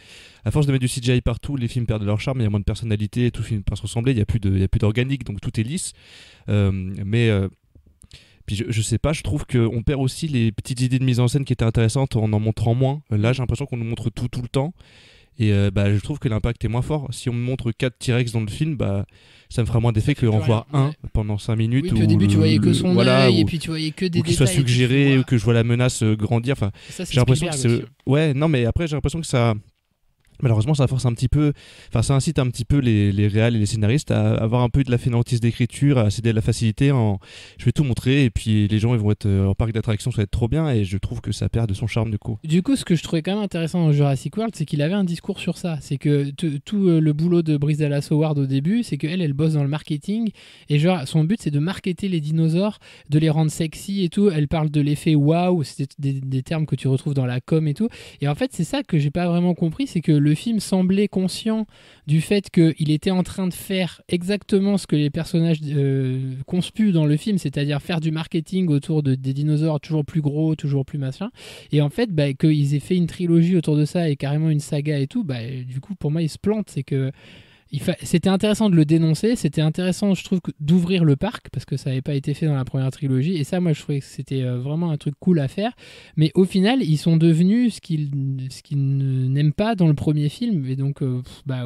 à force de mettre du CGI partout, les films perdent leur charme, il y a moins de personnalité, tout finit par se ressembler, il y a plus d'organique, donc tout est lisse. Puis je sais pas, je trouve qu'on perd aussi les petites idées de mise en scène qui étaient intéressantes en montrant moins. Là, j'ai l'impression qu'on nous montre tout le temps. Et je trouve que l'impact est moins fort. Si on me montre 4 T-Rex dans le film, ça me fera moins d'effet que en voir un pendant 5 minutes. Oui, puis au début, tu voyais que son œil, et puis tu voyais que des détails. Qu'il soit suggéré, ou que je vois la menace grandir. Enfin, ça, j'ai l'impression que c'est... Ouais, non, mais après, j'ai l'impression que ça... Malheureusement, ça force un petit peu, ça incite un petit peu les réals et les scénaristes à avoir un peu de la fainéantise d'écriture, à céder à la facilité je vais tout montrer et puis les gens ils vont être en parc d'attractions, ça va être trop bien, et je trouve que ça perd de son charme du coup. Du coup, ce que je trouvais quand même intéressant dans Jurassic World, c'est qu'il avait un discours sur ça. C'est que tout le boulot de Bryce Dallas Howard au début, c'est qu'elle bosse dans le marketing et genre son but c'est de marketer les dinosaures, de les rendre sexy et tout. Elle parle de l'effet waouh, c'est des termes que tu retrouves dans la com et tout. Et en fait, c'est ça que j'ai pas vraiment compris, c'est que le film semblait conscient du fait qu'il était en train de faire exactement ce que les personnages conspuent dans le film, c'est-à-dire faire du marketing autour des dinosaures toujours plus gros, toujours plus machin. Et en fait, qu'ils aient fait une trilogie autour de ça et carrément une saga et tout, du coup, pour moi, ils se plantent. C'est que c'était intéressant de le dénoncer, c'était intéressant, je trouve, d'ouvrir le parc, parce que ça n'avait pas été fait dans la première trilogie, et ça, moi, je trouvais que c'était vraiment un truc cool à faire, mais au final, ils sont devenus ce qu'ils n'aiment pas dans le premier film, et donc,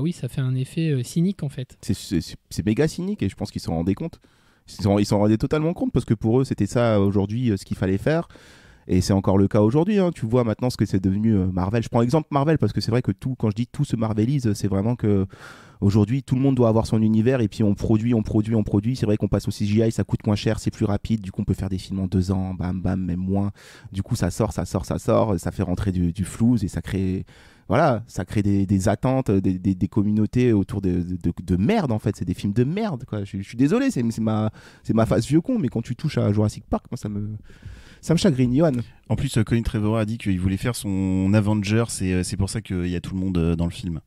oui, ça fait un effet cynique, en fait. C'est méga cynique, et je pense qu'ils s'en rendaient compte. Ils s'en rendaient totalement compte, parce que pour eux, c'était ça, aujourd'hui, ce qu'il fallait faire. Et c'est encore le cas aujourd'hui, hein. Tu vois maintenant ce que c'est devenu Marvel. Je prends l'exemple Marvel parce que c'est vrai que quand je dis tout se marvelise, c'est vraiment que aujourd'hui tout le monde doit avoir son univers et puis on produit. C'est vrai qu'on passe au CGI, ça coûte moins cher, c'est plus rapide. Du coup, on peut faire des films en 2 ans, bam, bam, même moins. Du coup, ça sort, ça fait rentrer du flou et ça crée voilà, ça crée des attentes, des communautés autour de merde, en fait. C'est des films de merde, quoi. Je suis désolé, c'est ma face vieux con, mais quand tu touches à Jurassic Park, moi, ça me chagrine, Johan. En plus, Colin Trevorrow a dit qu'il voulait faire son Avengers, c'est pour ça qu'il y a tout le monde dans le film.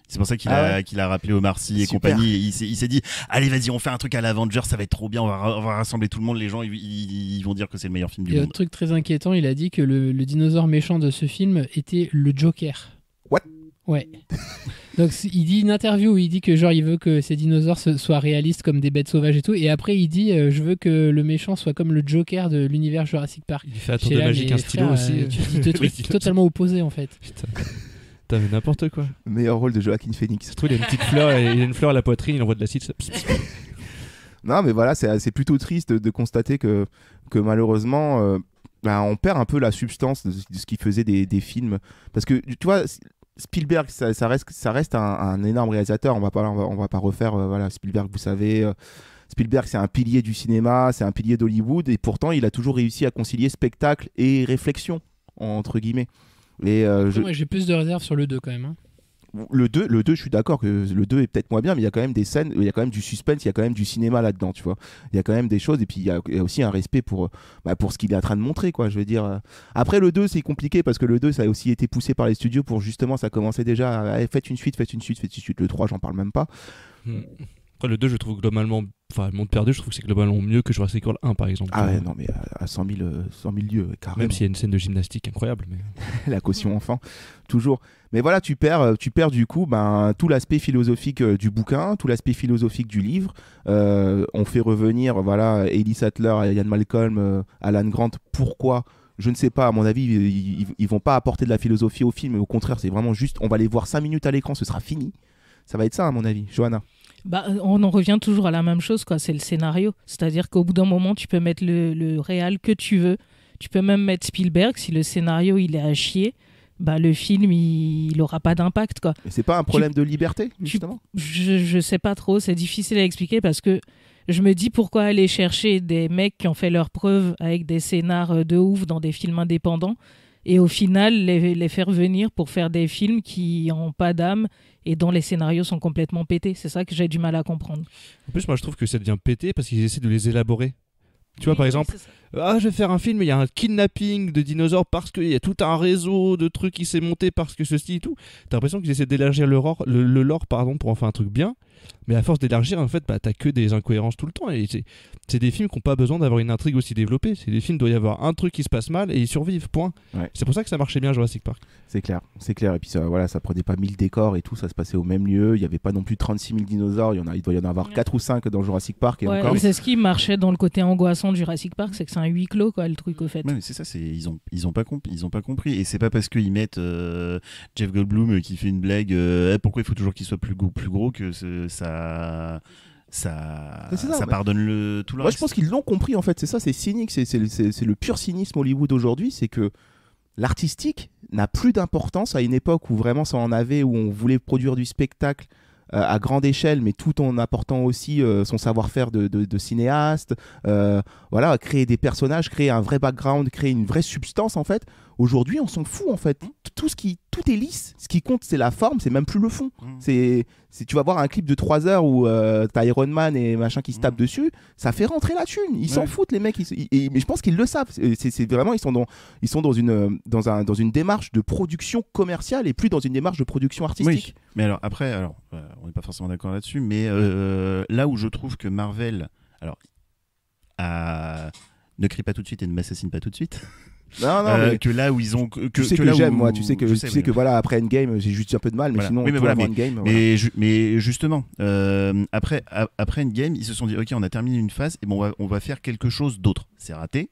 C'est pour ça qu'il a rappelé Omar Sy et compagnie. Et il s'est dit, allez, vas-y, on fait un truc à l'Avengers, ça va être trop bien, on va rassembler tout le monde, les gens ils vont dire que c'est le meilleur film du monde. Et un truc très inquiétant, il a dit que le dinosaure méchant de ce film était le Joker. What? Ouais. Donc il dit une interview où il dit que genre il veut que ces dinosaures soient réalistes comme des bêtes sauvages et tout, et après il dit je veux que le méchant soit comme le Joker de l'univers Jurassic Park. Il fait un tour de magie qu'un stylo aussi. Tu dis deux trucs totalement opposés en fait. Putain. T'as vu n'importe quoi. Meilleur rôle de Joaquin Phoenix. Surtout il a une petite fleur, il a une fleur à la poitrine, il envoie de l'acide. Non mais voilà, c'est plutôt triste de constater que malheureusement on perd un peu la substance de ce qui faisait des films, parce que tu vois Spielberg ça reste un énorme réalisateur. On va pas refaire voilà, Spielberg, vous savez, Spielberg c'est un pilier du cinéma, c'est un pilier d'Hollywood, et pourtant il a toujours réussi à concilier spectacle et réflexion entre guillemets. Et moi j'ai plus de réserve sur le 2 quand même, hein. Le 2, je suis d'accord que le 2 est peut-être moins bien, mais il y a quand même des scènes, il y a quand même du suspense, il y a quand même du cinéma là-dedans, tu vois. Il y a quand même des choses, et puis il y a aussi un respect pour ce qu'il est en train de montrer, quoi. Je veux dire. Après, le 2, c'est compliqué parce que le 2, ça a aussi été poussé par les studios pour justement, ça commençait déjà à faites une suite. Le 3, j'en parle même pas. Après, le 2, je trouve globalement, enfin, Monde Perdu, je trouve que c'est globalement mieux que Jurassic World 1, par exemple. Ah ouais, non, mais à 100 000 lieues, carrément. Même s'il y a une scène de gymnastique incroyable. Mais... La caution enfant, toujours. Mais voilà, tu perds du coup tout l'aspect philosophique du bouquin, tout l'aspect philosophique du livre. On fait revenir voilà, Ellie Sattler, Ian Malcolm, Alan Grant. Pourquoi ? Je ne sais pas, à mon avis, ils vont pas apporter de la philosophie au film. Au contraire, c'est vraiment juste, on va les voir 5 minutes à l'écran, ce sera fini. Ça va être ça, à mon avis. Johanna. On en revient toujours à la même chose, quoi. C'est le scénario. C'est-à-dire qu'au bout d'un moment, tu peux mettre le réal que tu veux. Tu peux même mettre Spielberg. Si le scénario il est à chier, le film il aura pas d'impact, quoi. Et c'est pas un problème de liberté, justement? Je sais pas trop. C'est difficile à expliquer parce que je me dis pourquoi aller chercher des mecs qui ont fait leurs preuves avec des scénars de ouf dans des films indépendants et au final les faire venir pour faire des films qui n'ont pas d'âme et dont les scénarios sont complètement pétés. C'est ça que j'ai du mal à comprendre. En plus, moi je trouve que ça devient pété parce qu'ils essaient de les élaborer. Tu vois, par exemple, je vais faire un film, il y a un kidnapping de dinosaures parce qu'il y a tout un réseau de trucs qui s'est monté parce que ceci et tout. T'as l'impression qu'ils essaient d'élargir le lore pour en faire un truc bien. Mais à force d'élargir, en fait, t'as que des incohérences tout le temps. Et c'est des films qui n'ont pas besoin d'avoir une intrigue aussi développée. C'est des films où il doit y avoir un truc qui se passe mal et ils survivent, point. Ouais. C'est pour ça que ça marchait bien, Jurassic Park. C'est clair. Et puis ça prenait pas 1000 décors et tout, ça se passait au même lieu. Il n'y avait pas non plus 36 000 dinosaures. Il doit y en avoir 4 ou 5 dans Jurassic Park. Et encore. C'est ce qui marchait dans le côté angoissant de Jurassic Park, c'est que c'est un huis clos, quoi, le truc au fait. Ouais, mais c'est ça, ils ont pas compris. Et c'est pas parce qu'ils mettent Jeff Goldblum qui fait une blague, pourquoi il faut toujours qu'il soit plus gros que ça pardonne tout le reste. Je pense qu'ils l'ont compris en fait, c'est ça, c'est cynique, c'est le pur cynisme Hollywood aujourd'hui, c'est que l'artistique n'a plus d'importance à une époque où vraiment ça en avait, où on voulait produire du spectacle à grande échelle, mais tout en apportant aussi son savoir-faire de cinéaste, voilà, créer des personnages, créer un vrai background, créer une vraie substance en fait. Aujourd'hui, on s'en fout en fait. Tout est lisse. Ce qui compte, c'est la forme, c'est même plus le fond. Tu vas voir un clip de 3 heures où t'as Iron Man et machin qui se tapent dessus, ça fait rentrer la thune. Ils s'en foutent les mecs. Mais je pense qu'ils le savent. C'est vraiment ils sont dans une démarche de production commerciale et plus dans une démarche de production artistique. Oui. Mais alors après, on n'est pas forcément d'accord là-dessus, mais là où je trouve que Marvel, ne crie pas tout de suite et ne m'assassine pas tout de suite. Non, mais que là où ils ont tu sais que j'aime moi, tu sais que voilà, après Endgame j'ai juste un peu de mal, mais voilà. Sinon Endgame, mais justement après Endgame ils se sont dit ok, on a terminé une phase et bon on va faire quelque chose d'autre. C'est raté,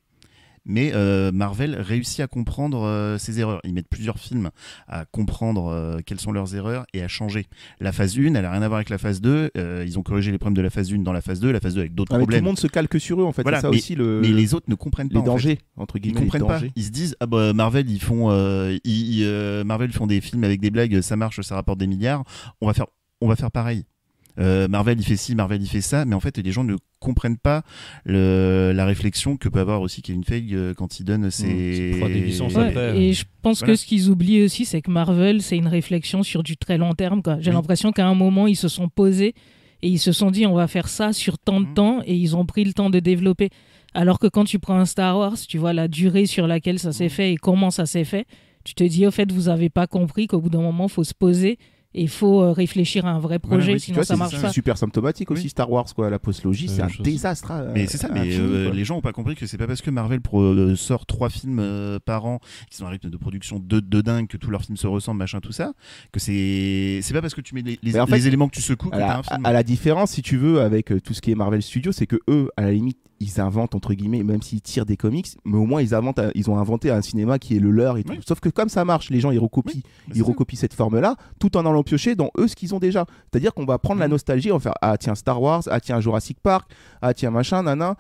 mais Marvel réussit à comprendre ses erreurs. Ils mettent plusieurs films à comprendre quelles sont leurs erreurs et à changer. La phase 1, elle n'a rien à voir avec la phase 2. Ils ont corrigé les problèmes de la phase 1 dans la phase 2 avec d'autres problèmes. Tout le monde se calque sur eux en fait. Voilà, c'est ça aussi mais les autres ne comprennent pas. Les dangers, en fait. Entre guillemets. Ils comprennent pas. Ils se disent Marvel, ils font des films avec des blagues, ça marche, ça rapporte des milliards. On va faire pareil. Marvel il fait ci, Marvel il fait ça, mais en fait les gens ne comprennent pas la réflexion que peut avoir aussi Kevin Feige quand il donne ses et je pense que ce qu'ils oublient aussi, c'est que Marvel, c'est une réflexion sur du très long terme, quoi. J'ai l'impression qu'à un moment ils se sont posés et ils se sont dit on va faire ça sur tant de temps, et ils ont pris le temps de développer. Alors que quand tu prends un Star Wars, tu vois la durée sur laquelle ça s'est fait et comment ça s'est fait, tu te dis au fait vous avez pas compris qu'au bout d'un moment il faut se poser et il faut réfléchir à un vrai projet, sinon ça marche pas. C'est super symptomatique aussi Star Wars, quoi. La postlogie, c'est un désastre. Mais c'est ça, mais les gens ont pas compris que c'est pas parce que Marvel sort 3 films par an, qui sont un rythme de production de dingue, que tous leurs films se ressemblent, machin, tout ça, que c'est pas parce que tu mets les éléments que tu secoues que t'as un film. À la différence, si tu veux, avec tout ce qui est Marvel Studios, c'est que eux, à la limite, ils inventent entre guillemets, même s'ils tirent des comics, mais au moins ils ont inventé un cinéma qui est le leur et tout. Sauf que comme ça marche, les gens ils recopient cette forme-là, tout en allant piocher dans eux ce qu'ils ont déjà. C'est-à-dire qu'on va prendre la nostalgie, on va faire ah tiens Star Wars, ah tiens Jurassic Park, ah tiens machin, nana.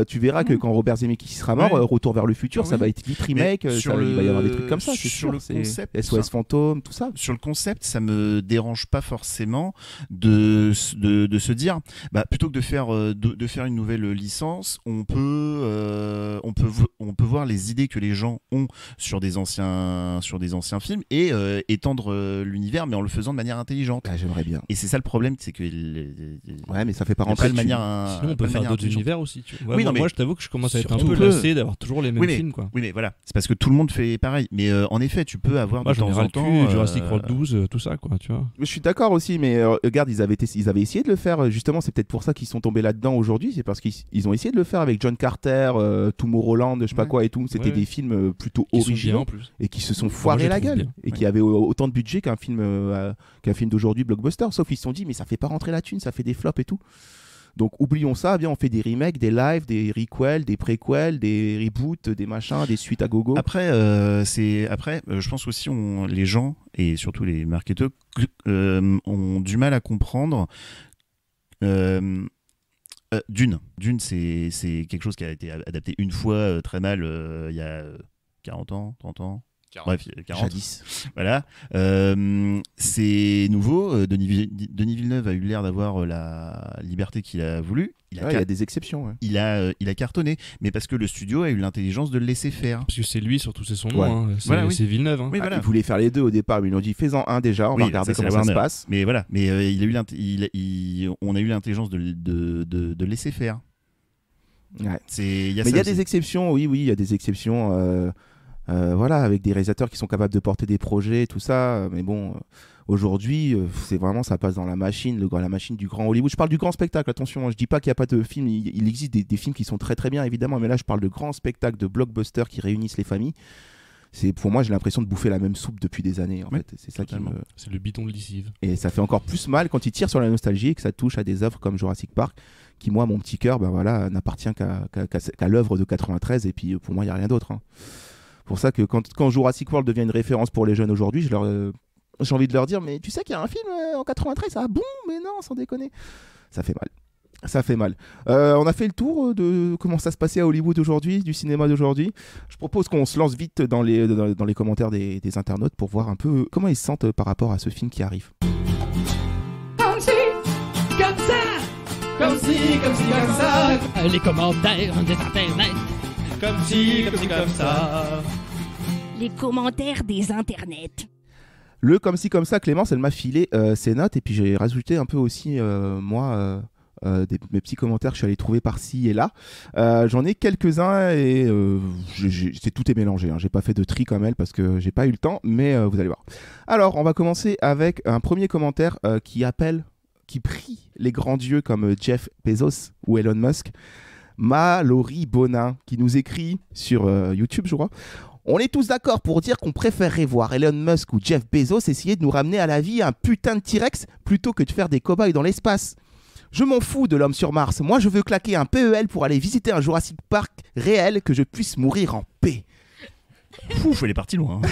Tu verras que quand Robert Zemeckis sera mort, Retour vers le futur, ça va être vite remake, il va y avoir des trucs comme ça. Sur le concept, SOS Fantôme, tout ça. Sur le concept, ça me dérange pas forcément de se dire, plutôt que de faire une nouvelle licence, on peut voir les idées que les gens ont sur des anciens films et étendre l'univers, mais en le faisant de manière intelligente. J'aimerais bien. Et c'est ça le problème, c'est que mais ça fait pas rentrer de manière. Sinon, on peut faire d'autres univers aussi. Ouais, moi je t'avoue que je commence à être un peu lassé d'avoir toujours les mêmes films, quoi. Oui, mais voilà, c'est parce que tout le monde fait pareil. Mais en effet, tu peux avoir de temps en temps Jurassic World 12, tout ça, quoi, tu vois. Je suis d'accord aussi, mais regarde, ils avaient essayé de le faire. Justement, c'est peut-être pour ça qu'ils sont tombés là-dedans aujourd'hui. C'est parce qu'ils ont essayé de le faire avec John Carter, Tomorrowland, je sais pas quoi et tout. C'était des films plutôt originaux et qui se sont foirés la gueule et qui avaient autant de budget qu'un film d'aujourd'hui blockbuster. Sauf qu'ils se sont dit, mais ça fait pas rentrer la thune, ça fait des flops et tout. Donc oublions ça, bien on fait des remakes, des lives, des requels, des préquels, des reboots, des machins, des suites à gogo. Après, je pense aussi les gens et surtout les marketeurs ont du mal à comprendre. Dune, c'est quelque chose qui a été adapté une fois très mal il y a 40 ans, 30 ans. Bref, 40. Jadis. Voilà. C'est nouveau. Denis Villeneuve a eu l'air d'avoir la liberté qu'il a voulu. Il y a des exceptions. Ouais. Il a cartonné, mais parce que le studio a eu l'intelligence de le laisser faire. Parce que c'est lui, surtout, c'est son nom. Hein. C'est Villeneuve. Hein. Oui, voilà. Il voulait faire les deux au départ, mais ils ont dit fais-en un déjà, on va regarder comment ça se passe. Mais voilà, mais on a eu l'intelligence de laisser faire. Ouais. Mais il y a des exceptions, oui, il y a des exceptions. Voilà, avec des réalisateurs qui sont capables de porter des projets et tout ça, mais bon, aujourd'hui, c'est vraiment, ça passe dans la machine du grand Hollywood. Je parle du grand spectacle, attention, je dis pas qu'il n'y a pas de films, il existe des films qui sont très très bien évidemment, mais là je parle de grands spectacles, de blockbusters qui réunissent les familles. Pour moi, j'ai l'impression de bouffer la même soupe depuis des années en fait. C'est ça c'est le bidon de lessive. Et ça fait encore plus mal quand il tire sur la nostalgie et que ça touche à des œuvres comme Jurassic Park, qui moi, mon petit cœur, n'appartient qu'à l'œuvre de 93, et puis pour moi, il n'y a rien d'autre. Hein. Pour ça que quand Jurassic World devient une référence pour les jeunes aujourd'hui, j'ai envie de leur dire, mais tu sais qu'il y a un film en 93, ça boum, mais non, sans déconner. Ça fait mal. On a fait le tour de comment ça se passait à Hollywood aujourd'hui, du cinéma d'aujourd'hui. Je propose qu'on se lance vite dans les commentaires des internautes pour voir un peu comment ils se sentent par rapport à ce film qui arrive. Comme ci, comme ça, comme ci, comme ça. Les commentaires des internets. Comme ci, comme ça. Les commentaires des internets. Le comme ci, comme ça, Clémence, elle m'a filé ses notes et puis j'ai rajouté un peu aussi, mes petits commentaires que je suis allé trouver par-ci et là. J'en ai quelques-uns et tout est mélangé. Hein. J'ai pas fait de tri comme elle parce que j'ai pas eu le temps, mais vous allez voir. Alors, on va commencer avec un premier commentaire qui prie les grands dieux comme Jeff Bezos ou Elon Musk. Mallory Bonin qui nous écrit sur YouTube, je crois. On est tous d'accord pour dire qu'on préférerait voir Elon Musk ou Jeff Bezos essayer de nous ramener à la vie un putain de T-Rex plutôt que de faire des cow-boys dans l'espace. Je m'en fous de l'homme sur Mars. Moi, je veux claquer un PEL pour aller visiter un Jurassic Park réel, que je puisse mourir en paix. Ouf, elle est partie loin. Hein.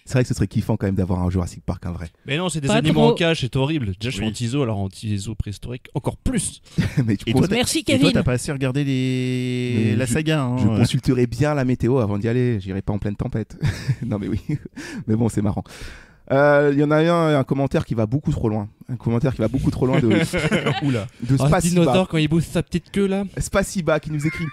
C'est vrai que ce serait kiffant quand même d'avoir un Jurassic Park, un vrai. Mais non, c'est des animaux en cage, c'est horrible. Déjà, je suis anti-zoo, alors anti-zoo préhistorique, encore plus. Mais merci, Kevin. Et toi, t'as pas assez regardé la saga. Hein, je consulterai bien la météo avant d'y aller. J'irai pas en pleine tempête. Non, mais oui. Mais bon, c'est marrant. Il y en a un commentaire qui va beaucoup trop loin. Un commentaire qui va beaucoup trop loin de Oula. De Un Spaciba. dinosaure quand il bouge sa petite queue là. Spaciba qui nous écrit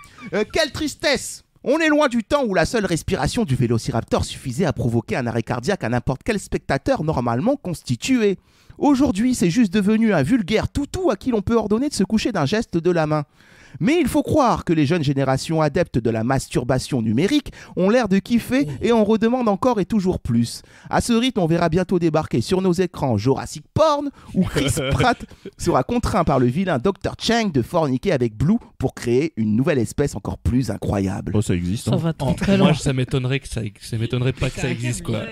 quelle tristesse! On est loin du temps où la seule respiration du vélociraptor suffisait à provoquer un arrêt cardiaque à n'importe quel spectateur normalement constitué. Aujourd'hui, c'est juste devenu un vulgaire toutou à qui l'on peut ordonner de se coucher d'un geste de la main. Mais il faut croire que les jeunes générations adeptes de la masturbation numérique ont l'air de kiffer et on redemande encore et toujours plus. À ce rythme, on verra bientôt débarquer sur nos écrans Jurassic Porn où Chris Pratt sera contraint par le vilain Dr. Chang de forniquer avec Blue pour créer une nouvelle espèce encore plus incroyable. Oh, ça existe. Ça va très loin. Moi, ça m'étonnerait pas que ça existe quoi.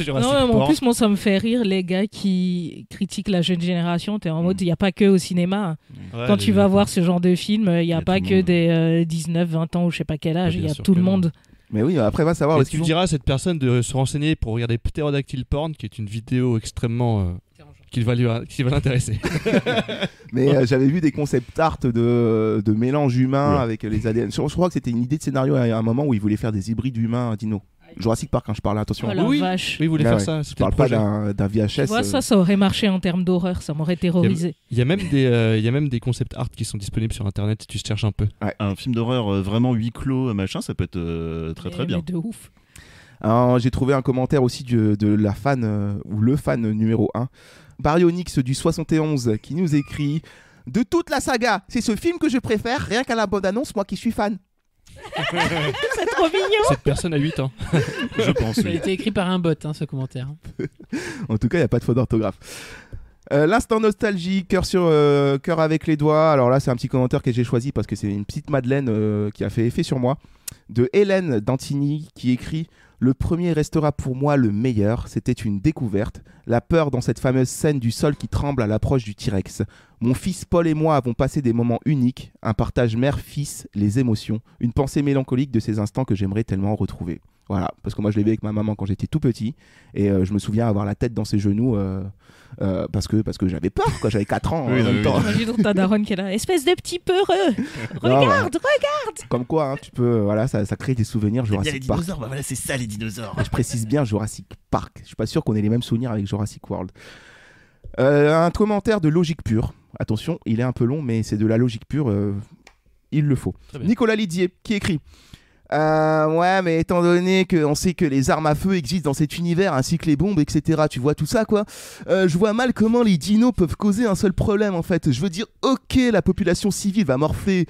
Non, mais en plus, moi, ça me fait rire les gars qui critiquent la jeune génération. T'es en mode, il n'y a pas que au cinéma. Ouais, Quand tu vas voir ce genre de film, il n'y a pas que des 19, 20 ans ou je sais pas quel âge, il y a tout le monde. Mais oui, après va savoir. Et tu diras à cette personne de se renseigner pour regarder Pterodactyl Porn, qui est une vidéo extrêmement qui va l'intéresser. Mais j'avais vu des concept art de mélange humain avec les ADN. Je crois que c'était une idée de scénario à un moment où ils voulaient faire des hybrides humains dino. Jurassic Park, je parle, attention. Oh la vache. Oui, ils voulaient faire ça. Je parle pas d'un VHS. Tu vois, ça aurait marché en termes d'horreur, ça m'aurait terrorisé. Il y a même des concept art qui sont disponibles sur internet si tu cherches un peu. Ouais. Un film d'horreur vraiment huis clos, machin, ça peut être très bien. Mais de ouf. Alors, j'ai trouvé un commentaire aussi de la fan, ou le fan numéro 1, Baryonyx du 71, qui nous écrit « De toute la saga, c'est ce film que je préfère, rien qu'à la bande-annonce, moi qui suis fan. » C'est trop mignon. Cette personne a 8 ans. Je pense. Ça a été écrit par un bot, ce commentaire. En tout cas, il n'y a pas de faute d'orthographe. L'instant nostalgie, cœur avec les doigts. Alors là, c'est un petit commentaire que j'ai choisi parce que c'est une petite Madeleine qui a fait effet sur moi. De Hélène Dantigny qui écrit « Le premier restera pour moi le meilleur. C'était une découverte. La peur dans cette fameuse scène du sol qui tremble à l'approche du T-Rex. Mon fils Paul et moi avons passé des moments uniques. Un partage mère-fils, les émotions. Une pensée mélancolique de ces instants que j'aimerais tellement retrouver. » Voilà, parce que moi je l'ai vu avec ma maman quand j'étais tout petit et je me souviens avoir la tête dans ses genoux parce que j'avais peur, quoi. J'avais 4 ans en même temps. Imagine ta daronne qui est là, espèce de petit peureux. Regarde. Comme quoi, tu peux, voilà, ça crée des souvenirs. Jurassic Park. Bah voilà, c'est ça les dinosaures. Je précise bien Jurassic Park. Je suis pas sûr qu'on ait les mêmes souvenirs avec Jurassic World. Un commentaire de Logique Pure. Attention, il est un peu long, mais c'est de la logique pure. Il le faut. Nicolas Lidier qui écrit. Ouais, mais étant donné qu'on sait que les armes à feu existent dans cet univers, ainsi que les bombes, etc., tu vois tout ça, quoi. Je vois mal comment les dinos peuvent causer un seul problème, en fait. Je veux dire, ok, la population civile va morfler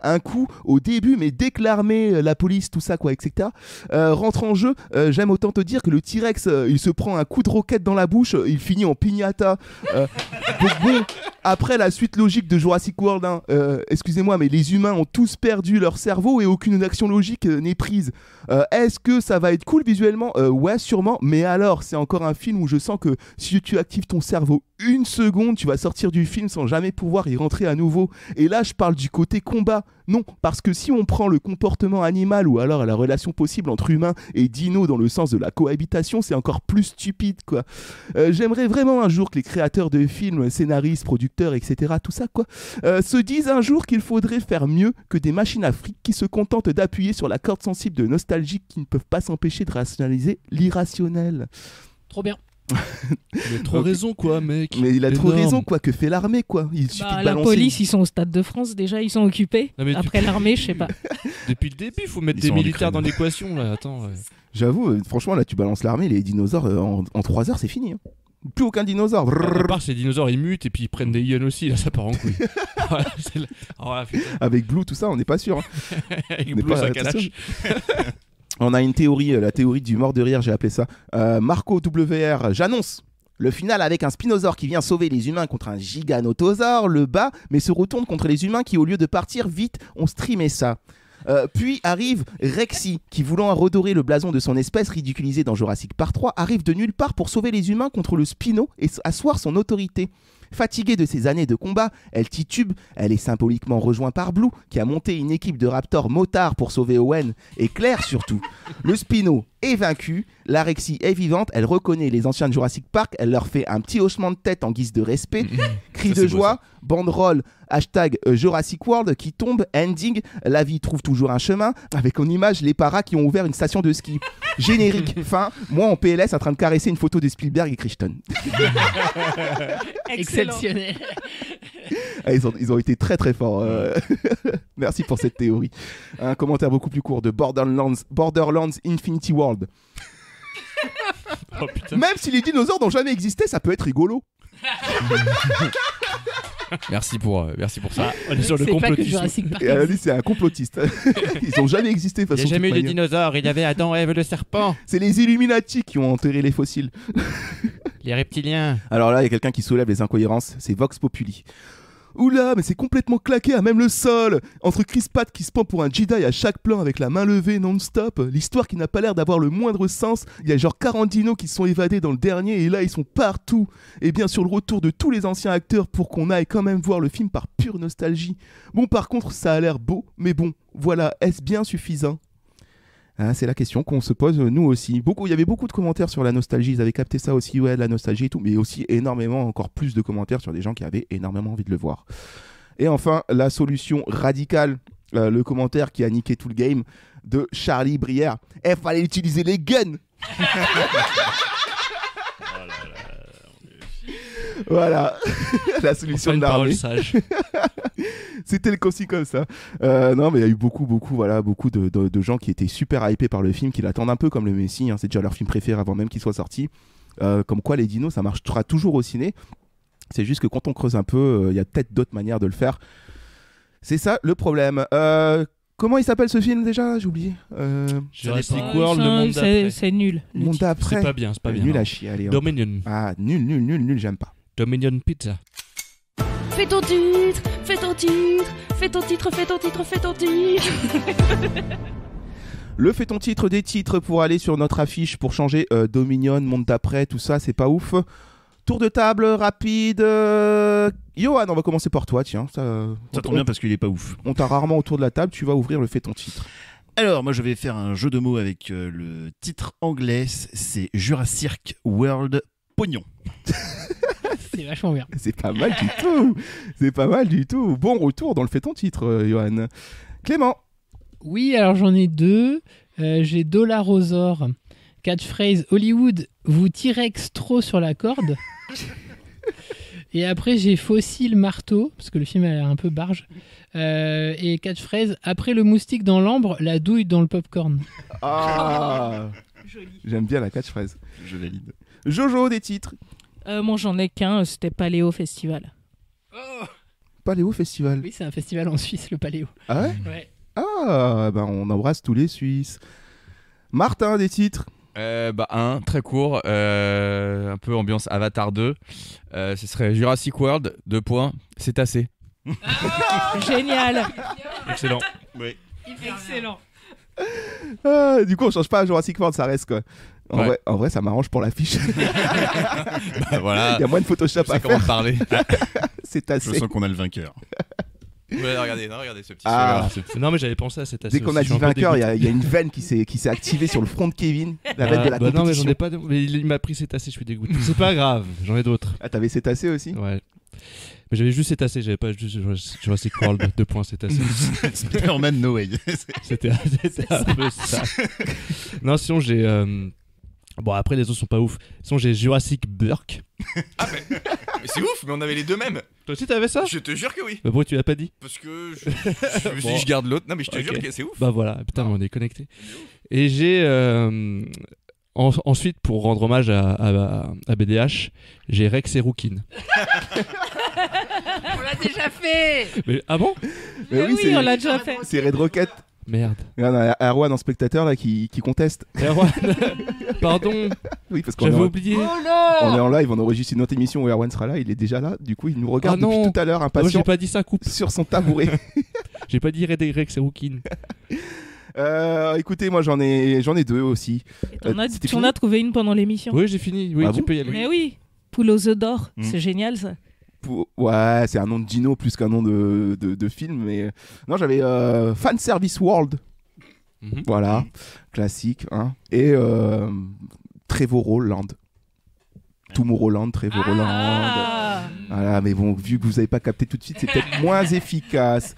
un coup au début, mais dès que l'armée, la police, tout ça, quoi, etc., rentre en jeu, j'aime autant te dire que le T-Rex, il se prend un coup de roquette dans la bouche, il finit en piñata. Donc bon, après la suite logique de Jurassic World, hein, excusez-moi, mais les humains ont tous perdu leur cerveau et aucune action logique n'est prise. Est-ce que ça va être cool visuellement? Ouais, sûrement, mais alors c'est encore un film où je sens que si tu actives ton cerveau une seconde, tu vas sortir du film sans jamais pouvoir y rentrer à nouveau. Et là, je parle du côté combat. Non, parce que si on prend le comportement animal ou alors la relation possible entre humains et dinos dans le sens de la cohabitation, c'est encore plus stupide, quoi. J'aimerais vraiment un jour que les créateurs de films, scénaristes, producteurs, etc., tout ça, quoi, se disent un jour qu'il faudrait faire mieux que des machines à fric qui se contentent d'appuyer sur la corde sensible de nostalgie qui ne peuvent pas s'empêcher de rationaliser l'irrationnel. Trop bien. Il a trop raison, quoi, mec. Mais il a trop Énorme. raison, quoi. Que fait l'armée, quoi? Il suffit de La balancer. police, ils sont au Stade de France déjà, ils sont occupés. Non, mais après l'armée, je sais pas. Depuis le début, il faut mettre Ils des sont en militaires Ukraine. dans l'équation, là. Attends. J'avoue, franchement, là, tu balances l'armée, les dinosaures, en 3 heures, c'est fini. Hein. Plus aucun dinosaure. À part ces dinosaures, ils mutent et puis ils prennent des hyènes aussi, là, ça part en couille. Voilà, c'est là. Oh, voilà, putain. Avec Blue, tout ça, on n'est pas sûr. Hein. Avec On n'est Blue, pas- ça attention. calache. On a une théorie, la théorie du mort de rire, j'ai appelé ça. Marco WR, j'annonce le final avec un spinosaure qui vient sauver les humains contre un giganotosaure, le bat, mais se retourne contre les humains qui, au lieu de partir vite, ont streamé ça. Puis arrive Rexy, qui voulant redorer le blason de son espèce ridiculisé dans Jurassic Park 3, arrive de nulle part pour sauver les humains contre le Spino et asseoir son autorité. Fatiguée de ces années de combat, elle titube, elle est symboliquement rejointe par Blue, qui a monté une équipe de raptors motards pour sauver Owen, et Claire surtout. Le Spino, est vaincue. La Rexy est vivante, elle reconnaît les anciens de Jurassic Park, elle leur fait un petit hochement de tête en guise de respect. Cri de joie, banderole, #Jurassic World qui tombe, ending, la vie trouve toujours un chemin, avec en image les paras qui ont ouvert une station de ski. Générique, fin, moi en PLS en train de caresser une photo de Spielberg et Crichton. Exceptionnel. Ils ont été très très forts. Merci pour cette théorie. Un commentaire beaucoup plus court de Borderlands Infinity World. Oh, même si les dinosaures n'ont jamais existé, ça peut être rigolo. Merci pour ça. On est sur le complotisme. Et elle a dit c'est un complotiste. Ils n'ont jamais existé. Il n'y a jamais eu de dinosaures, il y avait Adam, Ève, le serpent. C'est les Illuminati qui ont enterré les fossiles. Les reptiliens. Alors là, il y a quelqu'un qui soulève les incohérences, c'est Vox Populi. Oula, mais c'est complètement claqué à même le sol. Entre Chris Pratt qui se prend pour un Jedi à chaque plan avec la main levée non-stop, l'histoire qui n'a pas l'air d'avoir le moindre sens, il y a genre 40 dinos qui se sont évadés dans le dernier et là ils sont partout. Et bien sûr le retour de tous les anciens acteurs pour qu'on aille quand même voir le film par pure nostalgie. Bon par contre ça a l'air beau, mais bon, voilà, est-ce bien suffisant ? C'est la question qu'on se pose nous aussi. Il y avait beaucoup de commentaires sur la nostalgie, ils avaient capté ça aussi, ouais, la nostalgie et tout, mais aussi encore plus de commentaires sur des gens qui avaient énormément envie de le voir. Et enfin, la solution radicale, le commentaire qui a niqué tout le game de Charlie Brière. Fallait utiliser les guns. Voilà, la solution de l'armée. C'était le concis comme ça. Non, mais il y a eu beaucoup de gens qui étaient super hypés par le film, qui l'attendent un peu comme le Messi. C'est déjà leur film préféré avant même qu'il soit sorti. Comme quoi, les dinos, ça marchera toujours au ciné. C'est juste que quand on creuse un peu, il y a peut-être d'autres manières de le faire. C'est ça le problème. Comment il s'appelle ce film déjà ? J'ai oublié. Jurassic World, le monde d'après. C'est nul. Le monde d'après. C'est pas bien. Nul à chier. Allez, Dominion. Ah, nul, j'aime pas. Dominion Pizza. Fais ton titre, fais ton titre, fais ton titre, fais ton titre, fais ton titre. Le fait ton titre des titres pour aller sur notre affiche pour changer Dominion, monde d'après, tout ça, c'est pas ouf. Tour de table rapide. Johan, on va commencer par toi, tiens. Ça tombe bien parce qu'il est pas ouf. On t'a rarement autour de la table, tu vas ouvrir le fait ton titre. Alors, moi je vais faire un jeu de mots avec le titre anglais, c'est Jurassic World Pognon. C'est vachement bien. C'est pas mal du tout. C'est pas mal du tout. Bon retour dans le fait ton titre, Johan. Clément. Oui, alors j'en ai deux. J'ai Dollarosaure. Catchphrase Hollywood, vous T-Rex trop sur la corde. Et après j'ai Fossile Marteau, parce que le film a l'air un peu barge. Et catchphrase, après le moustique dans l'ambre, la douille dans le popcorn. Ah, j'aime bien la catchphrase. Je valide. Jojo, des titres. Moi j'en ai qu'un, c'était Paléo Festival. Paléo Festival. Oui, c'est un festival en Suisse, le Paléo. Ah ouais ? Ouais. Ah, ben on embrasse tous les Suisses. Martin, des titres. Un très court, un peu ambiance Avatar 2. Ce serait Jurassic World, 2 points, c'est assez. Génial. Excellent. Oui. Excellent. Du coup, on change pas à Jurassic World, ça reste quoi. En vrai, ça m'arrange pour l'affiche. Voilà. Il y a moins de Photoshop à faire. Parler. C'est assez. Je sens qu'on a le vainqueur. Ouais, regardez ce petit Non, mais j'avais pensé à cet assez. Dès qu'on a dit vainqueur, il y a une veine qui s'est activée sur le front de Kevin. La veine de la compétition. Non, mais j'en ai pas. Mais il m'a pris cétacé, je suis dégoûté. C'est pas grave, j'en ai d'autres. Ah, t'avais cétacé aussi ? Ouais. Mais j'avais juste cétacé, j'avais pas juste Jurassic World 2 points cétacé. Spider-Man No Way. C'était un peu ça. Non, sinon j'ai. Bon, après les autres sont pas ouf. Sinon j'ai Jurassic Burke. Ah, mais c'est ouf, mais on avait les deux mêmes. Toi aussi t'avais ça ? Je te jure que oui. Bah pourquoi tu l'as pas dit ? Parce que je me suis dit je garde l'autre. Non, mais je te jure que c'est ouf. Bah voilà, putain, mais on est connectés. Et j'ai. Ensuite, pour rendre hommage à BDH, j'ai Rex et Rookin. On l'a déjà fait. Mais, ah bon ? Mais oui, on l'a déjà fait. C'est Red Rocket. Merde. Regarde, Erwan en spectateur là qui conteste. Erwan, pardon. Oui, parce qu'on j'avais oublié. Oh non, on est en live, on enregistre une autre émission où Erwan sera là, il est déjà là. Du coup, il nous regarde depuis tout à l'heure, impatient. Moi, j'ai pas dit ça, coupe. Sur son tabouret. J'ai pas dit Rex et Rookin. Écoutez, moi j'en ai deux aussi. Tu en as trouvé une pendant l'émission ? Oui, j'ai fini. Oui, tu peux y aller. Mais oui, Poule aux œufs d'or, c'est génial ça. Ouais, c'est un nom de dino plus qu'un nom de film. Mais non, j'avais Fan Service World. Voilà, classique. Hein. Et Tomorrowland. Tomorrowland, Tomorrowland. Voilà, mais bon, vu que vous n'avez pas capté tout de suite, c'est peut-être moins efficace.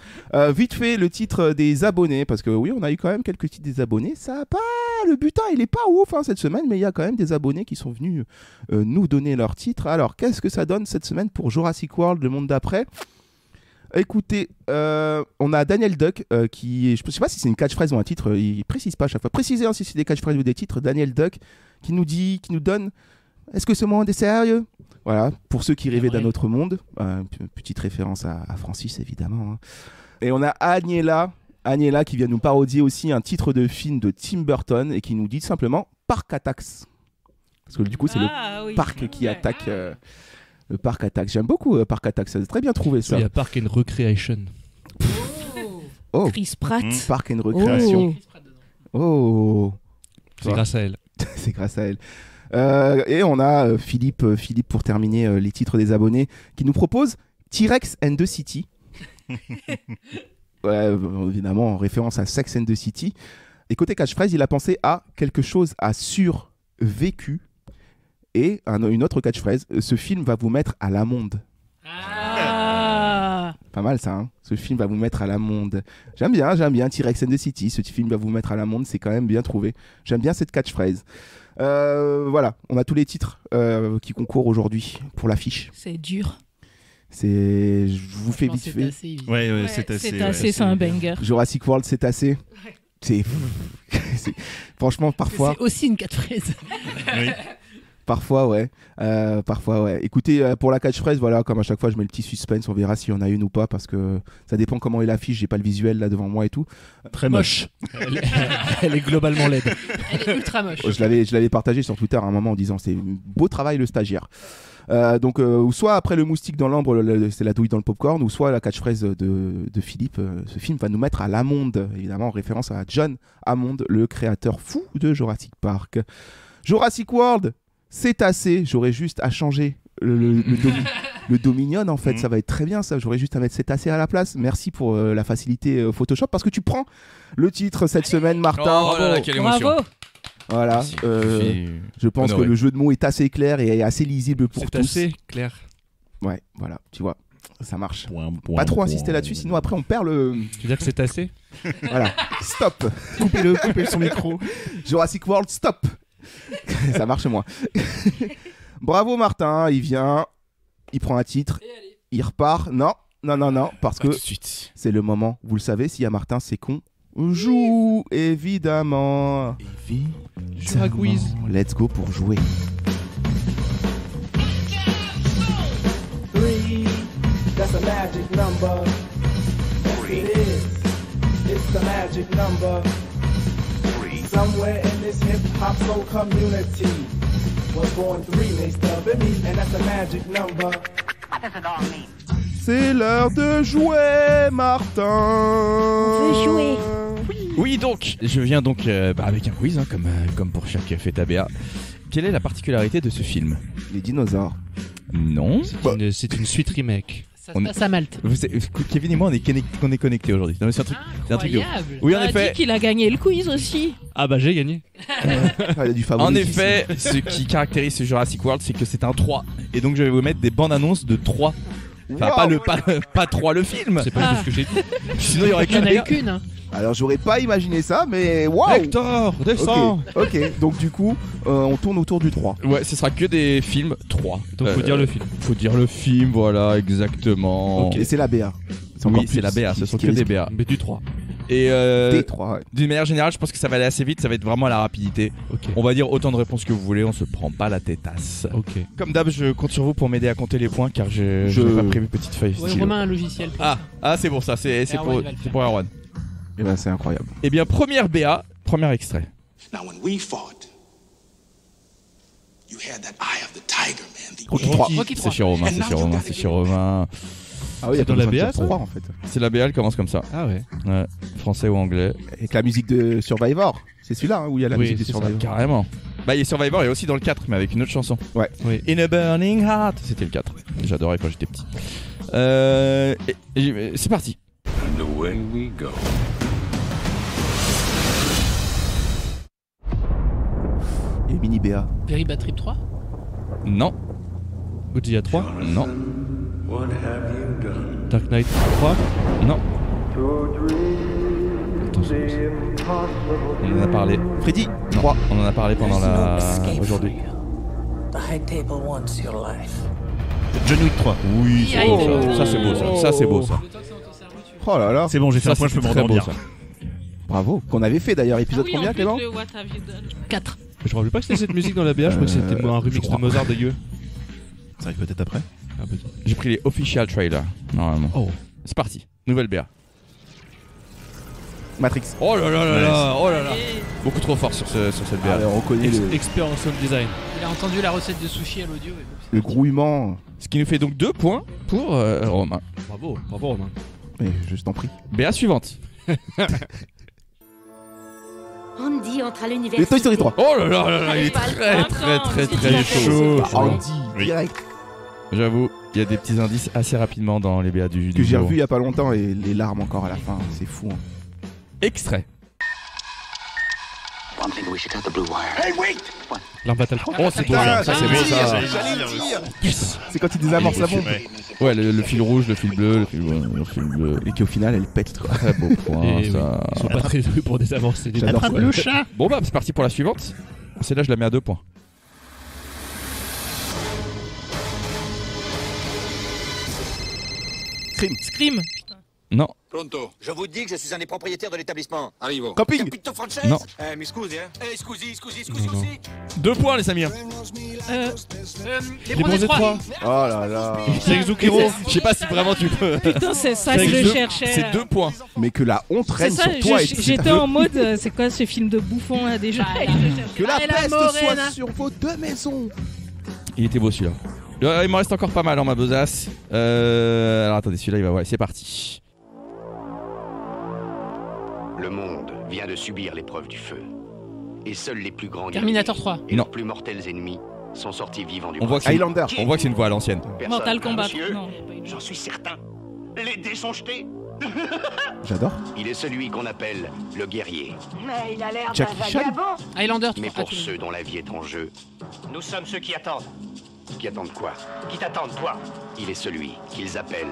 Vite fait, le titre des abonnés, parce que oui, on a eu quand même quelques titres des abonnés. Ça a pas, le butin, il est pas ouf cette semaine, mais il y a quand même des abonnés qui sont venus nous donner leur titre. Alors, qu'est-ce que ça donne cette semaine pour Jurassic World, le monde d'après ? Écoutez, on a Daniel Duck qui, je ne sais pas si c'est une catchphrase ou un titre, il précise pas à chaque fois. Précisez si c'est des catchphrases ou des titres. Daniel Duck qui nous donne. Est-ce que ce monde est sérieux ? Voilà, pour ceux qui rêvaient d'un autre monde. Petite référence à Francis, évidemment. Hein. Et on a Agnella qui vient nous parodier aussi un titre de film de Tim Burton et qui nous dit simplement Park Attacks. Parce que du coup, c'est le parc qui attaque. Le Park Attacks. J'aime beaucoup Park Attacks. C'est très bien trouvé ça. Il y a Park and Recreation. Chris Pratt. Park and Recreation. Oh. C'est grâce à elle. C'est grâce à elle. Et on a Philippe pour terminer les titres des abonnés qui nous propose T-Rex and the City. Évidemment en référence à Sex and the City. Et côté catchphrase, il a pensé à quelque chose à survécu. Et une autre catchphrase, ce film va vous mettre à l'amende. Pas mal ça, hein. Ce film va vous mettre à l'amende. J'aime bien T-Rex and the City. Ce film va vous mettre à l'amende, c'est quand même bien trouvé. J'aime bien cette catchphrase. Voilà, on a tous les titres qui concourent aujourd'hui pour l'affiche. C'est dur. Je vous fais vite fait. Ouais, c'est assez. C'est assez, c'est un banger. Jurassic World, c'est assez. C'est franchement parfois. C'est aussi une catchphrase. Oui. Parfois, ouais. Écoutez, pour la catchphrase, voilà, comme à chaque fois, je mets le petit suspense. On verra s'il y en a une ou pas, parce que ça dépend comment est l'affiche. J'ai pas le visuel là devant moi et tout. Très moche. Elle est globalement laide. Elle est ultra moche. Je l'avais partagé sur Twitter à un moment en disant c'est beau travail le stagiaire. Donc, soit après le moustique dans l'ambre, c'est la douille dans le popcorn, ou soit la catchphrase de Philippe. Ce film va nous mettre à l'amende, évidemment en référence à John Hammond, le créateur fou de Jurassic Park. Jurassic World. C'est assez, j'aurais juste à changer le Dominion en fait, ça va être très bien ça, j'aurais juste à mettre c'est assez à la place. Merci pour la facilité Photoshop parce que tu prends le titre cette semaine, Martin. Oh là là, quelle émotion. Bravo. Voilà, je pense que le jeu de mots est assez clair et assez lisible pour tous. C'est assez clair. Ouais, voilà, tu vois, ça marche. Pas trop insister là-dessus, sinon après on perd le... Tu veux dire que c'est assez ? Voilà, stop. Coupez-le son micro. Jurassic World, stop. Ça marche moins. Bravo Martin, il vient, il prend un titre, il repart. Non, parce que c'est le moment. Vous le savez, s'il y a Martin, c'est qu'on joue, évidemment. Sur un quiz. Let's go pour jouer. That's a magic number. Yes, it is. It's the magic number. Somewhere in this hip-hop soul community was born 3 makes the me, and that's a magic number. What does it all mean? C'est l'heure de jouer, Martin. On veut jouer. Oui, donc, je viens donc avec un quiz, hein, comme pour chaque fête ABA. Quelle est la particularité de ce film ? Les dinosaures. Non. C'est une suite remake. Ça se passe à Malte. Kevin et moi, on est connectés aujourd'hui. Non, mais c'est un truc. Incroyable. Oui, en On a effet. dit qu'il a gagné le quiz aussi. Ah bah j'ai gagné. Il y a du En effet, ce qui caractérise ce Jurassic World, c'est que c'est un 3. Et donc je vais vous mettre des bandes annonces de 3. Enfin, pas 3 le film. C'est pas ce que j'ai dit. Sinon, il y aurait Il n'y en a eu qu'une. Hein. Alors j'aurais pas imaginé ça, mais waouh. Hector, descends. Ok, donc du coup, on tourne autour du 3. Ouais, ce sera que des films 3. Donc faut dire le film. Faut dire le film, voilà, exactement. Ok, et c'est la BA. Oui, c'est la BA, ce sont que des BA. Mais du 3. Et D3, ouais. D'une manière générale, je pense que ça va aller assez vite, ça va être vraiment à la rapidité. Okay. On va dire autant de réponses que vous voulez, on se prend pas la têtasse. Ok. Comme d'hab, je compte sur vous pour m'aider à compter les points car je n'ai pas prévu petite feuille. Ouais, Romain a un logiciel. Ah, c'est bon ça, c'est pour Erwan. Et ben c'est incroyable. Eh bien, première BA, premier extrait. Now when we fought, you had that eye of the tiger, man. Rocky C'est chez Romain. Ah oui, il y a dans la BA 3 en fait. C'est la BA, elle commence comme ça. Ah ouais. Ouais, français ou anglais. Avec la musique de Survivor. C'est celui-là hein, où il y a la musique de Survivor. Carrément. Bah, il y a Survivor et aussi dans le 4, mais avec une autre chanson. Ouais. Oui. In a Burning Heart. C'était le 4. J'adorais quand j'étais petit. C'est parti. And away we go. Et Mini BA. Very Bad Trip 3. Non. Godzilla 3. Non. Dark Knight 3. Non. On en a parlé. Freddy 3. On en a parlé pendant aujourd'hui. John Wick 3. Oui, ça c'est beau ça. Ça c'est beau ça. Oh là là. C'est bon, j'ai fait un point, je peux m'endormir. Bravo. Qu'on avait fait d'ailleurs, épisode combien, Clément 4. Je me rappelle pas que c'était cette musique dans la BA, je crois que c'était un remix de Mozart dégueu. Ça arrive peut-être après. J'ai pris les official trailers, normalement. Oh. C'est parti, nouvelle BA. Matrix. Oh là là là là, oh là là. Beaucoup trop fort sur cette BA. Allez, on reconnaît Expert en sound design. Il a entendu la recette de sushi à l'audio. le grouillement. Ce qui nous fait donc 2 points pour Romain. Bravo Romain. Mais je t'en prie. BA suivante. Andy entre à l'université. Les Toy Story 3. Oh là là là là, il est très chaud. Andy, direct. J'avoue, il y a des petits indices assez rapidement dans les BA du Que j'ai jour. revu il y a pas longtemps et les larmes encore à la fin, c'est fou. Hein. Extrait. Hey, wait! L'arme fatale 3. Oh, c'est beau ça, c'est beau ça. J'allais le dire. C'est quand il désamorce la bombe. Ouais, le fil rouge, le fil bleu, le fil bleu. Et qui au final elle pète quoi. Très beau point Et ça. Ils sont pas très doués pour désamorcer des J'adore ça. Le chat. Bon bah c'est parti pour la suivante. Celle-là je la mets à 2 points. Scream. Non. Pronto. Je vous dis que je suis un des propriétaires de l'établissement. Arrivo. Camping. Capito Frances? Non. Mi scusi, scusi. 2 points les Samir. Les bronzés 3. Oh là là. C'est Zukiro. Je sais pas si vraiment tu peux. Putain, c'est ça que je cherchais. C'est 2 points. Mais que la honte C'est règne ça, sur toi. j'étais en mode, c'est quoi ce film de bouffon là déjà? Que la Ah, et la peste Morena. soit sur vos 2 maisons. Il était beau celui-là. Il m'en reste encore pas mal en ma besace. Alors attendez, celui-là il va. Ouais, c'est parti. Le monde vient de subir l'épreuve du feu. Et seuls les plus grands Terminator 3. et Non. leurs plus mortels ennemis sont sortis vivants du On voit que c'est Highlander. on voit que c'est une voix à l'ancienne. Personne. Mortal Kombat. Monsieur, Non. J'en suis certain. Les dés sont jetés. J'adore. Il est celui qu'on appelle le guerrier. Mais il a l'air d'un Jackie Chan. vagabond. Highlander 3. Mais pour ceux dont la vie est en jeu, Nous sommes ceux qui attendent. qui attendent quoi? Qui t'attendent, toi? Il est celui qu'ils appellent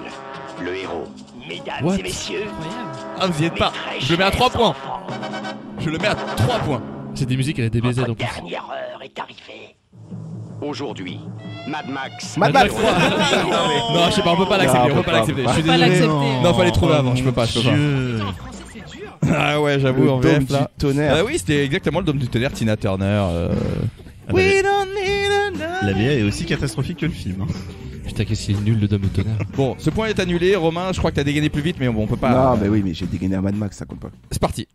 le héros. Mesdames What? et messieurs. Ah vous y êtes pas. Je le mets à 3 points. Je le mets à 3 points. C'est des musiques, elle a des BZ en plus. Dernière heure est arrivée. Aujourd'hui, Mad Max. Mad Max. Non, je sais pas, on peut pas l'accepter, on peut pas l'accepter. Je suis Pas désolé. l'accepter. Non, fallait trouver avant, je peux pas. Ah ouais, j'avoue, Le en dôme VF du là. tonnerre. Ah oui, c'était exactement le dôme du tonnerre, Tina Turner. We don't need la BA est aussi catastrophique que le film. Hein. Putain, qu'est-ce qu'il est nul le dôme de tonnerre. Bon, ce point est annulé. Romain, je crois que t'as dégainé plus vite, mais bon, on peut pas. Non, mais oui, mais j'ai dégainé à Mad Max, ça compte pas. C'est parti.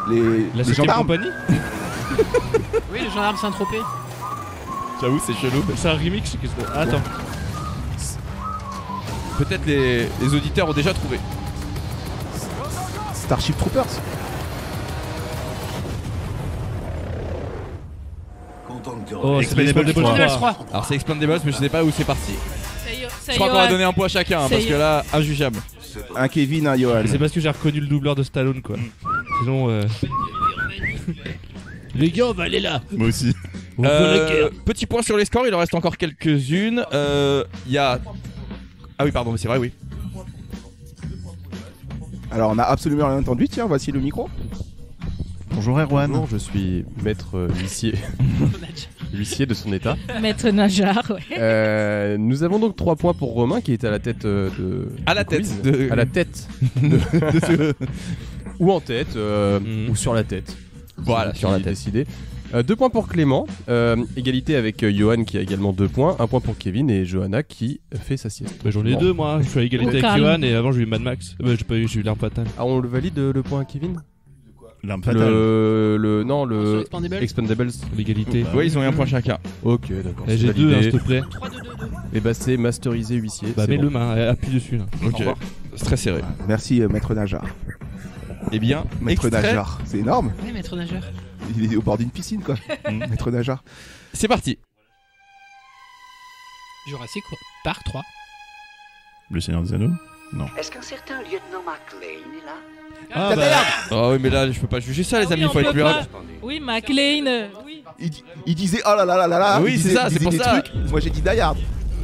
La Les gendarmes. compagnie. Oui, les gendarmes Saint-Tropez. J'avoue, c'est chelou. C'est un remix. Attends. Peut-être les auditeurs ont déjà trouvé. Starship Troopers. Oh, Expendables 3. Alors c'est Expendables, mais je sais pas où c'est parti. C'est Je crois qu'on va Johan. donner un point à chacun, hein, parce que là, injugeable. Un Kevin, un Johan. C'est parce que j'ai reconnu le doubleur de Stallone quoi. Sinon. Les gars, on va aller là. Moi aussi. Petit point sur les scores, il en reste encore quelques-unes. Il y a. Ah oui, pardon, mais c'est vrai, oui. Alors on a absolument rien entendu, tiens, voici le micro. Bonjour Erwan. Bonjour, je suis maître huissier. Huissier de son état. Maître Najar, ouais. Nous avons donc 3 points pour Romain qui est à la tête de. À la du tête quiz. de- À la tête. Ou en tête, ou sur la tête. Voilà, C'est sur la qui est tête. décidé. 2 points pour Clément. Égalité avec Johan qui a également 2 points. 1 point pour Kevin et Johanna qui fait sa sieste. Bah, j'en ai Bon. 2 moi. Je suis à égalité Au avec calme. Johan et avant j'ai eu Mad Max. Bah, j'ai pas eu, j'ai eu l'arme fatale. Ah, on le valide le point à Kevin L'arme fatale. Non, Sur le. Expendables. Expendables. L'égalité. Oui, ils ont eu un point chacun. Ok, d'accord. Eh, c'est j'ai 2, validé. s'il te plaît. Et bah, c'est masterisé huissier. Bah, c'est mets bon. le main, appuie dessus là. Ok. C'est très serré. Merci Maître Najar. Eh bien, Maître extrait, Najar, c'est énorme. Oui, maître nageur. Il est au bord d'une piscine quoi. Maître Najar. c'est parti. Jurassic Park 3. Le Seigneur des Anneaux. Non. Est-ce qu'un certain lieutenant McLean est là? Ah bah... Oh oui mais là je peux pas juger ça les amis, il faut être plus rapide. Oui, McLean. Oui. Il disait oh là là là là là. Oui, c'est ça, c'est pour ça. Moi j'ai dit Die Hard.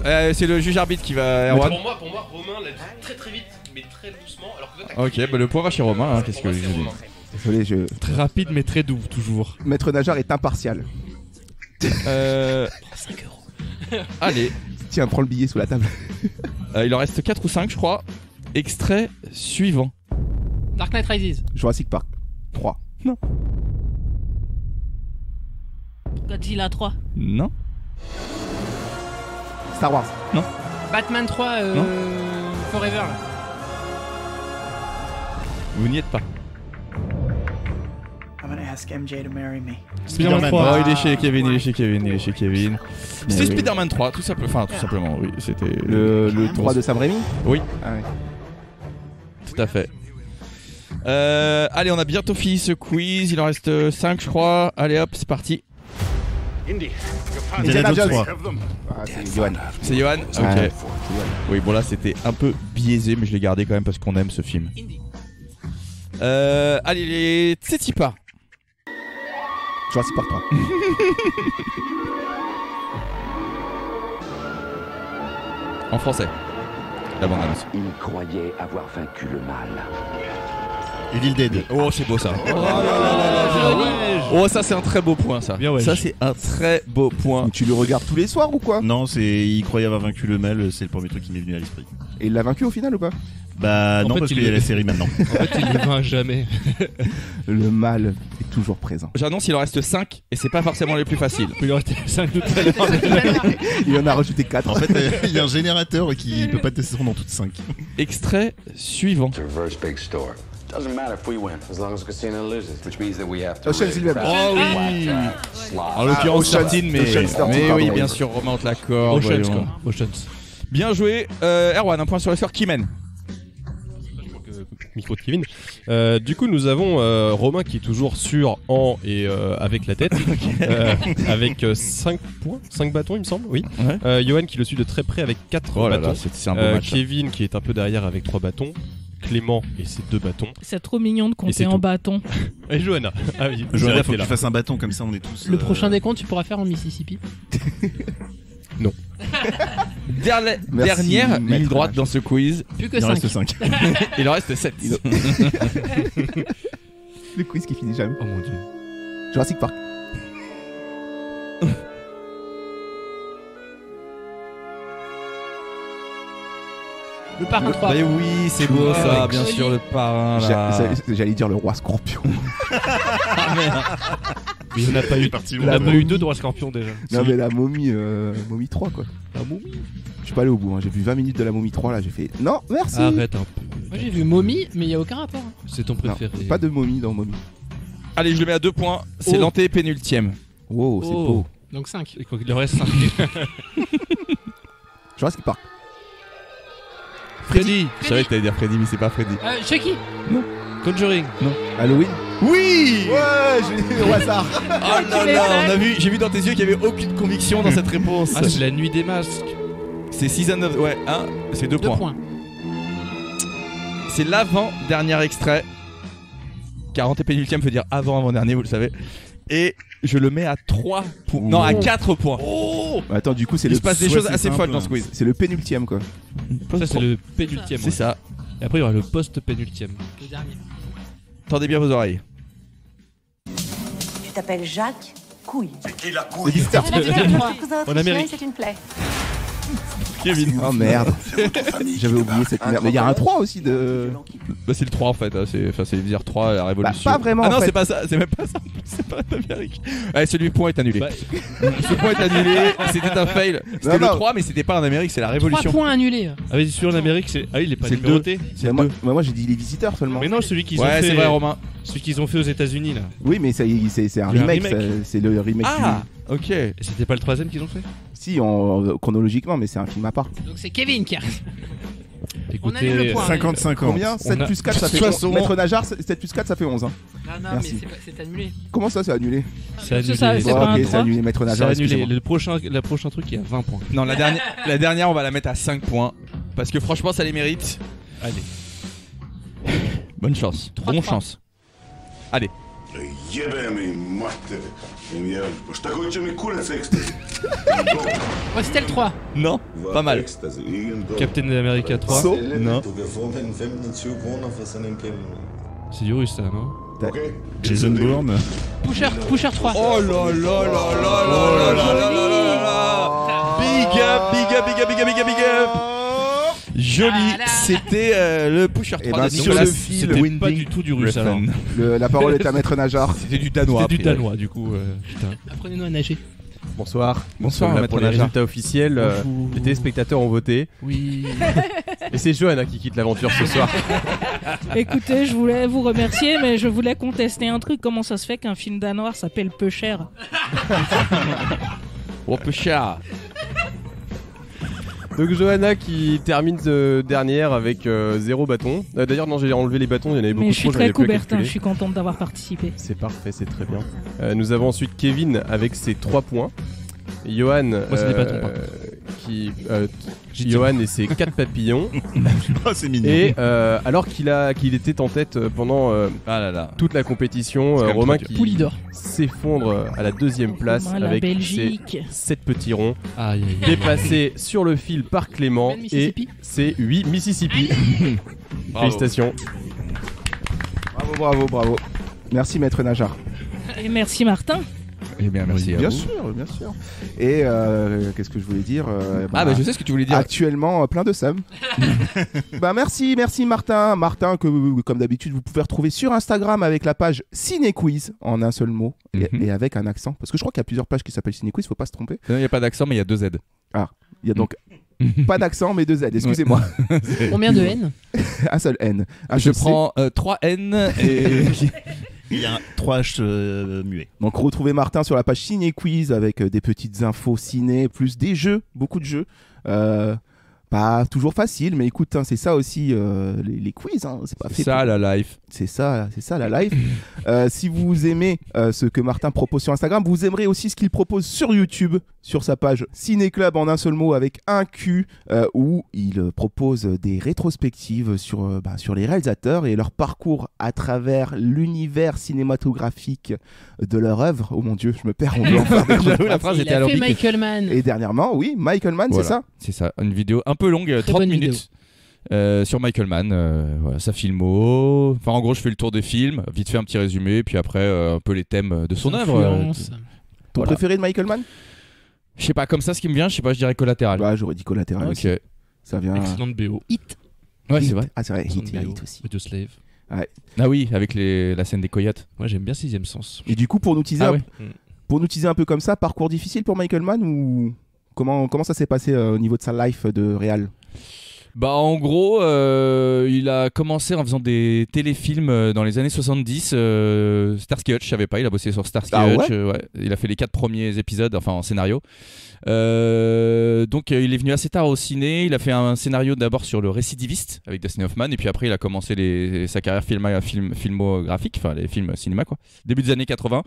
C'est le juge arbitre qui va. Pour moi, Romain l'a dit très très vite, mais très doucement. Alors que toi, ok, bah le point va chez Romain. Hein, qu'est-ce que je dis? Désolé, Très rapide mais très doux, toujours. Maître nageur est impartial. 5 €. Allez. Tiens, prends le billet sous la table. Il en reste 4 ou 5, je crois. Extrait suivant. Dark Knight Rises. Jurassic Park 3. Non. Godzilla 3. Non. Star Wars. Non. Batman 3 Non. Forever. Là. Vous n'y êtes pas. I'm gonna ask MJ to marry me. Spider-Man 3. Oh, il est chez Kevin, Mais C'était oui. Spider-Man 3, tout simplement. Enfin, tout simplement, oui. C'était Le 3 de Sam Raimi. Oui. Ah ouais. Tout à fait. Allez, on a bientôt fini ce quiz. Il en reste 5, je crois. Allez hop, c'est parti. Indiana Jones 3. Ah, c'est Johan. C'est Johan. Ok. Ouais. Oui, bon là c'était un peu biaisé, mais je l'ai gardé quand même parce qu'on aime ce film. Allez, les Tsitsipas. Jurassic Park 3. En français. La bande annonce. Il croyait avoir vaincu le mal. Evil Dead. Oh, c'est beau ça. Oh, ça c'est un très beau point ça. Bien, ouais. Ça c'est un très beau point. Tu le regardes tous les soirs ou quoi? Non, il croyait avoir vaincu le mal, c'est le premier truc qui m'est venu à l'esprit. Et il l'a vaincu au final ou pas? Bah En non, fait, parce il qu'il y a est- la série maintenant. En fait, il ne vainc jamais. Le mal est toujours présent. J'annonce il en reste 5 et c'est pas forcément les plus faciles. Il en restait 5 tout à l'heure. Il en a rajouté 4. En fait, il y a un générateur qui peut pas tester dans toutes 5. Extrait suivant. Reverse big store. Doesn't matter if we win, as long as the casino loses, which means that we have to. Ocean's Eleven. Oh oui. En l'occurrence Ocean's- 13, mais, Ocean's 13, mais pardon, oui, bien oui. sûr, Romain te l'accorde. Oceans, voyons. quoi. Oceans. Bien joué. Erwan, un point sur le score. Qui mène? Micro de Kevin. Du coup, nous avons Romain qui est toujours sur en et avec la tête, avec 5 points, 5 bâtons, il me semble. Oui. Ouais. Johan qui le suit de très près avec 4 Oh là bâtons. là, c'est un beau match. Kevin qui est un peu derrière avec 3 bâtons. Clément et ses 2 bâtons. C'est trop mignon de Et compter c'est en tout. bâton. Et Johanna. Ah oui, Johanna, j'ai faut que là. tu fasses un bâton comme ça, on est tous. Le prochain décompte, tu pourras faire en Mississippi. Non. Merci, Dernière ligne maître droite H. dans ce quiz. Plus que Il en 5. reste 5. Il en reste 7. Le quiz qui finit jamais. Oh mon dieu. Jurassic Park. Le parrain 3. Bah oui, c'est beau ça, bien joli. sûr, le parrain là. J'allais dire le roi scorpion. Mais il n'a pas eu. parti Il loin. n'a pas eu 2 droits scorpions déjà. Non mais la momie, momie 3 quoi. La momie. Je suis pas allé au bout, hein. J'ai vu 20 minutes de la momie 3 là, j'ai fait non merci. Arrête un peu. Moi j'ai vu Mommy, mais il n'y a aucun rapport. hein. C'est ton Non, préféré. pas de momie dans momie. Allez, je le mets à 2 points. C'est Oh. l'antépénultième. Wow, c'est Oh. beau. Donc 5. Et quoi qu'il en reste 5. Jurassic Park. Freddy. Je savais que t'allais dire Freddy, mais c'est pas Freddy. Chucky. Conjuring. Halloween. Oui. Ouais, j'ai dit au hasard. Oh là là, j'ai vu dans tes yeux qu'il y avait aucune conviction dans cette réponse. Ah, c'est la nuit des masques. C'est Season of... Ouais, c'est 2 2 points. points. C'est l'avant-dernier extrait. Car antépénultième veut dire avant-avant-dernier, vous le savez. Et je le mets à 3 points. Non, à 4 points. Oh. Bah, attends, du coup, c'est Il le se passe des Ouais, choses c'est assez simple, folles dans hein. ce quiz. c'est le pénultième quoi. Ça, c'est le pénultième. C'est ouais. ça. Et après, il y aura le post-pénultième. Le dernier. Tendez bien vos oreilles. Tu t'appelles Jacques Couille. Les visiteurs. En Amérique. C'est une plaie. Kevin. Oh merde. J'avais oublié cette merde. Mais il y a un 3 aussi de. Bah, c'est le 3 en fait. hein. C'est le dire 3 la révolution. Bah, pas vraiment, Ah non, en fait. c'est pas ça. C'est même pas ça. C'est pas l'Amérique. Allez, celui point est annulé. Bah, Ce point est annulé. C'était un fail. C'était le non. 3, mais c'était pas en Amérique. C'est la 3 révolution. points annulés. ah, mais celui en Amérique, c'est. Ah, il est pas C'est le numéroté. Mais moi j'ai dit les visiteurs seulement. Mais non, celui qu'ils ont Ouais, fait. c'est vrai, Romain. Celui qu'ils ont fait aux États-Unis là. Oui, mais c'est un Il y a un remake. remake. C'est le remake. Ah, ok. Et c'était pas le 3ème qu'ils ont fait. Si, chronologiquement, mais c'est un film à part. Donc c'est Kevin qui a. On annule Écoutez, le point. 50-50. Combien 7 a- plus 4 ça fait 11. Maître Najar, 7 plus 4 ça fait 11. Hein. Non, non, Merci. mais c'est annulé. Comment ça c'est annulé? c'est annulé. ça, c'est Bon, pas un ok, c'est 3. annulé. Maître C'est Najar, annulé. excusez-moi. Le prochain truc, il y a 20 points. Non, la dernière, on va la mettre à 5 points. Parce que franchement, ça les mérite. Allez. Bonne chance. Bonne chance. Allez. Hostel 3. Non, pas mal. Captain America 3. Non. C'est du russe, ça, non? Jason Bourne. Pusher 3. Oh là là là là là là là là là là. Big up, big up, big up, big up, big up, big up. Joli, c'était le Pusher 3 ben, de sur Nicolas. le fil, C'était pas du tout du russe, alors. La parole est à Maître Najar. C'était du danois. C'était du après. danois, du coup. Putain. Apprenez-nous à nager. Bonsoir. Bonsoir, Nous sommes là Maître pour les Najar. résultats officiels. Les téléspectateurs ont voté. Oui. Et c'est Johanna qui quitte l'aventure ce soir. Écoutez, je voulais vous remercier, mais je voulais contester un truc. Comment ça se fait qu'un film danois s'appelle Peu cher? Oh, Pusher. Donc Johanna qui termine dernière avec 0 bâton. D'ailleurs non, j'ai enlevé les bâtons, il y en avait beaucoup Mais je suis trop, très j'arrivais plus à Coubertin, calculer. je suis contente d'avoir participé. C'est parfait, c'est très bien. Nous avons ensuite Kevin avec ses 3 points. Johan Moi, c'est des bâtons, par Johan et ses 4 papillons. Oh, c'est mignon. Et alors qu'il était en tête pendant toute la compétition, C'est quand même Romain trop dur. qui Poulidor. s'effondre à la 2e place Romain, la avec Belgique. ses 7 petits ronds, Aïe, aïe, aïe. dépassé sur le fil par Clément Ben et Mississippi. c'est 8 Mississippi. Bravo. Félicitations. Bravo. Merci Maître Najar. Et merci Martin. Eh bien, merci à Bien vous. sûr. Et qu'est-ce que je voulais dire Bah, je sais ce que tu voulais dire. Actuellement, plein de Sam. Bah merci Martin. Martin que comme d'habitude vous pouvez retrouver sur Instagram avec la page Ciné-Quiz en un seul mot et avec un accent. Parce que je crois qu'il y a plusieurs pages qui s'appellent Ciné-Quiz, faut pas se tromper. Il n'y a pas d'accent, mais il y a 2 Z. Ah, il y a donc pas d'accent mais 2 Z, excusez-moi. Combien de N? Un seul N. Je prends 3 N et... Il y a 3 H muets. Donc retrouvez Martin sur la page Ciné Quiz avec des petites infos ciné, plus des jeux, beaucoup de jeux. Pas toujours facile, mais écoute, hein, c'est ça aussi les quiz. Hein, c'est pas fait. Ça, la life. C'est ça la life. Si vous aimez ce que Martin propose sur Instagram, vous aimerez aussi ce qu'il propose sur YouTube, sur sa page Ciné Club en un seul mot avec un Q, où il propose des rétrospectives sur les réalisateurs et leur parcours à travers l'univers cinématographique de leur œuvre. Oh mon Dieu, je me perds. On doit en faire des jeux. La phrase Il était a alors fait Michael Mann. Et dernièrement, oui, Michael Mann, Voilà. c'est ça. C'est ça, une vidéo un peu longue, 30 bonne minutes. Sur Michael Mann, voilà, sa filmo. Enfin, en gros, je fais le tour des films, vite fait un petit résumé, puis après un peu les thèmes de son œuvre. Influence. Ton Voilà. préféré de Michael Mann? Je sais pas, comme ça, ce qui me vient, je sais pas, je dirais Collatéral. Bah, j'aurais dit Collatéral Ok. aussi. Ça vient. Excellente BO. Hit. Ouais, c'est vrai. Ah, c'est vrai, Excellente Hit, il y a BO. Hit aussi. Audio Slave. Ah oui, avec la scène des coyotes. Moi, j'aime bien Sixième Sens. Et du coup, pour nous teaser, Ah ouais. pour nous teaser un peu comme ça, parcours difficile pour Michael Mann ou comment ça s'est passé au niveau de sa life de réal? Bah en gros, il a commencé en faisant des téléfilms dans les années 70. Starsky Hutch, je savais pas, il a bossé sur Starsky Ah Hutch. ouais Ouais. Il a fait les 4 premiers épisodes, enfin en scénario. Donc il est venu assez tard au ciné. Il a fait un scénario d'abord sur Le Récidiviste avec Dustin Hoffman, et puis après il a commencé sa carrière filmographique, enfin les films cinéma quoi. Début des années 80.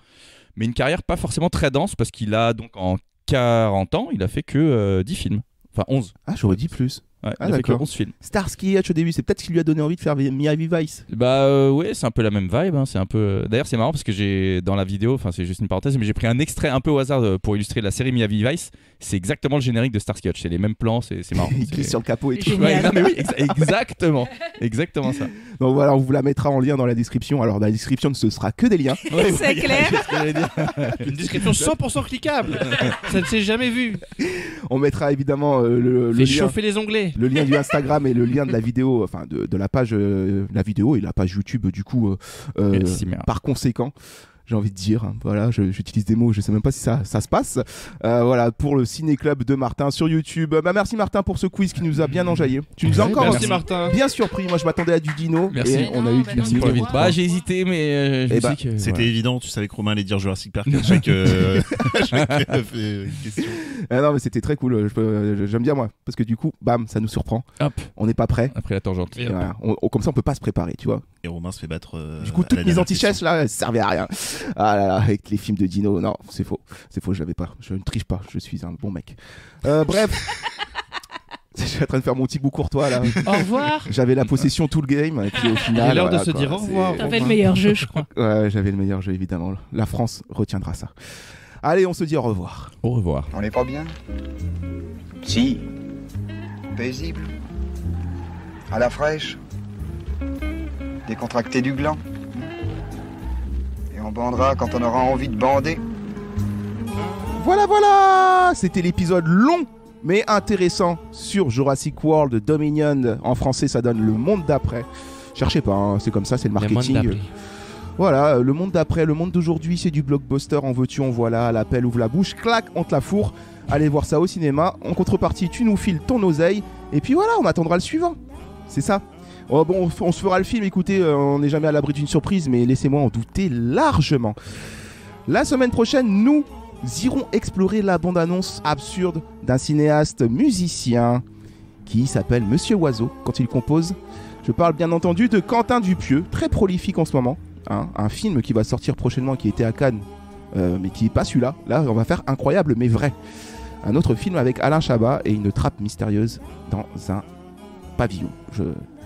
Mais une carrière pas forcément très dense parce qu'il a donc en 40 ans, il a fait que 10 films. Enfin 11. Ah, j'aurais dit plus. Ouais, Ah, il a fait que d'accord. 11 films. Starsky Hutch au début, c'est peut-être ce qui lui a donné envie de faire Miami Vice. Bah ouais, c'est un peu la même vibe. Hein. C'est un peu. D'ailleurs, c'est marrant parce que j'ai dans la vidéo, enfin c'est juste une parenthèse, mais j'ai pris un extrait un peu au hasard pour illustrer la série Miami Vice. C'est exactement le générique de Starsky Hutch. C'est les mêmes plans, c'est marrant. Il glisse sur le capot et tout. Ouais, non, mais oui, exactement, exactement ça. Donc voilà, on vous la mettra en lien dans la description. Alors dans la description, ce sera que des liens. Ouais, C'est ouais, clair. c'est ce que j'allais dire. Une description 100% cliquable. Ça ne s'est jamais vu. On mettra évidemment le Fais lien. chauffer les onglets. Le lien du Instagram et le lien de la vidéo, enfin de la page, la vidéo et la page YouTube du coup. Merci, merde. Par conséquent, j'ai envie de dire, hein, voilà, j'utilise des mots, je sais même pas si ça se passe. Voilà pour le Ciné Club de Martin sur YouTube. Bah merci Martin pour ce quiz qui nous a bien enjaillé. Tu nous as encore Merci Martin. bien surpris. Moi je m'attendais à du dino. Merci. Et on a eu du Merci dino. pour la Bah j'ai hésité, mais je me Eh bah, suis dit que, C'était voilà. évident, tu savais que Romain allait dire Jurassic Park à chaque, question. Ah non mais c'était très cool. J'aime bien moi parce que du coup, bam, ça nous surprend. Hop, On n'est pas prêt. après la tangente. Et voilà. Comme ça on peut pas se préparer, tu vois. Et Romain se fait battre. Du coup, toutes mes antichesses là, elles servaient à rien. Ah là là, avec les films de Dino, non, c'est faux. C'est faux, je l'avais pas. Je ne triche pas, je suis un bon mec. Bref. Je suis en train de faire mon petit bout courtois là. Au revoir. J'avais la possession tout le game et puis au final. Il est l'heure de voilà, se quoi, dire au revoir. T'avais le meilleur jeu, je crois. Ouais, j'avais le meilleur jeu évidemment. La France retiendra ça. Allez, on se dit au revoir. Au revoir. On n'est pas bien? Si. Paisible. À la fraîche. Décontracté du gland. Et on bandera quand on aura envie de bander. Voilà, c'était l'épisode long mais intéressant sur Jurassic World Dominion. En français, ça donne le monde d'après. Cherchez pas, hein, c'est comme ça, c'est le marketing. Voilà, le monde d'après, le monde d'aujourd'hui, c'est du blockbuster. En veux-tu, en voilà, l'appel ouvre la bouche, clac, on te la fourre. Allez voir ça au cinéma. En contrepartie, tu nous files ton oseille. Et puis voilà, on attendra le suivant. C'est ça. Oh, bon, on se fera le film, écoutez, on n'est jamais à l'abri d'une surprise, mais laissez-moi en douter largement. La semaine prochaine, nous irons explorer la bande-annonce absurde d'un cinéaste musicien qui s'appelle Monsieur Oiseau quand il compose. Je parle bien entendu de Quentin Dupieux, très prolifique en ce moment. Hein, un film qui va sortir prochainement, qui était à Cannes, mais qui n'est pas celui-là. Là, on va faire incroyable mais vrai. Un autre film avec Alain Chabat et une trappe mystérieuse dans un pavillon. Je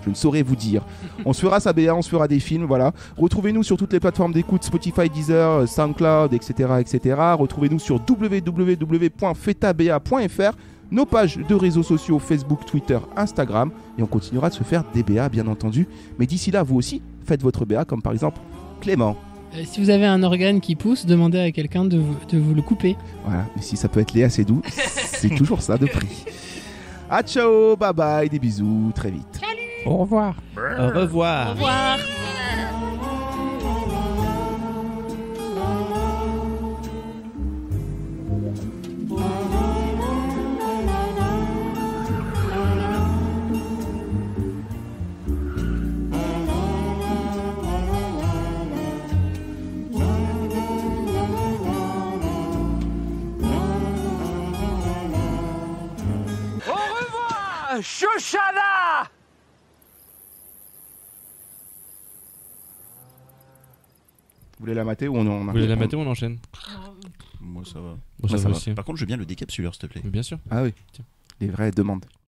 ne saurais vous dire. On se fera sa BA, on se fera des films, voilà. Retrouvez-nous sur toutes les plateformes d'écoute, Spotify, Deezer, SoundCloud, etc. etc. Retrouvez-nous sur www.fetaba.fr, nos pages de réseaux sociaux, Facebook, Twitter, Instagram. Et on continuera de se faire des BA, bien entendu. Mais d'ici là, vous aussi, faites votre BA, comme par exemple Clément. Si vous avez un organe qui pousse, demandez à quelqu'un de vous le couper. Voilà, mais si ça peut être Léa Seydoux, c'est toujours ça de prix. Ah ciao, bye bye, des bisous, très vite. Salut. Au revoir. Au revoir. Au revoir. Shoshana! Vous voulez la mater ou on Vous voulez la mater ou on enchaîne? Moi ça va. Bon, ça va aussi. Par contre, je veux bien le décapsuleur, s'il te plaît. Bien sûr. Ah oui. Tiens. Les vraies demandes.